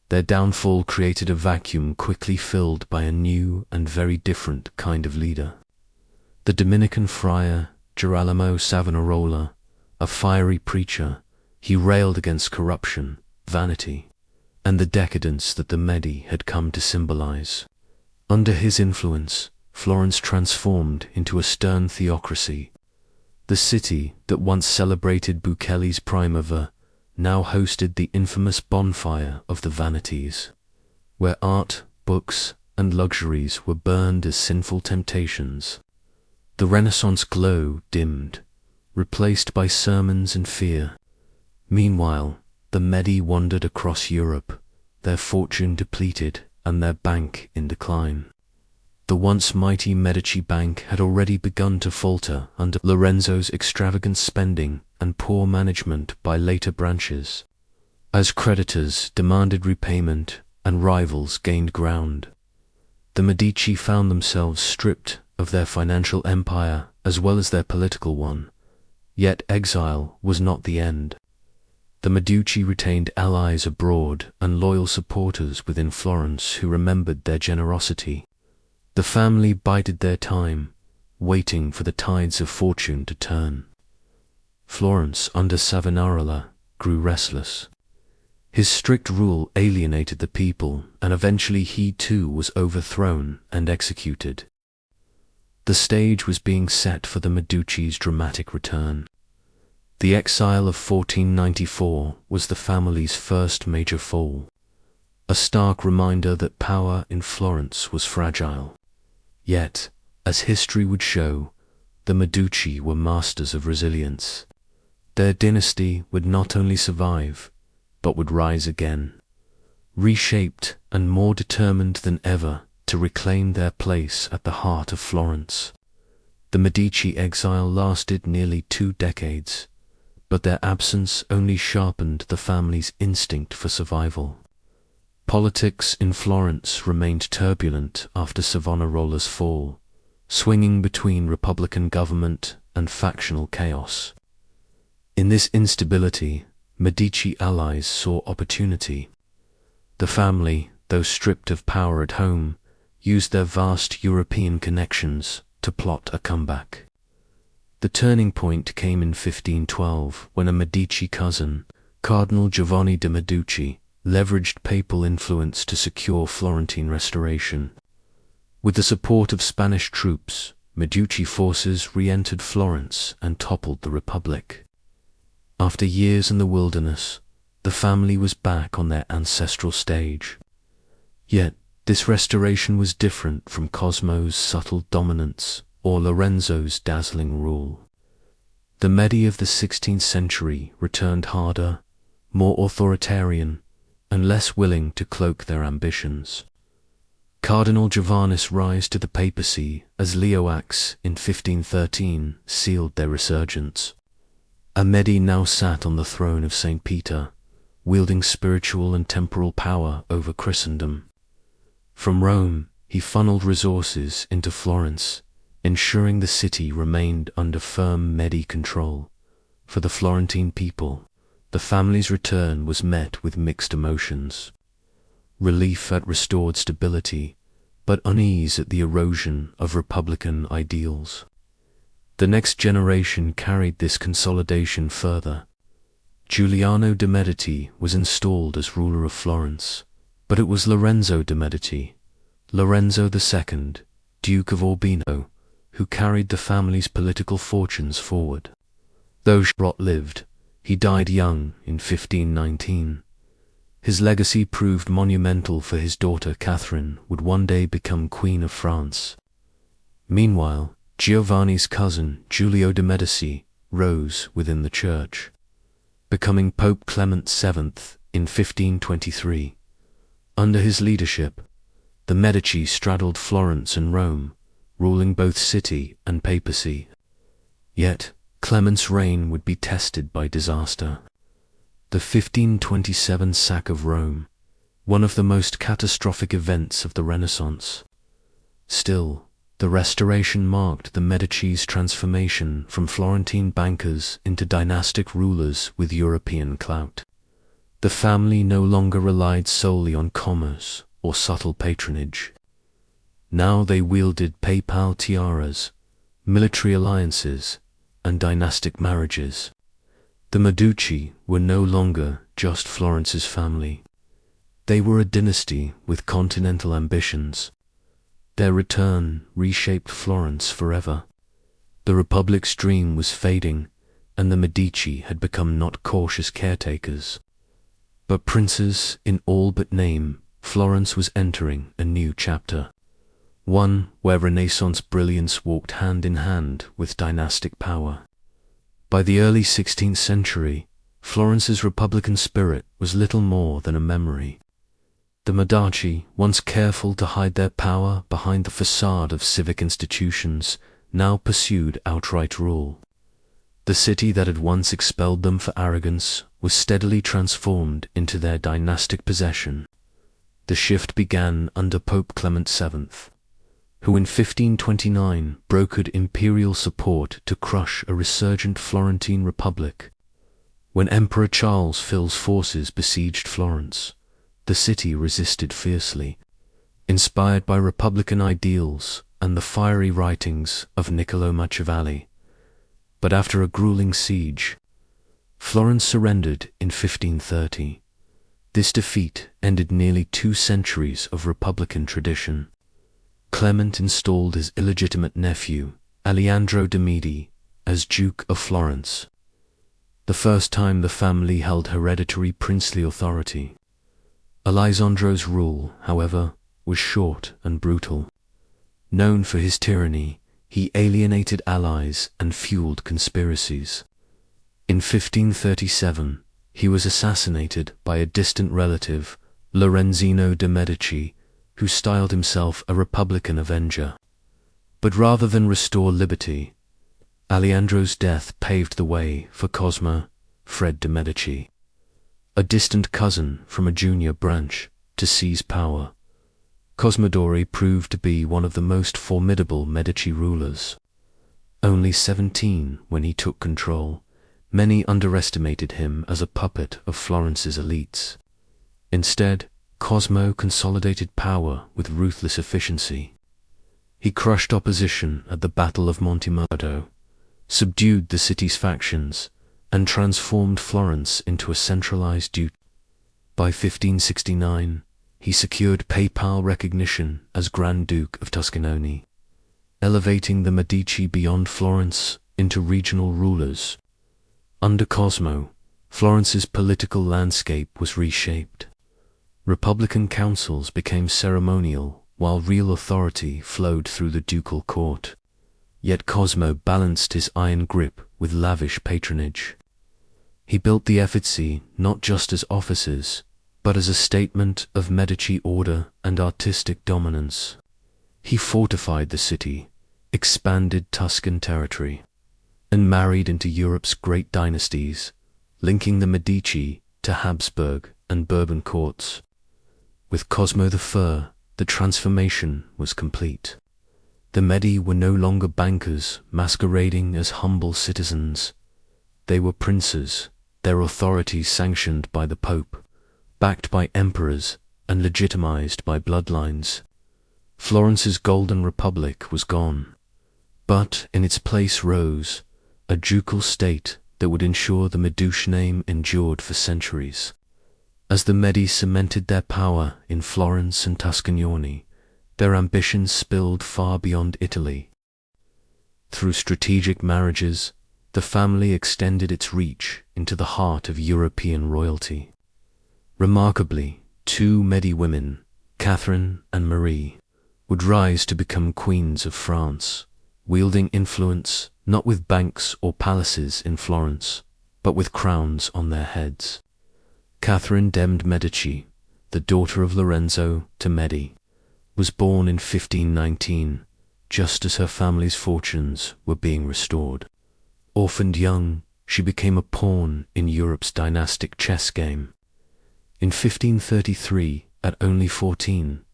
Their downfall created a vacuum quickly filled by a new and very different kind of leader. The Dominican friar Girolamo Savonarola, a fiery preacher, he railed against corruption, vanity, and the decadence that the Medi had come to symbolize. Under his influence, Florence transformed into a stern theocracy. The city that once celebrated Bucell's Primavera now hosted the infamous bonfire of the vanities, where art, books, and luxuries were burned as sinful temptations. The Renaissance glow dimmed, replaced by sermons and fear. Meanwhile, the Medi wandered across Europe, their fortune depleted and their bank in decline. The once mighty Medici Bank had already begun to falter under Lorenzo's extravagant spending and poor management by later branches. As creditors demanded repayment and rivals gained ground, the Medici found themselves stripped of their financial empire as well as their political one. Yet exile was not the end. The Medici retained allies abroad and loyal supporters within Florence who remembered their generosity. The family bided their time, waiting for the tides of fortune to turn. Florence under Savonarola grew restless. His strict rule alienated the people, and eventually he too was overthrown and executed. The stage was being set for the Medici's dramatic return. The exile of 1494 was the family's first major fall, a stark reminder that power in Florence was fragile. Yet, as history would show, the Medici were masters of resilience. Their dynasty would not only survive, but would rise again, reshaped and more determined than ever to reclaim their place at the heart of Florence. The Medici exile lasted nearly 2 decades, but their absence only sharpened the family's instinct for survival. Politics in Florence remained turbulent after Savonarola's fall, swinging between republican government and factional chaos. In this instability, Medici allies saw opportunity. The family, though stripped of power at home, used their vast European connections to plot a comeback. The turning point came in 1512 when a Medici cousin, Cardinal Giovanni de' Medici, leveraged papal influence to secure Florentine restoration. With the support of Spanish troops, Medici forces re-entered Florence and toppled the Republic. After years in the wilderness, the family was back on their ancestral stage. Yet, this restoration was different from Cosmo's subtle dominance or Lorenzo's dazzling rule. The Medi of the 16th century returned harder, more authoritarian, and less willing to cloak their ambitions. Cardinal Giovanni's rise to the papacy as Leoax in 1513 sealed their resurgence. A Medi now sat on the throne of St. Peter, wielding spiritual and temporal power over Christendom. From Rome, he funneled resources into Florence, ensuring the city remained under firm Medi control. For the Florentine people, the family's return was met with mixed emotions. Relief at restored stability, but unease at the erosion of republican ideals. The next generation carried this consolidation further. Giuliano de' Medici was installed as ruler of Florence, but it was Lorenzo de' Medici, Lorenzo II, Duke of Urbino, who carried the family's political fortunes forward. Though short-lived, he died young in 1519. His legacy proved monumental, for his daughter Catherine would one day become Queen of France. Meanwhile, Giovanni's cousin Giulio de' Medici rose within the church, becoming Pope Clement VII in 1523. Under his leadership, the Medici straddled Florence and Rome, ruling both city and papacy. Yet, Clement's reign would be tested by disaster. The 1527 sack of Rome, one of the most catastrophic events of the Renaissance. Still, the Restoration marked the Medici's transformation from Florentine bankers into dynastic rulers with European clout. The family no longer relied solely on commerce or subtle patronage. Now they wielded papal tiaras, military alliances, and dynastic marriages. The Medici were no longer just Florence's family. They were a dynasty with continental ambitions. Their return reshaped Florence forever. The Republic's dream was fading, and the Medici had become not cautious caretakers, but princes in all but name. Florence was entering a new chapter, one where Renaissance brilliance walked hand in hand with dynastic power. By the early 16th century, Florence's republican spirit was little more than a memory. The Medici, once careful to hide their power behind the facade of civic institutions, now pursued outright rule. The city that had once expelled them for arrogance was steadily transformed into their dynastic possession. The shift began under Pope Clement VII, who in 1529 brokered imperial support to crush a resurgent Florentine republic. When Emperor Charles Phil's forces besieged Florence, the city resisted fiercely, inspired by republican ideals and the fiery writings of Niccolò Machiavelli. But after a grueling siege, Florence surrendered in 1530. This defeat ended nearly 2 centuries of republican tradition. Clement installed his illegitimate nephew, Alessandro de' Medici, as Duke of Florence, the first time the family held hereditary princely authority. Alessandro's rule, however, was short and brutal. Known for his tyranny, he alienated allies and fueled conspiracies. In 1537, he was assassinated by a distant relative, Lorenzino de' Medici, who styled himself a Republican avenger. But rather than restore liberty, Alessandro's death paved the way for Cosmo, Fred de' Medici, a distant cousin from a junior branch, to seize power. Cosmodori proved to be one of the most formidable Medici rulers. Only 17 when he took control, Many underestimated him as a puppet of Florence's elites. Instead, Cosmo consolidated power with ruthless efficiency. He crushed opposition at the Battle of Montemurdo, subdued the city's factions, and transformed Florence into a centralized duke. By 1569, he secured papal recognition as Grand Duke of Tuscany, elevating the Medici beyond Florence into regional rulers. Under Cosmo, Florence's political landscape was reshaped. Republican councils became ceremonial, while real authority flowed through the ducal court. Yet Cosmo balanced his iron grip with lavish patronage. He built the Uffizi not just as offices, but as a statement of Medici order and artistic dominance. He fortified the city, expanded Tuscan territory, and married into Europe's great dynasties, linking the Medici to Habsburg and Bourbon courts. With Cosmo I, the transformation was complete. The Medi were no longer bankers masquerading as humble citizens. They were princes, their authority sanctioned by the Pope, backed by emperors, and legitimized by bloodlines. Florence's golden republic was gone, but in its place rose a ducal state that would ensure the Medici name endured for centuries. As the Medi cemented their power in Florence and Tuscany, their ambitions spilled far beyond Italy. Through strategic marriages, the family extended its reach into the heart of European royalty. Remarkably, two Medi women, Catherine and Marie, would rise to become queens of France, wielding influence not with banks or palaces in Florence, but with crowns on their heads. Catherine de' Medici, the daughter of Lorenzo de' Medi, was born in 1519, just as her family's fortunes were being restored. Orphaned young, she became a pawn in Europe's dynastic chess game. In 1533, at only 14,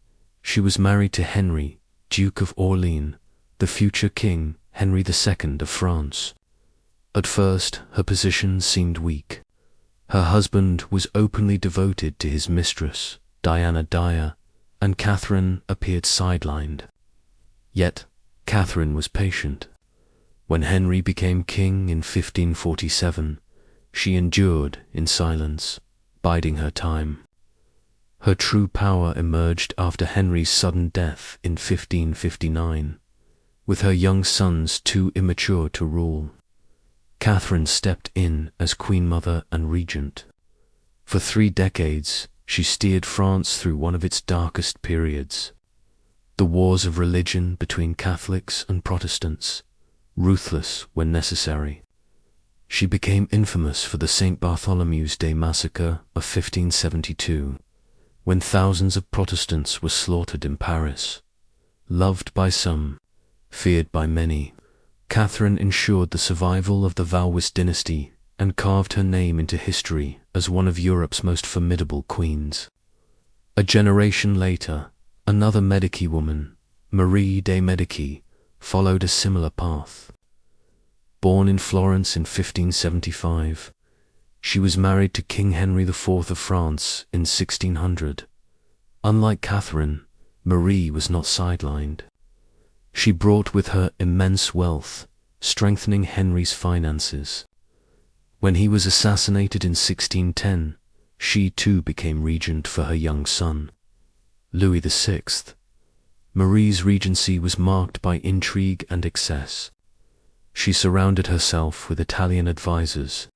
she was married to Henry, Duke of Orleans, the future King Henry II of France. At first, her position seemed weak. Her husband was openly devoted to his mistress, Diana Dyer, and Catherine appeared sidelined. Yet, Catherine was patient. When Henry became king in 1547, she endured in silence, biding her time. Her true power emerged after Henry's sudden death in 1559, with her young sons too immature to rule. Catherine stepped in as Queen Mother and Regent. For 3 decades, she steered France through one of its darkest periods. The wars of religion between Catholics and Protestants, ruthless when necessary. She became infamous for the St. Bartholomew's Day massacre of 1572, when thousands of Protestants were slaughtered in Paris. Loved by some, feared by many, Catherine ensured the survival of the Valois dynasty and carved her name into history as one of Europe's most formidable queens. A generation later, another Medici woman, Marie de' Medici, followed a similar path. Born in Florence in 1575, she was married to King Henry IV of France in 1600. Unlike Catherine, Marie was not sidelined. She brought with her immense wealth, strengthening Henry's finances. When he was assassinated in 1610, she too became regent for her young son, Louis VI. Marie's regency was marked by intrigue and excess. She surrounded herself with Italian advisors,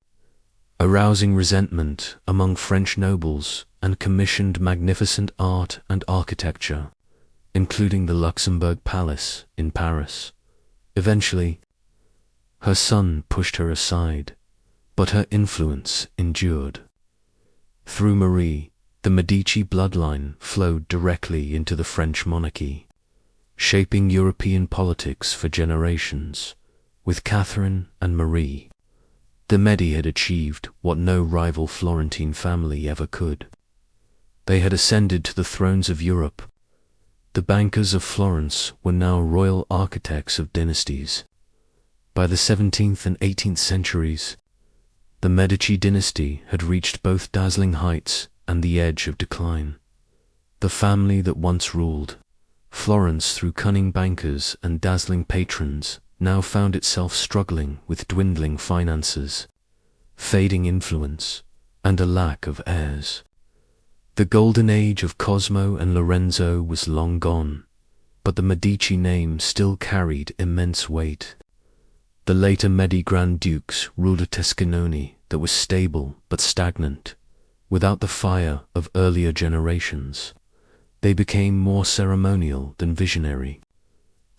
arousing resentment among French nobles, and commissioned magnificent art and architecture, including the Luxembourg Palace in Paris. Eventually, her son pushed her aside, but her influence endured. Through Marie, the Medici bloodline flowed directly into the French monarchy, shaping European politics for generations. With Catherine and Marie, the Medi had achieved what no rival Florentine family ever could. They had ascended to the thrones of Europe. The bankers of Florence were now royal architects of dynasties. By the 17th and 18th centuries, The Medici dynasty had reached both dazzling heights and the edge of decline. The family that once ruled Florence through cunning bankers and dazzling patrons now found itself struggling with dwindling finances, fading influence, and a lack of heirs. The golden age of Cosmo and Lorenzo was long gone, but the Medici name still carried immense weight. The later Grand Dukes ruled a Tuscanone that was stable but stagnant, without the fire of earlier generations. They became more ceremonial than visionary.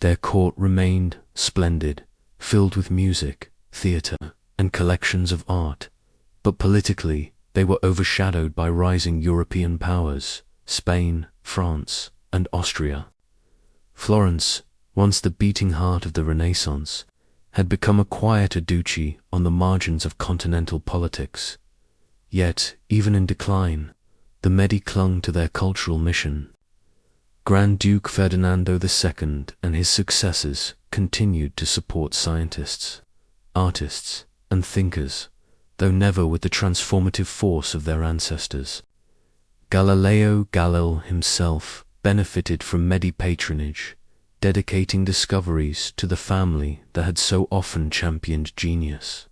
Their court remained splendid, filled with music, theatre, and collections of art, but politically they were overshadowed by rising European powers, Spain, France, and Austria. Florence, once the beating heart of the Renaissance, had become a quieter duchy on the margins of continental politics. Yet, even in decline, the Medi clung to their cultural mission. Grand Duke Ferdinando II and his successors continued to support scientists, artists, and thinkers, though never with the transformative force of their ancestors. Galileo Galilei himself benefited from Medi patronage, dedicating discoveries to the family that had so often championed genius.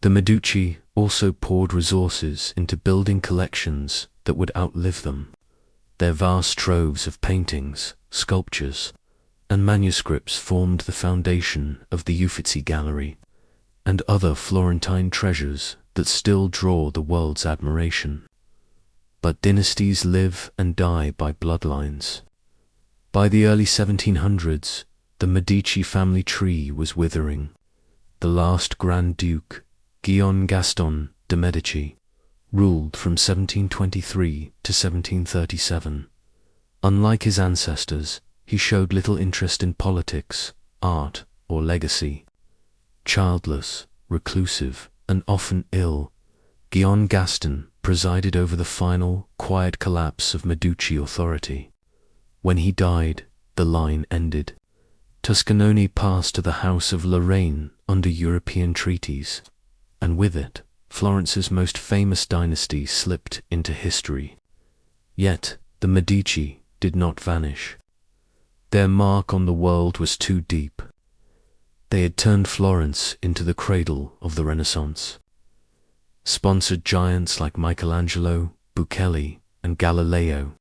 The Medici also poured resources into building collections that would outlive them. Their vast troves of paintings, sculptures, and manuscripts formed the foundation of the Uffizi Gallery and other Florentine treasures that still draw the world's admiration. But dynasties live and die by bloodlines. By the early 1700s, the Medici family tree was withering. The last Grand Duke, Guillaume Gaston de' Medici, ruled from 1723 to 1737. Unlike his ancestors, he showed little interest in politics, art, or legacy. Childless, reclusive, and often ill, Guillaume Gaston presided over the final, quiet collapse of Medici authority. When he died, the line ended. Tuscanone passed to the House of Lorraine under European treaties, and with it, Florence's most famous dynasty slipped into history. Yet, the Medici did not vanish. Their mark on the world was too deep. They had turned Florence into the cradle of the Renaissance, sponsored giants like Michelangelo, Buccelli, and Galileo,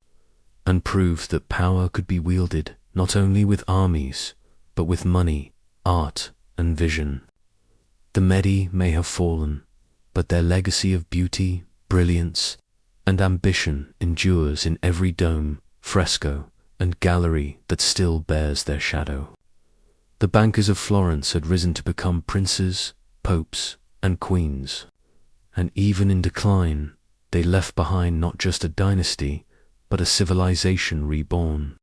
and proved that power could be wielded not only with armies, but with money, art, and vision. The Medi may have fallen, but their legacy of beauty, brilliance, and ambition endures in every dome, fresco, and gallery that still bears their shadow. The bankers of Florence had risen to become princes, popes, and queens, and even in decline, they left behind not just a dynasty, but a civilization reborn.